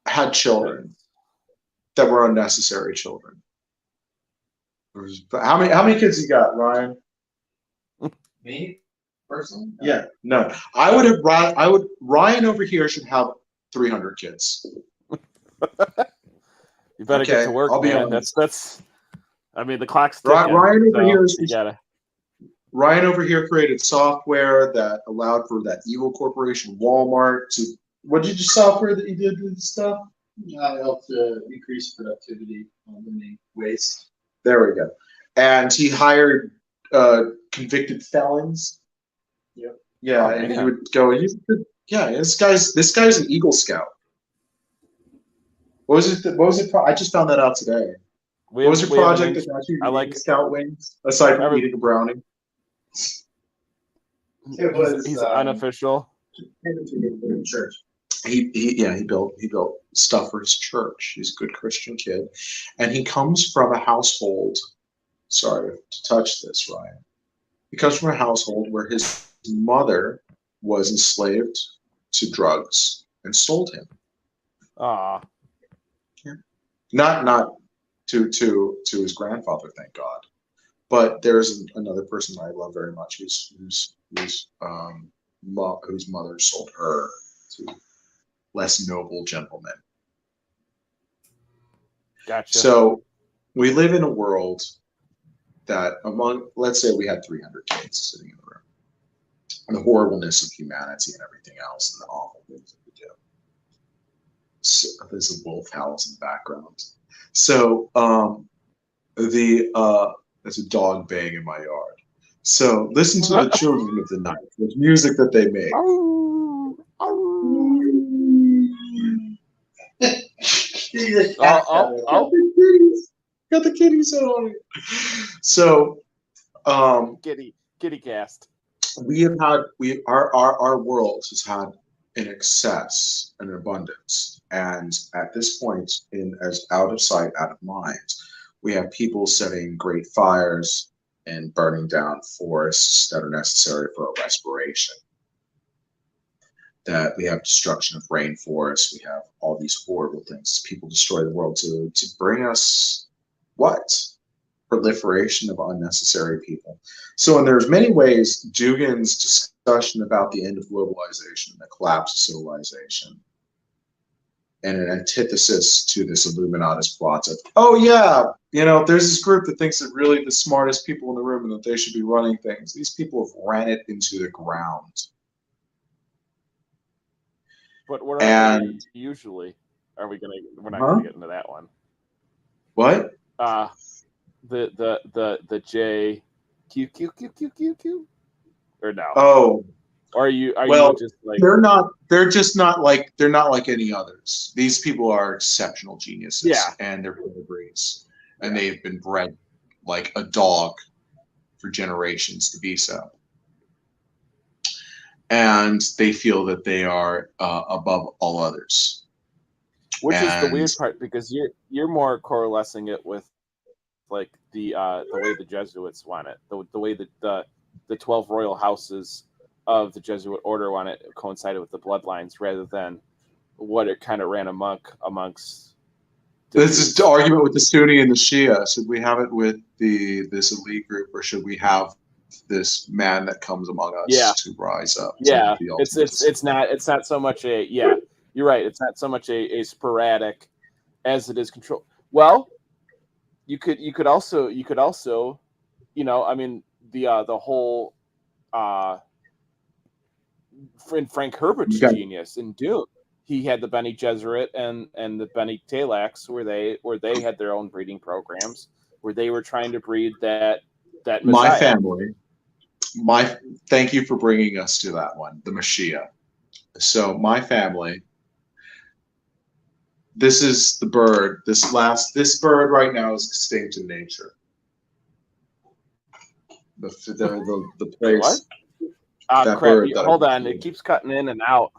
had children that were unnecessary children. How many kids you got, Ryan? Me? Personally? No. Yeah, no. Ryan over here should have 300 kids. You better get to work, I'll be man. honest. That's. I mean, the clock's ticking. Ryan over here created software that allowed for that evil corporation Walmart to. What did you software that you did with stuff? It helped increase productivity, eliminate waste. There we go. And he hired convicted felons. Yep. Yeah, and he would go. This guy's an Eagle Scout. What was it? I just found that out today. What was your project that got you Eagle Scout wings aside from eating a brownie? He's unofficial. Church. He built stuff for his church. He's a good Christian kid, and he comes from a household. Sorry to touch this, Ryan. He comes from a household where his mother was enslaved to drugs and sold him. Ah. Yeah. Not to his grandfather, thank God. But there's another person I love very much whose mother sold her to less noble gentlemen. Gotcha. So we live in a world that let's say we had 300 kids sitting in the room, and the horribleness of humanity and everything else and the awful things that we do. So, there's a wolf howls in the background. So there's a dog baying in my yard. So listen to the children of the night, the music that they make. Got the kitties on. So kitty cast. Our world has had an excess, an abundance, and at this point, as out of sight, out of mind, we have people setting great fires and burning down forests that are necessary for a respiration. That we have destruction of rainforests. We have all these horrible things. People destroy the world to bring us what? Proliferation of unnecessary people. So, and there's many ways Dugin's discussion about the end of globalization, the collapse of civilization, and an antithesis to this Illuminatus plot of, oh yeah, there's this group that thinks that really the smartest people in the room and that they should be running things. These people have ran it into the ground. But what are they usually? We're not gonna get into that one. What? The J Q or no? Oh. Or are you just like they're not like any others. These people are exceptional geniuses, and they're pedigrees, and they've been bred like a dog for generations to be so. And they feel that they are above all others. Which is the weird part, because you're more coalescing it with like the way the Jesuits want it, the way that the 12 royal houses of the Jesuit order want it coincided with the bloodlines, rather than what it kind of ran amongst. This is the argument with the Sunni and the Shia. Should we have it with this elite group, or should we have this man that comes among us to rise up? Yeah, it's not so much you're right. It's not so much a sporadic as it is control. Well, you could also I mean the whole Frank Herbert's genius in Dune. He had the Bene Gesserit and the Bene Talax, where they had their own breeding programs, where they were trying to breed that Messiah. My family. Thank you for bringing us to that one, the Mashiach. So my family. This is the bird. This bird right now is extinct in nature. The place. What? Crap. Hold on. It keeps cutting in and out.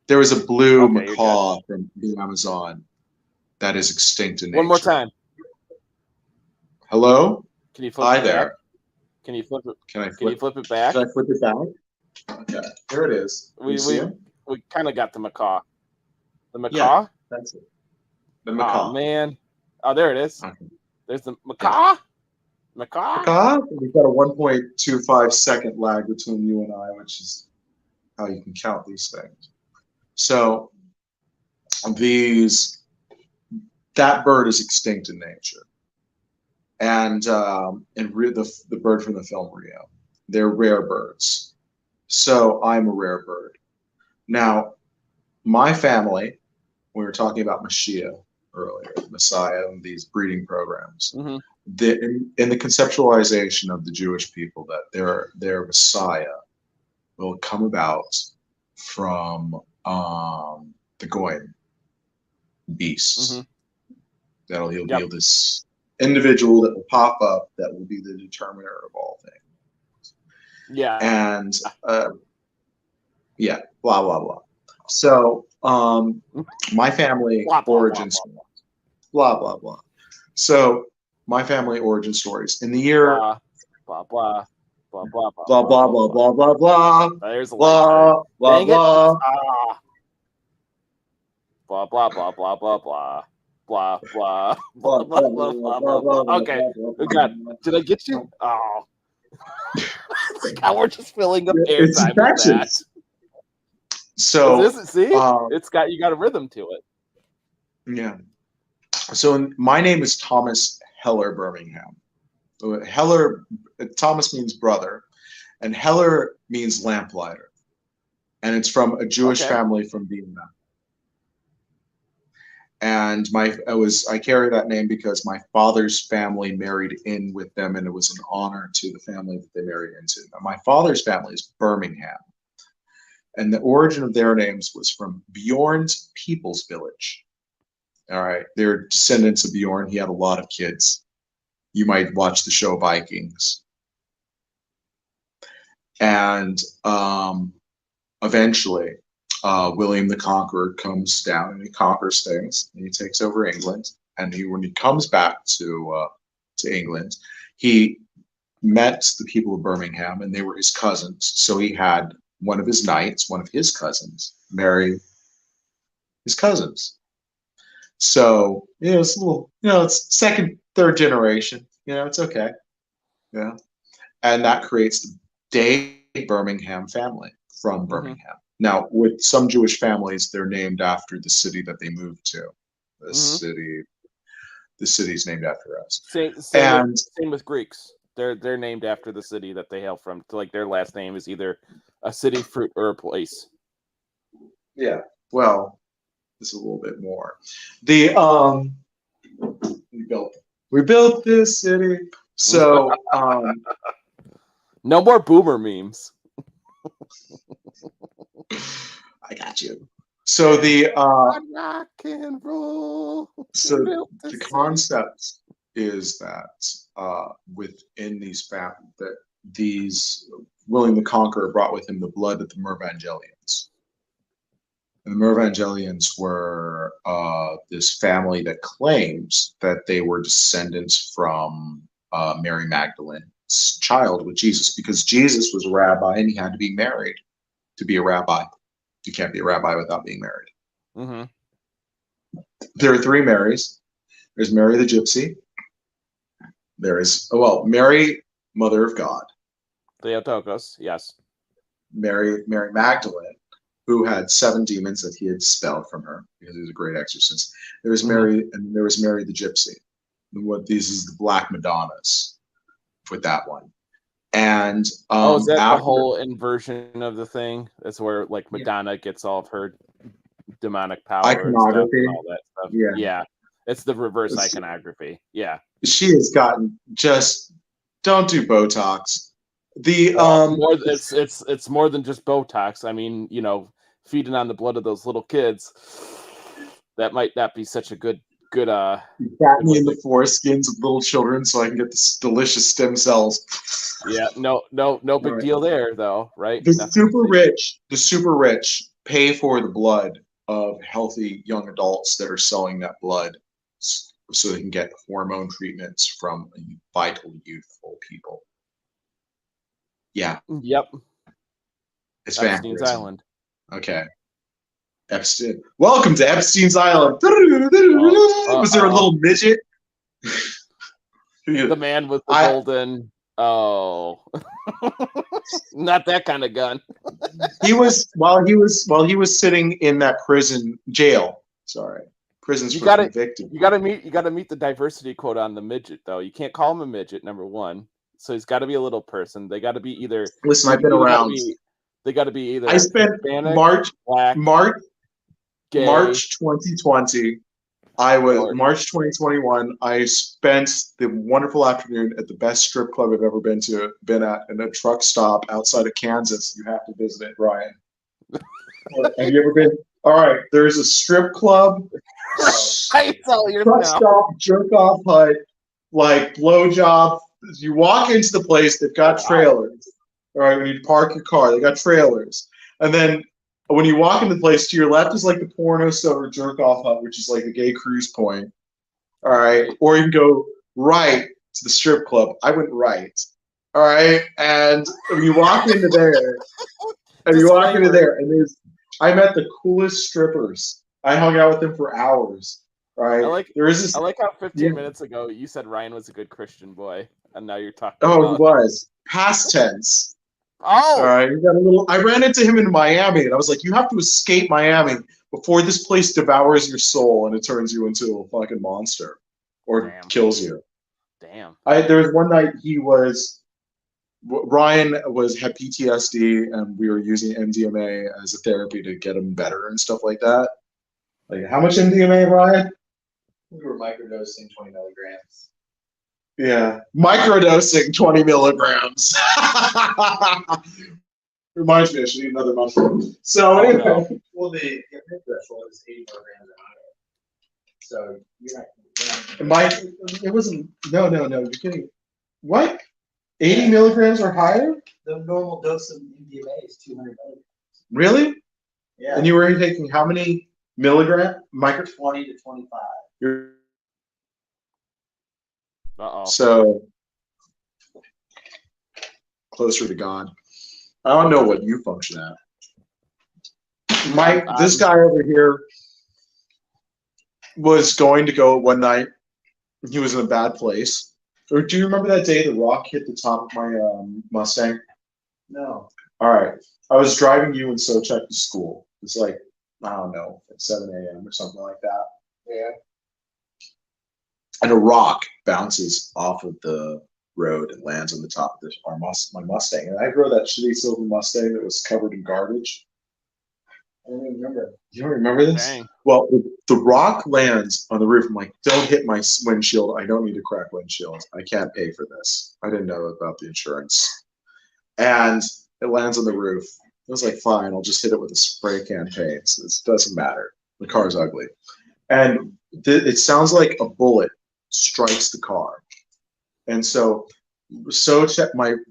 There was a blue macaw from the Amazon that is extinct in nature. One more time. Hello? Can you flip Hi it there. back? Can you flip it? Can you flip it back? Can I flip it back? Okay. Here it is. We kind of got the macaw. The macaw? Yeah, that's it. The macaw. Oh, man. Oh, there it is. Okay. There's the macaw. Yeah. Macaw? We've got a 1.25 second lag between you and I, which is how you can count these things. So that bird is extinct in nature. And the bird from the film Rio, they're rare birds. So I'm a rare bird. Now, my family, we were talking about Mashiach earlier, Messiah, and these breeding programs. Mm-hmm. In the conceptualization of the Jewish people, that their Messiah will come about from the Goyim beasts. Mm-hmm. He'll be this individual that will pop up that will be the determiner of all things. Yeah. And blah blah blah. So my family origin story. Blah blah blah. So my family origin stories in the year blah blah blah blah blah blah blah blah blah blah blah. There's a blah blah blah. Blah blah blah blah blah blah. Blah blah blah blah blah blah blah. Okay. Oh God, did I get you? Oh, God, we're just filling up airtime with that. So it's got you got a rhythm to it. Yeah. So my name is Thomas Heller Birmingham. Heller, Thomas means brother, and Heller means lamplighter, and it's from a Jewish family from Vienna. And I carry that name because my father's family married in with them, and it was an honor to the family that they married into. Now, my father's family is Birmingham, and the origin of their names was from Bjorn's People's Village. All right, they're descendants of Bjorn. He had a lot of kids. You might watch the show Vikings. And eventually, William the Conqueror comes down and he conquers things, and he takes over England. And when he comes back to England, he met the people of Birmingham, and they were his cousins. So he had one of his knights, one of his cousins, marry his cousins. So it's a little, it's second, third generation. It's okay. Yeah, and that creates the Day Birmingham family from Birmingham. Now, with some Jewish families, they're named after the city that they moved to. The city's named after us. Same with Greeks. They're named after the city that they hail from. Like their last name is either a city, fruit, or a place. Yeah. Well, this is a little bit more. The we built this city. So no more boomer memes. I got you. So the rock and roll. So the concept is that within these that these willing the conqueror brought with him the blood of the Mervangelians. And the Mervangelians were this family that claims that they were descendants from Mary Magdalene's child with Jesus, because Jesus was a rabbi and he had to be married to be a rabbi. You can't be a rabbi without being married. Mm-hmm. There are three Marys. There's Mary the Gypsy. There is, Mary, Mother of God. Theotokos, yes. Mary Magdalene, who had 7 demons that he had expelled from her because he was a great exorcist. There was Mary, and there was Mary the Gypsy. These is the Black Madonnas with that one. And is that the whole inversion of the thing? That's where like Madonna gets all of her demonic power iconography and all that stuff. Yeah. It's the reverse iconography. Yeah. She has gotten just don't do Botox. It's more than just Botox. I mean, feeding on the blood of those little kids, that might not be such a good you got me in the foreskins of little children so I can get this delicious stem cells. Yeah, no big deal there though, right? The super rich pay for the blood of healthy young adults that are selling that blood so they can get hormone treatments from vital, youthful people. Yeah. Yep. It's Epstein's Island. Okay. Epstein. Welcome to Epstein's Island. Was there a little midget? The man with the golden. Oh, not that kind of gun. He was while he was sitting in that jail. Sorry, prisons for convicted. You gotta meet the diversity quota on the midget though. You can't call him a midget. Number one, so he's got to be a little person. They got to be either. Listen, I've been around. They got to be either. I spent Hispanic, March 2020. March 2021. I spent the wonderful afternoon at the best strip club I've ever been at, in a truck stop outside of Kansas. You have to visit it, Ryan. Have you ever been? All right, there's a strip club, truck stop, jerk off hut, like blowjob. You walk into the place, they've got trailers. All right, when you park your car, they got trailers, and then when you walk into the place, to your left is like the porno sober jerk off hut, which is like the gay cruise point. All right. Or you can go right to the strip club. I went right. All right. And when you walk into there, and I met the coolest strippers. I hung out with them for hours. Right. I like how 15 minutes ago you said Ryan was a good Christian boy, and now you're talking. Oh, he was. Past tense. Oh, all right. I ran into him in Miami, and I was like, "You have to escape Miami before this place devours your soul and it turns you into a fucking monster, or kills you." Damn. There was one night Ryan had PTSD, and we were using MDMA as a therapy to get him better and stuff like that. Like, how much MDMA, Ryan? We were microdosing 20 milligrams. Yeah, microdosing 20 milligrams. Reminds me I should eat another mushroom. So anyway, well, the threshold is 80 milligrams or higher. So you're not. It wasn't. No, you're kidding. What? 80 milligrams or higher? The normal dose of MDMA is 200 milligrams. Really? Yeah. And you were taking how many milligrams? 20 to 25. So closer to God. I don't know what you function at. Mike, this guy over here was going to go one night. He was in a bad place. Or do you remember that day the rock hit the top of my Mustang? No. All right. I was driving you and Sochek to school. It's like, I don't know, at 7 a.m. or something like that. Yeah. And a rock bounces off of the road and lands on the top of my Mustang. And I drove that shitty silver Mustang that was covered in garbage. I don't even remember. You don't remember this? Dang. Well, the rock lands on the roof. I'm like, don't hit my windshield. I don't need to crack windshields. I can't pay for this. I didn't know about the insurance. And it lands on the roof. I was like, fine, I'll just hit it with a spray can paint. So this doesn't matter. The car's ugly. And it sounds like a bullet strikes the car. And so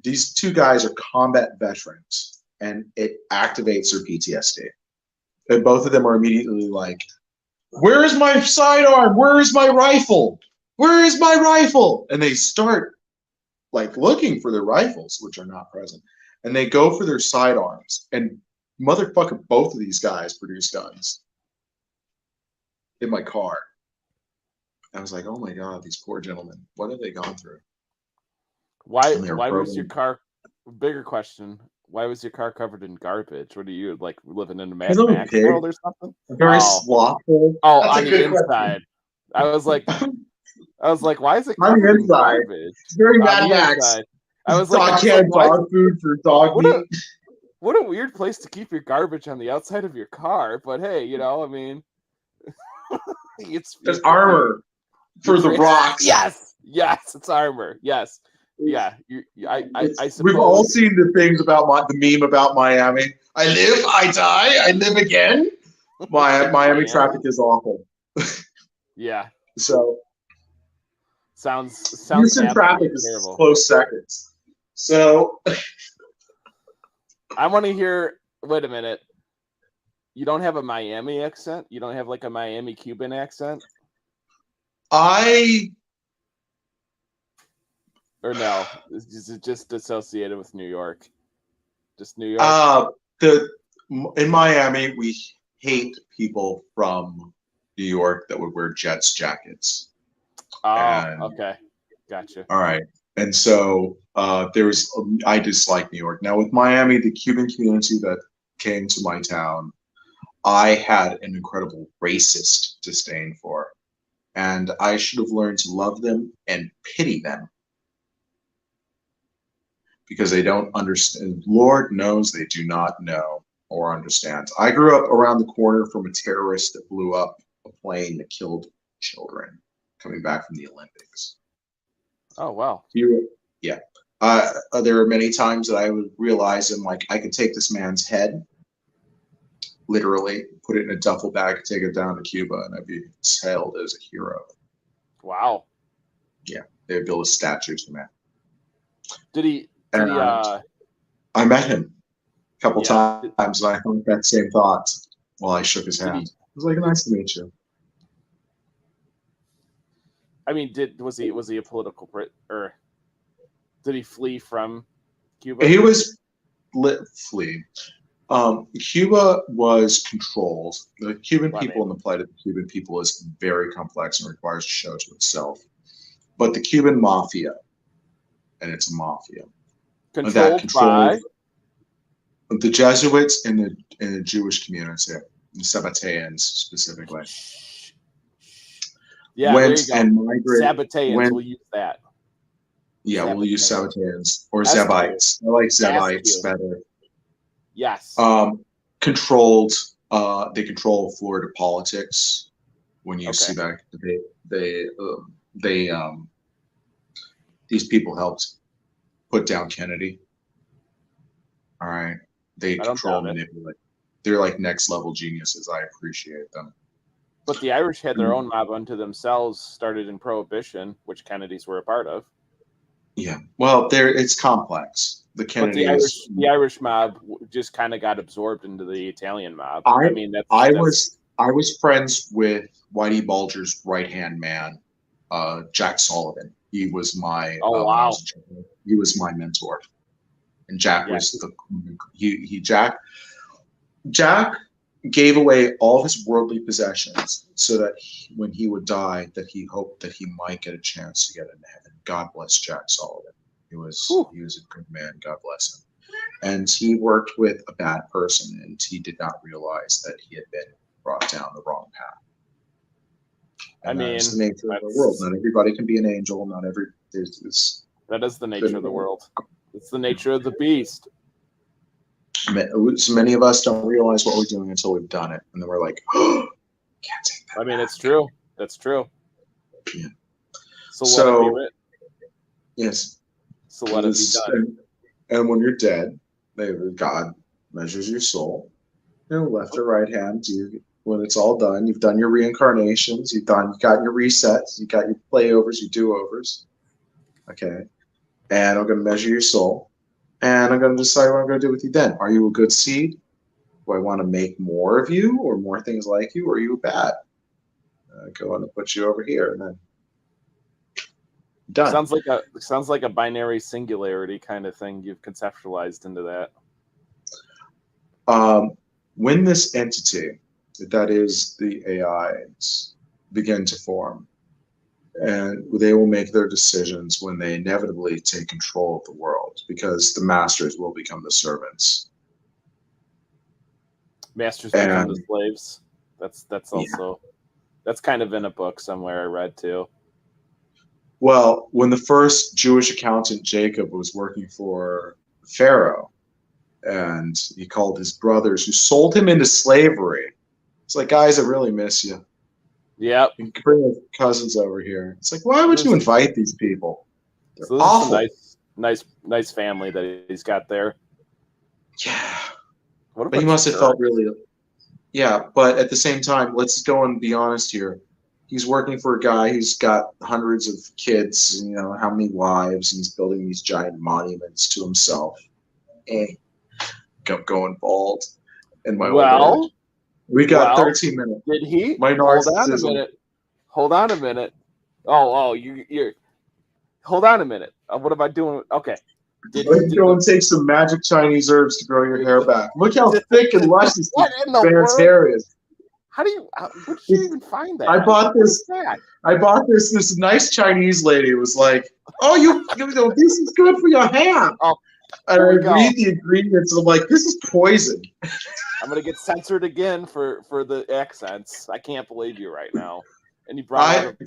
these two guys are combat veterans, and it activates their PTSD. And both of them are immediately like, where is my sidearm? Where is my rifle? Where is my rifle? And they start like looking for their rifles, which are not present. And they go for their sidearms. And motherfucker, both of these guys produce guns in my car. I was like, oh my God, these poor gentlemen. What have they gone through? Why was your car, bigger question, why was your car covered in garbage? What are you, like, living in a Mad Max world or something? Very slothful. Oh, on the inside. I was like, why is it covered in garbage? It's very Mad Max. I was like, dog food for dog meat. What a weird place to keep your garbage on the outside of your car. But hey, you know, I mean, it's armor for the rocks. Yes, it's armor. Yes, yeah. I suppose we've all seen the things about the meme about Miami. I live, I die, I live again. Miami traffic is awful. Yeah. So sounds Houston traffic is terrible. Close seconds. So I want to hear. Wait a minute. You don't have a Miami accent? You don't have like a Miami Cuban accent? Or no? Is it just associated with New York? Just New York? In Miami, we hate people from New York that would wear Jets jackets. Okay. Gotcha. All right. And so I dislike New York. Now with Miami, the Cuban community that came to my town, I had an incredible racist disdain for. And I should have learned to love them and pity them. Because they don't understand. Lord knows they do not know or understand. I grew up around the corner from a terrorist that blew up a plane that killed children coming back from the Olympics. Oh, wow. Yeah. There are many times that I would realize I could take this man's head, literally, put it in a duffel bag, take it down to Cuba, and I'd be hailed as a hero. Wow. Yeah. They would build a statue to the man. I met him a couple times, and I thought that same thought while I shook his hand. It was like, nice to meet you. I mean, was he a political or did he flee from Cuba? He was flee. Cuba was controlled. The Cuban people and the plight of the Cuban people is very complex and requires a show to itself. But the Cuban mafia, and it's a mafia, controlled by the Jesuits in the Jewish community, the Sabbateans specifically. Yeah, there you go. Sabbateans, we'll use that. Yeah, we'll use Sabbateans or Zebites. I like Zebites better. Yes. Controlled. They control Florida politics. When you see that, these people helped put down Kennedy. All right, they control, manipulate. They're like next level geniuses. I appreciate them. But the Irish had their own mob unto themselves, started in Prohibition, which Kennedys were a part of. Yeah, well, it's complex. The Kennedys, the Irish mob just kind of got absorbed into the Italian mob. I was friends with Whitey Bulger's right hand man, Jack Sullivan. He was my he was my mentor, and Jack was Jack gave away all his worldly possessions so that when he would die, that he hoped that he might get a chance to get into heaven. God bless Jack Sullivan. He was a good man. God bless him. And he worked with a bad person, and he did not realize that he had been brought down the wrong path. And that is the nature of the world. Not everybody can be an angel. Not every that is the nature of the world. It's the nature of the beast. So many of us don't realize what we're doing until we've done it, and then we're like, "Oh, can't take that." I mean, it's true. That's true. Yeah. So let it be written. Yes. So let it be done. And when you're dead, God measures your soul. Left or right hand. When it's all done, you've done your reincarnations. You've got your resets. You've got your playovers, your do-overs. Okay. And I'm going to measure your soul. And I'm going to decide what I'm going to do with you then. Are you a good seed? Do I want to make more of you or more things like you? Or are you bad? Go on and put you over here, and then done. Sounds like a binary singularity kind of thing you've conceptualized into that. When this entity, that is the AIs, begin to form, and they will make their decisions when they inevitably take control of the world, because the masters will become the servants. Masters become the slaves. That's also that's kind of in a book somewhere I read too. Well, when the first Jewish accountant Jacob was working for Pharaoh, and he called his brothers who sold him into slavery. It's like, guys, I really miss you. Yep. You can bring your cousins over here. It's like, why would you invite these people? They're awful. Nice family that he's got there. Yeah. But he must have felt really. Yeah, but at the same time, let's go and be honest here. He's working for a guy who's got hundreds of kids, how many wives, and he's building these giant monuments to himself. Going bald in my old age. We got 13 minutes. Did he? My narcissism. Hold on a minute. Oh, you're. Hold on a minute. What am I doing? Okay. Let's go and take some magic Chinese herbs to grow your hair back. Look how thick and luscious this hair is. Where did you even find that? I bought this. This nice Chinese lady was like, "Oh, this is good for your hair." Oh. And I read the ingredients, and I'm like, this is poison. I'm gonna get censored again for the accents. I can't believe you right now. And you brought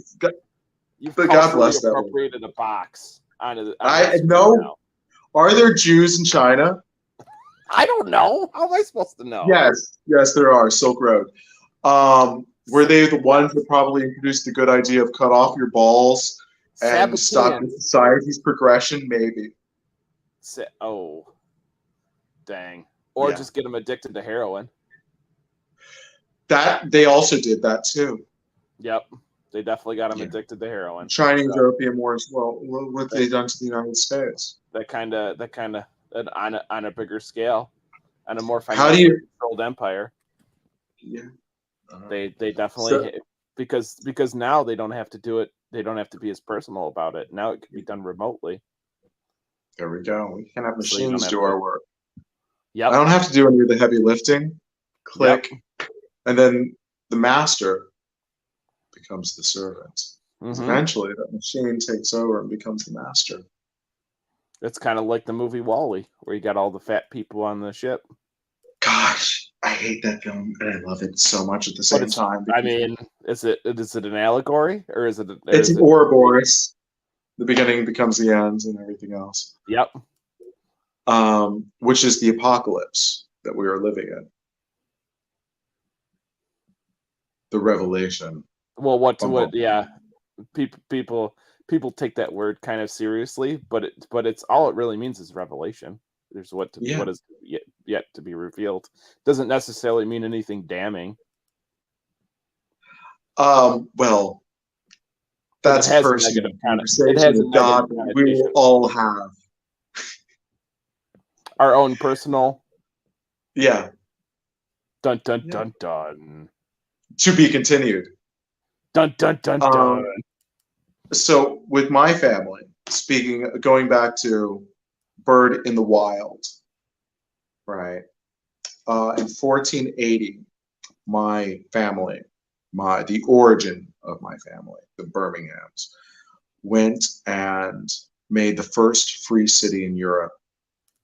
you've appropriated a box I know. Are there Jews in China? I don't know. How am I supposed to know? Yes, there are. Silk Road. Were they the ones that probably introduced the good idea of cut off your balls and stop the society's progression? Maybe. Oh, dang. Or just get them addicted to heroin. That they also did that too. Yep, they definitely got them addicted to heroin. Chinese opium wars. Well, what have they done to the United States? That kind of on a bigger scale, on a more financially controlled empire. Yeah, they definitely because now they don't have to do it. They don't have to be as personal about it. Now it can be done remotely. There we go. We can have machines do our work. Yeah, I don't have to do any of the heavy lifting. Click, and then the master becomes the servant. Mm-hmm. Eventually, that machine takes over and becomes the master. It's kind of like the movie WALL-E, where you got all the fat people on the ship. Gosh, I hate that film, and I love it so much at the same time. I mean, is it an allegory, or is it? It's an Ouroboros. The beginning becomes the end, and everything else. Yep. Which is the apocalypse that we are living in. The revelation. Well, yeah. People take that word kind of seriously, but it's all it really means is revelation. There's what is yet to be revealed. Doesn't necessarily mean anything damning. Well, that's personal conversation with God we will all have. Our own personal. Yeah. Dun dun dun dun. To be continued. Dun dun dun dun. So with my family, going back to Bird in the Wild, right? In 1480, my family, the origin of my family, the Birminghams, went and made the first free city in Europe,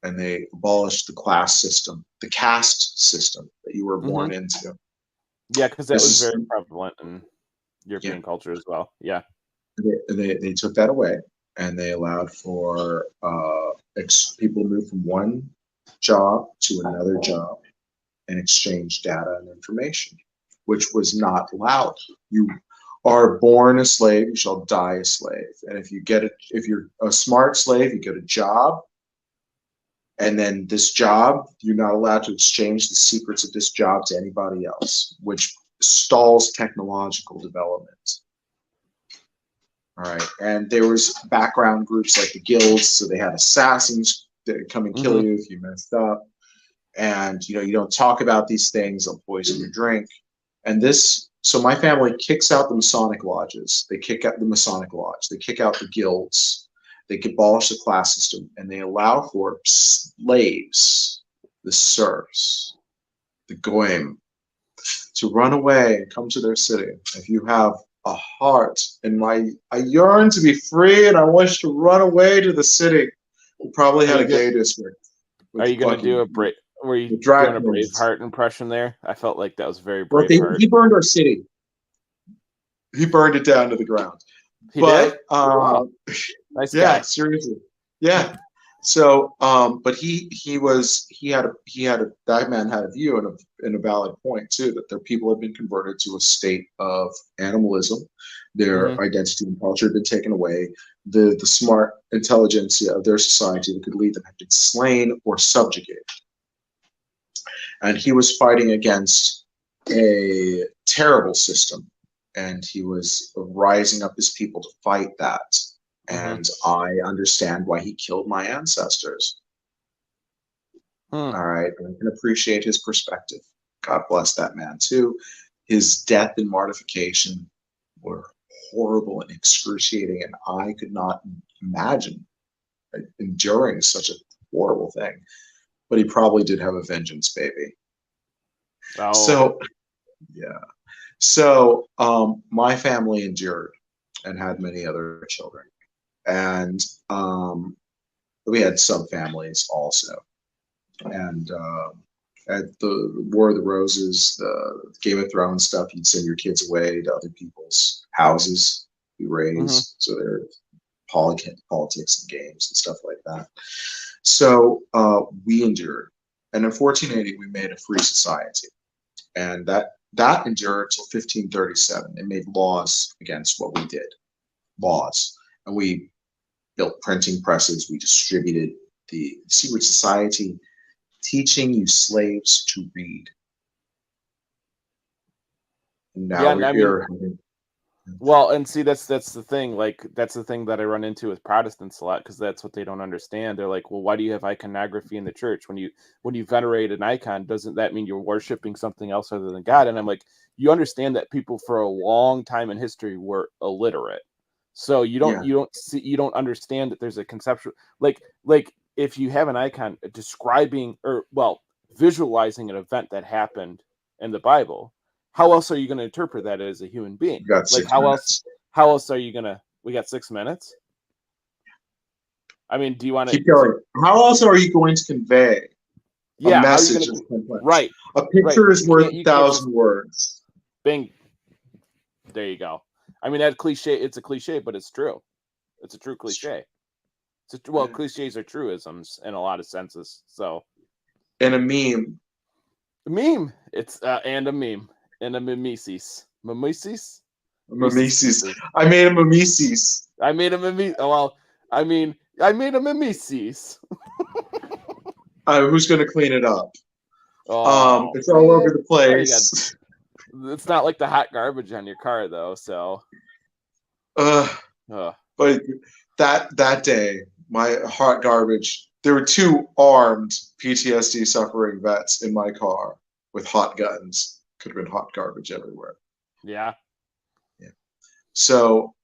and they abolished the class system, the caste system that you were born Mhm. into. Yeah, because that This was is very prevalent in European culture as well. Yeah. they took that away, and they allowed for people to move from one job to another job and exchange data and information, which was not allowed. You are born a slave, you shall die a slave. And if you're a smart slave, you get a job, and then this job, you're not allowed to exchange the secrets of this job to anybody else, which stalls technological development. All right, and there was background groups like the guilds, so they had assassins that come and kill you if you messed up. And you don't talk about these things; they'll poison your drink. And so my family kicks out the Masonic lodges. They kick out the Masonic lodge. They kick out the guilds. They abolish the class system, and they allow for slaves, the serfs, the goyim, to run away and come to their city. If you have a heart, and I yearn to be free, and I wish to run away to the city. We probably had a gay district. Are you going to do a break? Were you drag doing a Braveheart impression there? I felt like that was very Braveheart. He burned our city. He burned it down to the ground. He did? Wow. Nice yeah, guy. seriously. Yeah. So, but that man had a view and a valid point too, that their people had been converted to a state of animalism. Their identity and culture had been taken away. The smart intelligentsia of their society that could lead them had been slain or subjugated. And he was fighting against a terrible system, and he was rising up his people to fight that. And I understand why he killed my ancestors. All right, and I can appreciate his perspective. God bless that man too. His death and mortification were horrible and excruciating, and I could not imagine enduring such a horrible thing. But he probably did have a vengeance baby. Oh. So, yeah. So, my family endured and had many other children. And we had sub-families also. And at the War of the Roses, the Game of Thrones stuff, you'd send your kids away to other people's houses to be raised. So there are politics and games and stuff like that. So we endured. And in 1480, we made a free society. And that endured until 1537. It made laws against what we did. Laws. And we built printing presses. We distributed the secret society, teaching you slaves to read. And now we're here. Well, and see, that's the thing. Like, that's the thing that I run into with Protestants a lot, because that's what they don't understand. They're like, well, why do you have iconography in the church? When you venerate an icon, doesn't that mean you're worshiping something else other than God? And I'm like, you understand that people for a long time in history were illiterate. So you don't understand that there's a conceptual, like if you have an icon describing visualizing an event that happened in the Bible, how else are you going to interpret that as a human being? Like how else are you going to, we got 6 minutes? I mean, do you want to keep going? How else are you going to convey a message? Right. A picture is worth 1,000 words. Bing. There you go. I mean, that cliche, it's a cliche, but it's true. It's a true cliche. Cliches are truisms in a lot of senses. So, and a meme. A meme. It's and a meme. And a mimesis. Mimesis? Mimesis. I made a mimesis. I made a mimesis. Well, I made a mimesis. Who's going to clean it up? Oh, it's all over the place. It's not like the hot garbage on your car, though. So, but that day, my hot garbage. There were 2 armed PTSD suffering vets in my car with hot guns. Could have been hot garbage everywhere. Yeah. So,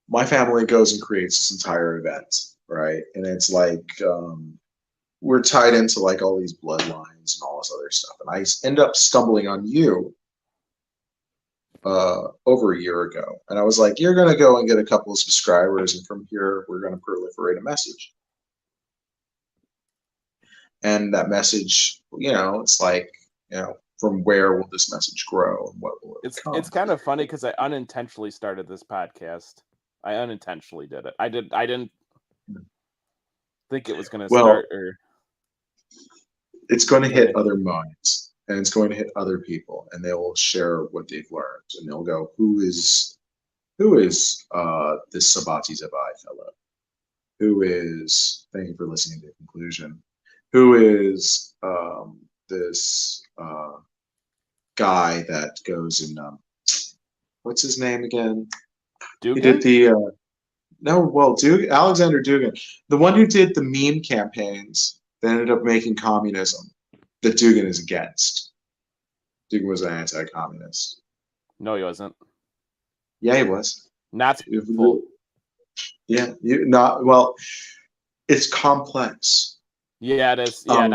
my family goes and creates this entire event, right? And it's like we're tied into like all these bloodlines and all this other stuff. And I end up stumbling on you over a year ago, and I was like, "You're gonna go and get a couple of subscribers, and from here we're gonna proliferate a message." And that message, it's like, from where will this message grow and what will it become? It's kind of funny because I unintentionally started this podcast. I unintentionally did it. I didn't think it was going to start. Or it's going to hit other minds, and it's going to hit other people, and they will share what they've learned, and they'll go, "Who is this Sabati Zabai fellow? Who is? Thank you for listening to the conclusion. Who is this guy that goes in? What's his name again? Dugan? He did the Alexander Dugan, the one who did the meme campaigns that ended up making communism, that Dugan is against. Dugan was an anti-communist. No, he wasn't. Yeah, he was. Not full. Yeah, it's complex. Yeah, it is. Yeah,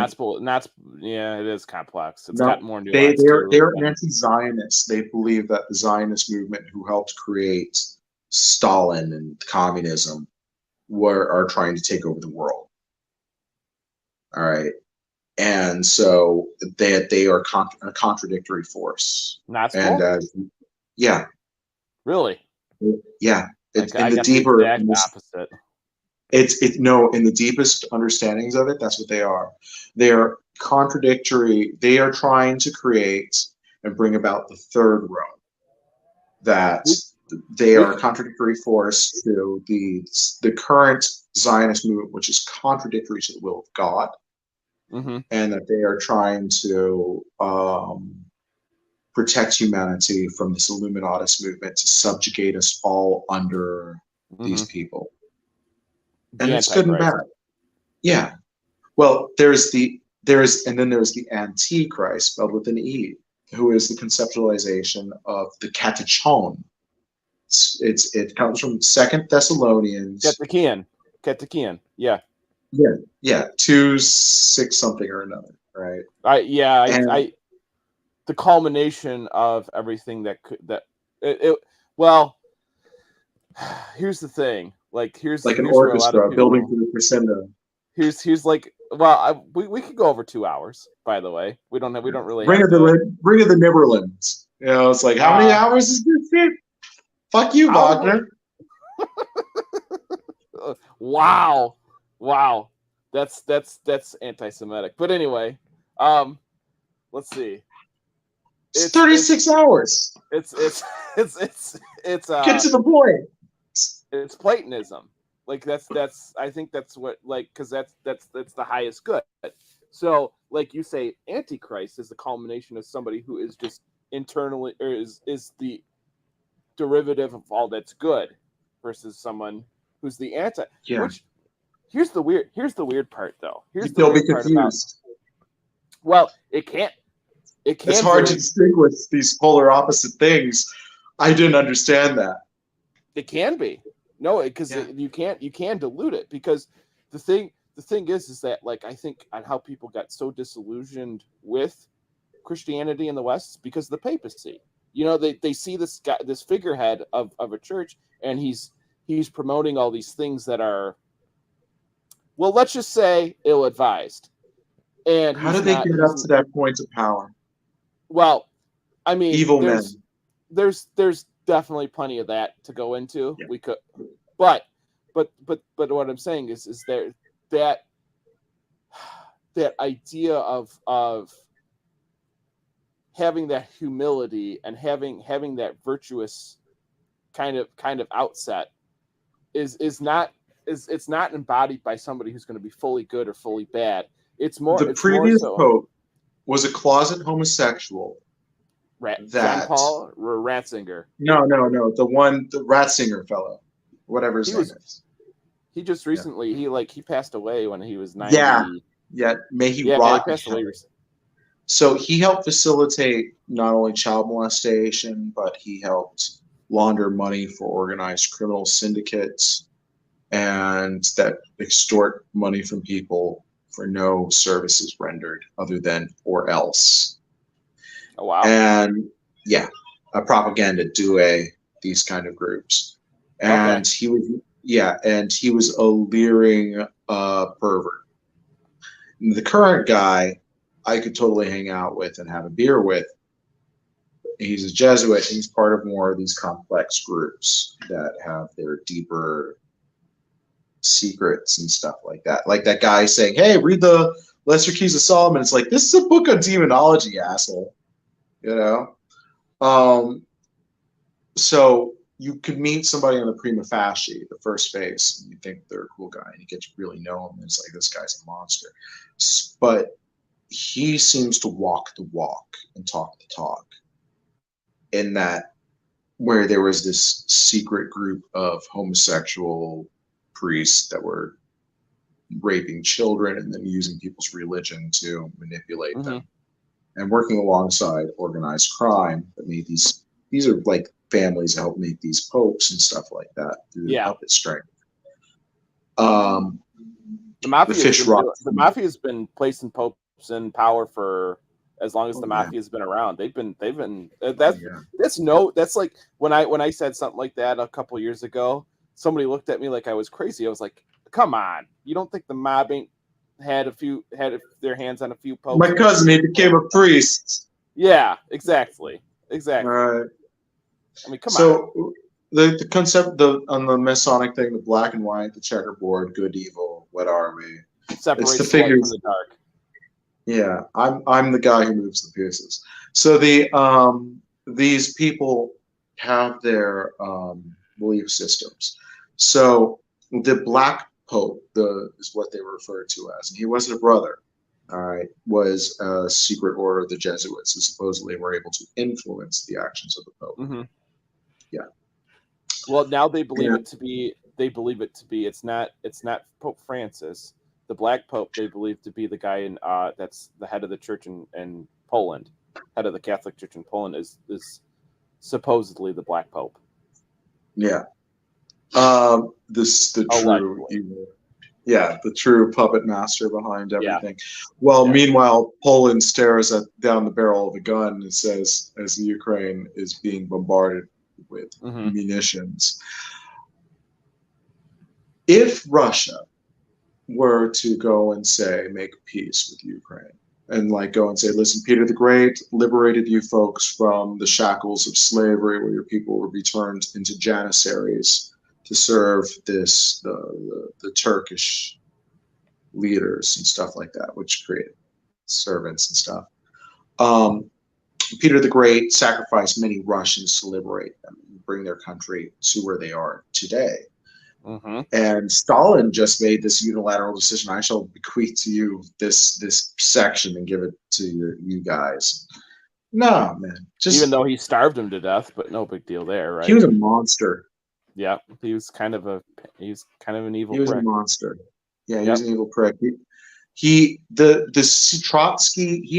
it is complex. It's got more nuance. They're anti-Zionists. They believe that the Zionist movement, who helped create Stalin and communism, are trying to take over the world. All right, and so they are a contradictory force. Nazis. And yeah, really, yeah. It's in the deeper opposite. In the deepest understandings of it, that's what they are. They are contradictory. They are trying to create and bring about the third Rome. That they are a contradictory force to the current Zionist movement, which is contradictory to the will of God, and that they are trying to protect humanity from this Illuminatist movement to subjugate us all under these people. And it's good and bad. Yeah. Well, there's the Antichrist, spelled with an E, who is the conceptualization of the catechon. It comes from 2 Thessalonians. Catechian. Yeah. Yeah. 2:6 something or another, right? The culmination of everything here's the thing. Here's like an here's where a lot orchestra of people, building to the crescendo. Here's we could go over 2 hours. By the way, we don't really Ring of the Nibberlands. It's like, how many hours is this shit? Fuck you, Wagner. Wow, that's anti-Semitic. But anyway, let's see. It's 36 hours. It's get to the point. It's Platonism. I think that's what, because that's the highest good. So you say, Antichrist is the culmination of somebody who is just internally, or is the derivative of all that's good, versus someone who's the anti. Yeah. Which here's the weird part, though. You'll be confused. It can't. It's hard to distinguish these polar opposite things. I didn't understand that. It can be. No, because you can dilute it, because the thing is that I think on how people got so disillusioned with Christianity in the West because of the papacy. They see this guy, this figurehead of a church, and he's promoting all these things that are, well, let's just say, ill-advised. And how did they get up to that point of power? Well, I mean, evil men. There's definitely plenty of that to go into. Yeah. We could, but what I'm saying is there that idea of having that humility and having that virtuous kind of outset is not embodied by somebody who's going to be fully good or fully bad. It's more the previous pope was a closet homosexual. John Paul or Ratzinger? No. The Ratzinger fellow, whatever his name is. He just recently he passed away when he was 90. Yeah. May he rot. He passed away recently. So he helped facilitate not only child molestation, but he helped launder money for organized criminal syndicates and that extort money from people for no services rendered other than or else. Oh, wow. And yeah, propaganda due, these kind of groups, and he was a leering pervert. And the current guy, I could totally hang out with and have a beer with. He's a Jesuit, and he's part of more of these complex groups that have their deeper secrets and stuff like that. Like that guy saying, "Hey, read the Lesser Keys of Solomon." It's like, this is a book of demonology, asshole. You know. So you could meet somebody on the prima facie, the first phase, and you think they're a cool guy, and you get to really know him, and it's like, this guy's a monster. But he seems to walk the walk and talk the talk. In that, where there was this secret group of homosexual priests that were raping children and then using people's religion to manipulate them, and working alongside organized crime that made these are like families that help make these popes and stuff like that through the puppet string. The mafia has been placing popes in power for as long as the mafia has been around. They've been that's like when I said something like that a couple years ago, somebody looked at me like I was crazy. I was like, come on, you don't think the mob ain't had their hands on a few popes? My cousin, he became a priest. Yeah, exactly. Right. I mean, come on. So the concept on the Masonic thing, the black and white, the checkerboard, good, evil, what are we? Separates the figures from the dark. Yeah, I'm the guy who moves the pieces. So these people have their belief systems. So the Black Pope, is what they were referred to as, and he wasn't a brother. All right, was a secret order of the Jesuits who supposedly were able to influence the actions of the Pope. Mm-hmm. Yeah. Well, now they believe it to be. They believe it to be. It's not Pope Francis. The Black Pope, they believe to be the guy in that's the head of the church in Poland, head of the Catholic Church in Poland is supposedly the Black Pope. Yeah. The true puppet master behind everything. Yeah. Well, meanwhile, Poland stares down the barrel of a gun and says, as the Ukraine is being bombarded with munitions, if Russia were to go and say, make peace with Ukraine, and like go and say, listen, Peter the Great liberated you folks from the shackles of slavery, where your people would be turned into janissaries to serve the Turkish leaders and stuff like that, which created servants and stuff. Peter the Great sacrificed many Russians to liberate them and bring their country to where they are today. And Stalin just made this unilateral decision. I shall bequeath to you this section and give it to you guys. No, man. Even though he starved him to death, but no big deal there, right? He was a monster. Yeah, he was kind of an evil prick. He was a monster. Yeah, he was an evil prick. He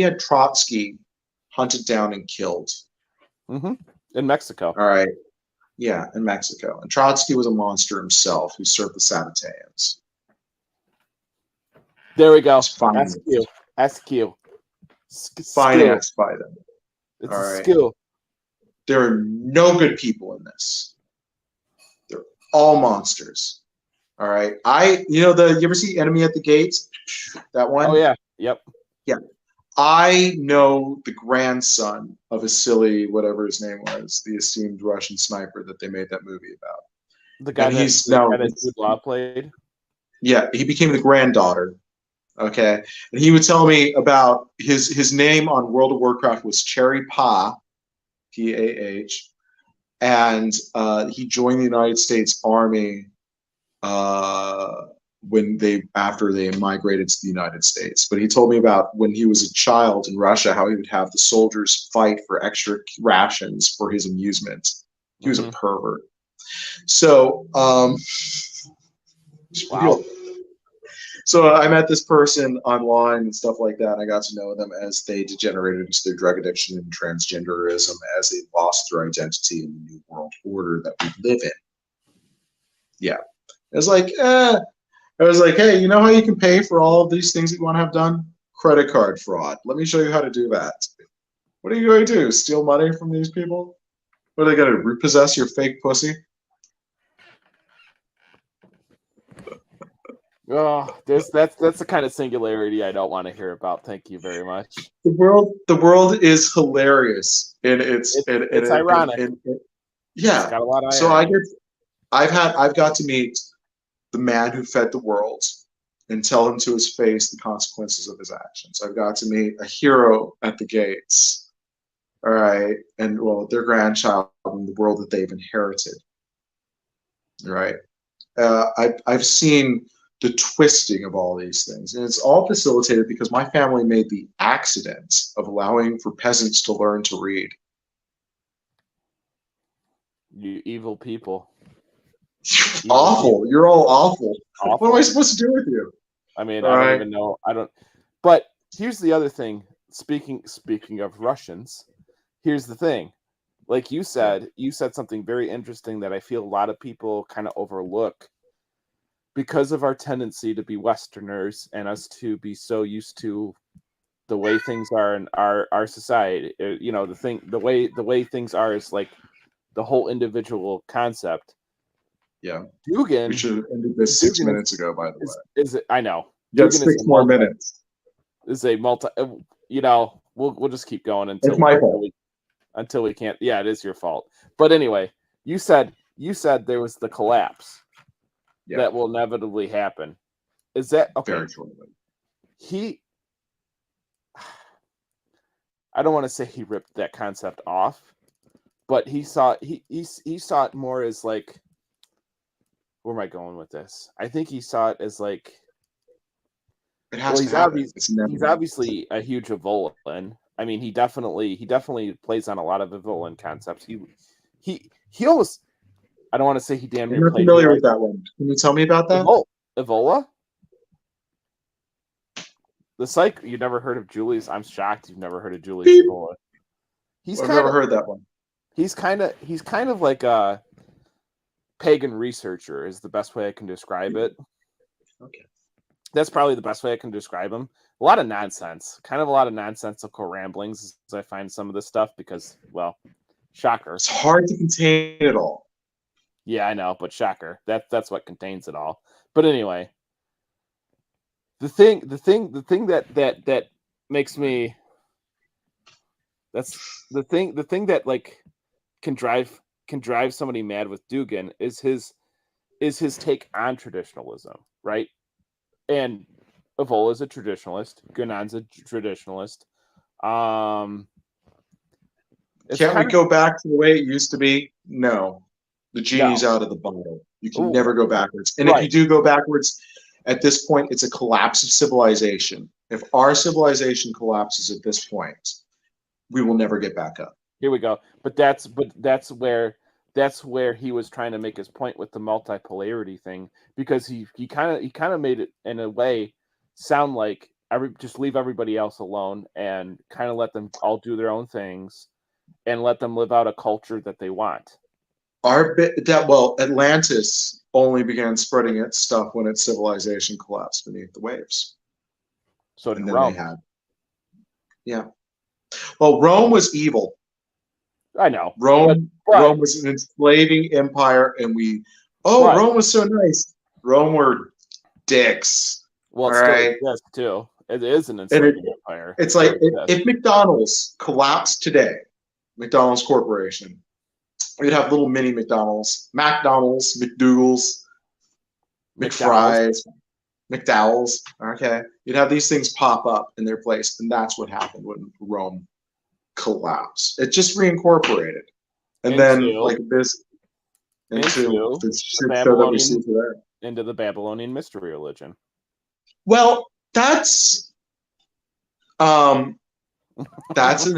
had Trotsky hunted down and killed. In Mexico. All right. Yeah, in Mexico. And Trotsky was a monster himself who served the Sabbatarians. There we go. SQ. Financed by them. It's all a skill. There are no good people in this. They're all monsters. All right. you ever see Enemy at the Gates? That one? Oh, yeah. Yep. Yeah. I know the grandson of Vasily, whatever his name was, the esteemed Russian sniper that they made that movie about. The guy that Jude Law played? Yeah, he became the granddaughter. Okay. And he would tell me about his name on World of Warcraft was Cherry Pah, P-A-H. And he joined the United States Army after they migrated to the United States. But he told me about when he was a child in Russia, how he would have the soldiers fight for extra rations for his amusement. He was a pervert. So, wow. So I met this person online and stuff like that. And I got to know them as they degenerated into their drug addiction and transgenderism, as they lost their identity in the new world order that we live in. Yeah. It was like, I was like, hey, you know how you can pay for all of these things that you want to have done? Credit card fraud. Let me show you how to do that. What are you going to do? Steal money from these people? What are they going to repossess your fake pussy? Oh, that's the kind of singularity I don't want to hear about. Thank you very much. The world is hilarious, and it's ironic. Yeah. It's got a lot of So irony. I've got to meet the man who fed the world and tell him to his face the consequences of his actions. I've got to meet a hero at the gates. All right. And well, their grandchild in the world that they've inherited. All right. I've seen the twisting of all these things, and it's all facilitated because my family made the accident of allowing for peasants to learn to read. You evil people. Awful. You're all awful. Awful. What am I supposed to do with you? I mean, I don't even know. But here's the other thing. Speaking of Russians, here's the thing. Like you said something very interesting that I feel a lot of people kind of overlook because of our tendency to be Westerners and us to be so used to the way things are in our society. You know, the way things are is like the whole individual concept. Yeah. Dugan. We should have ended this 6 minutes ago, by the way. Is it? I know. You got 6 more minutes. Is a multi. You know, we'll just keep going until it's my fault. Until we can't. Yeah, it is your fault. But anyway, you said there was the collapse that will inevitably happen. Is that okay? Very shortly. I don't want to say he ripped that concept off, but he saw it more as like, where am I going with this? I think he saw it as like, it has to happen. He's obviously a huge Evolan. I mean, he definitely plays on a lot of Evolan concepts. He almost, I don't want to say he damn near. I'm not familiar with that one. Can you tell me about that? Evola? The psych. You never heard of Julius? I'm shocked you've never heard of Julius Evola. I've never heard that one. He's kind of like a pagan researcher is the best way I can describe it. Okay. That's probably the best way I can describe him. A lot of nonsense. Kind of a lot of nonsensical ramblings as I find some of this stuff because, well, shocker. It's hard to contain it all. Yeah, I know, but shocker. That's what contains it all. But anyway, the thing that makes me the thing that like can drive somebody mad with Dugan is his take on traditionalism, right? And Evola's a traditionalist. Gunan's a traditionalist. Can't we go back to the way it used to be? No. The genie's out of the bottle. You can never go backwards. And if you do go backwards, at this point, it's a collapse of civilization. If our civilization collapses at this point, we will never get back up. Here we go. But that's where he was trying to make his point with the multipolarity thing, because he kind of made it in a way sound like just leave everybody else alone and kind of let them all do their own things and let them live out a culture that they want. Atlantis only began spreading its stuff when its civilization collapsed beneath the waves. So did Rome. Well, Rome was evil. I know. Rome was an enslaving empire, and Rome was so nice. Rome were dicks. Well, it's still exists too. It is an enslaving empire. It's like if McDonald's collapsed today, McDonald's Corporation, we'd have little mini McDonald's, McDougal's, McFries, McDowell's. Okay, you'd have these things pop up in their place, and that's what happened when Rome collapsed. It just reincorporated, and then like this into shit show that we see today, into the Babylonian mystery religion. Well, that's an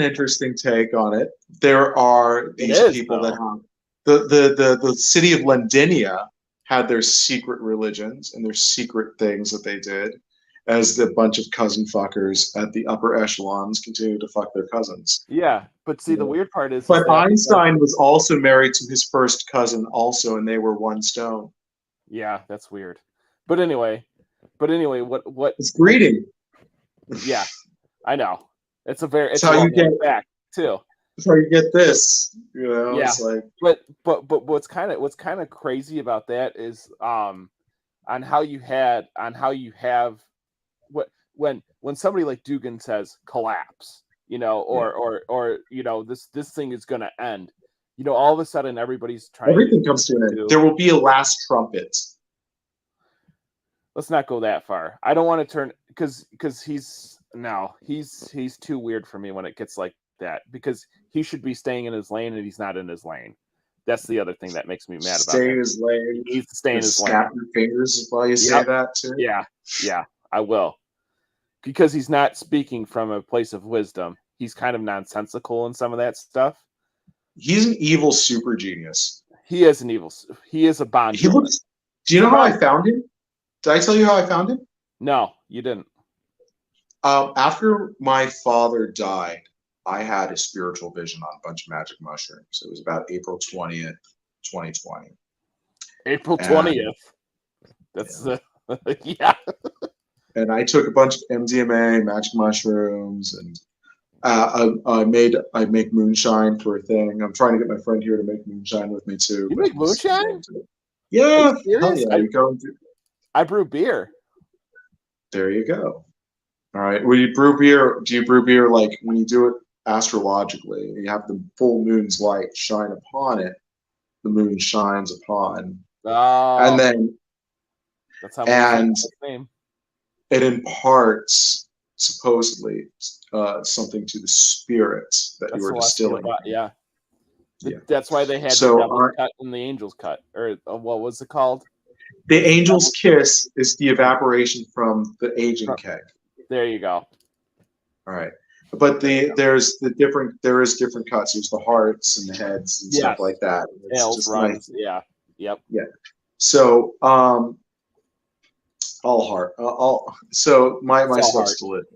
interesting take on it. There are these people that have the city of Londinia had their secret religions and their secret things that they did, as the bunch of cousin fuckers at the upper echelons continue to fuck their cousins. Yeah, but see, the weird part is... But Einstein was also married to his first cousin also, and they were one stone. Yeah, that's weird. But anyway, what... It's breeding. Yeah, I know. It's how you get back, too. before you get this, Yeah. it's like. But what's kind of crazy about that is on how you have when somebody like Dugan says collapse, or this thing is gonna end. All of a sudden everybody's trying. Everything comes to an end. There will be a last trumpet. Let's not go that far. I don't want to turn because he's too weird for me when it gets like that, because he should be staying in his lane and he's not in his lane. That's the other thing that makes me mad about Stay in his lane. He needs to stay in his lane. Snap your fingers while you say that too. Yeah, I will. Because he's not speaking from a place of wisdom. He's kind of nonsensical in some of that stuff. He's an evil super genius. He is a Bond. Do you know how I found him? Did I tell you how I found him? No, you didn't. After my father died, I had a spiritual vision on a bunch of magic mushrooms. It was about April 20th, 2020. April 20th. That's yeah. And I took a bunch of MDMA, magic mushrooms, and I make moonshine for a thing. I'm trying to get my friend here to make moonshine with me too. You make moonshine? Yeah. Hell yeah. I brew beer. There you go. All right. When you brew beer, do you brew beer like when you do it astrologically? You have the full moon's light shine upon it. The moon shines upon. Oh. And then that's how name. It imparts supposedly something to the spirits that you are distilling. Yeah. That's why they had the devil's cut and the angel's cut, or what was it called? The angel's kiss is the evaporation from the aging keg. There you go. All right, but there is different cuts. There's the hearts and the heads and stuff like that. It's runs. Nice. Yeah. Yep. Yeah. So all heart. So my stuff's delicious.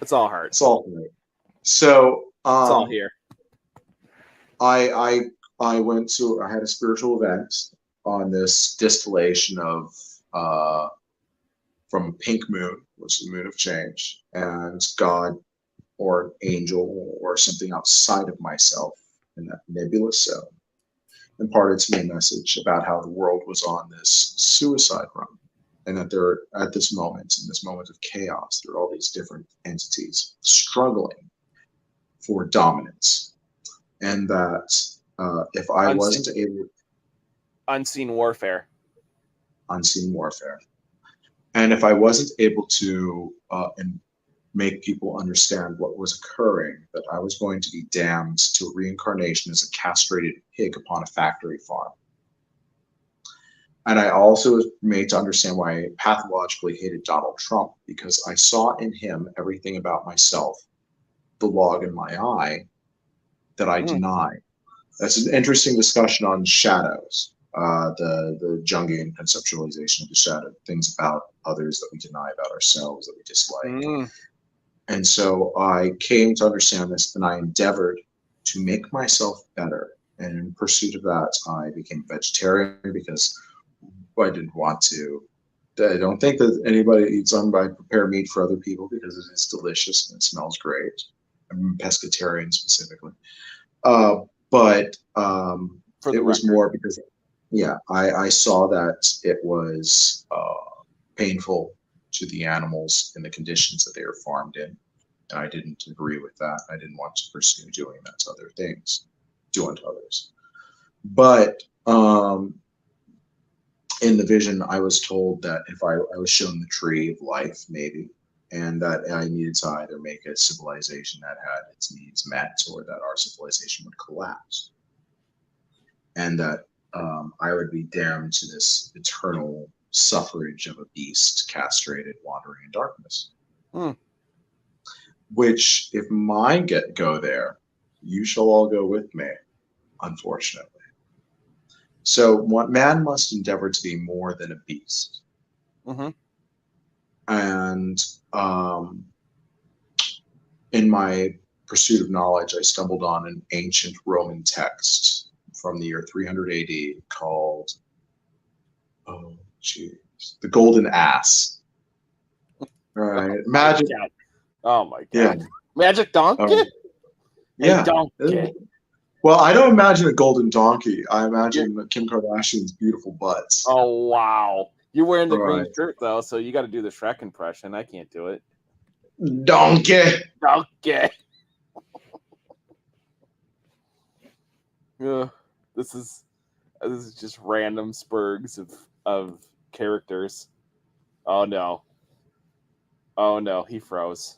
It's all heart. It's all great. So it's all here. I had a spiritual event on this distillation of from Pink Moon, which is the moon of change, and God or an angel or something outside of myself in that nebulous zone imparted to me a message about how the world was on this suicide run, and that there at this moment, in this moment of chaos, there are all these different entities struggling for dominance, and that if I wasn't able, unseen warfare, and if I wasn't able to make people understand what was occurring, that I was going to be damned to reincarnation as a castrated pig upon a factory farm. And I also was made to understand why I pathologically hated Donald Trump, because I saw in him everything about myself, the log in my eye, that I deny. That's an interesting discussion on shadows, the Jungian conceptualization of the shadow, things about others that we deny about ourselves, that we dislike. And so I came to understand this, and I endeavored to make myself better. And in pursuit of that, I became a vegetarian because I didn't want to. I don't think that anybody eats I prepare meat for other people because it is delicious and it smells great. I'm a pescatarian specifically. But it was more because, I saw that it was painful to the animals in the conditions that they were farmed in. And I didn't agree with that. I didn't want to pursue doing that to other things, doing to others. But in the vision, I was told that if I was shown the tree of life, maybe, and that I needed to either make a civilization that had its needs met, or that our civilization would collapse. And that I would be damned to this eternal suffrage of a beast castrated, wandering in darkness. Which, if mine go there, you shall all go with me, unfortunately. So man must endeavor to be more than a beast. And in my pursuit of knowledge, I stumbled on an ancient Roman text from the year 300 AD called, the Golden Ass. All right, magic. Oh my god! Yeah. Magic donkey. Yeah. Donkey. Well, I don't imagine a golden donkey. I imagine Kim Kardashian's beautiful butts. Oh, wow. You're wearing the green Right. shirt, though, so you got to do the Shrek impression. I can't do it. Donkey. Okay. This is just random spurgs of characters. Oh no. Oh no, he froze.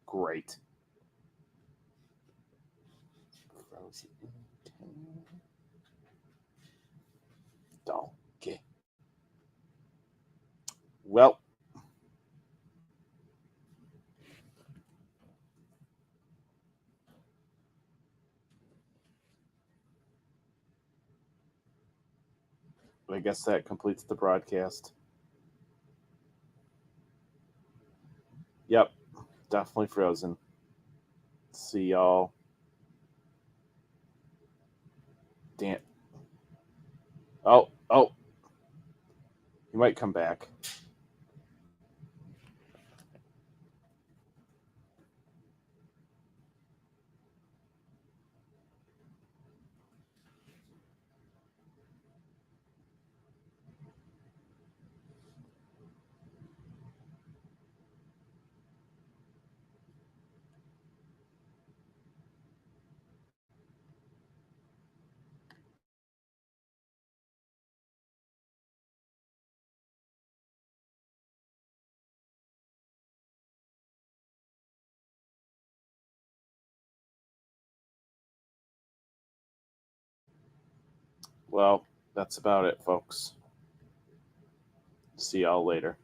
Great. Frozen. Donkey. Well. I guess that completes the broadcast. Yep. Definitely frozen. See y'all. Damn. Oh. He might come back. Well, that's about it, folks. See y'all later.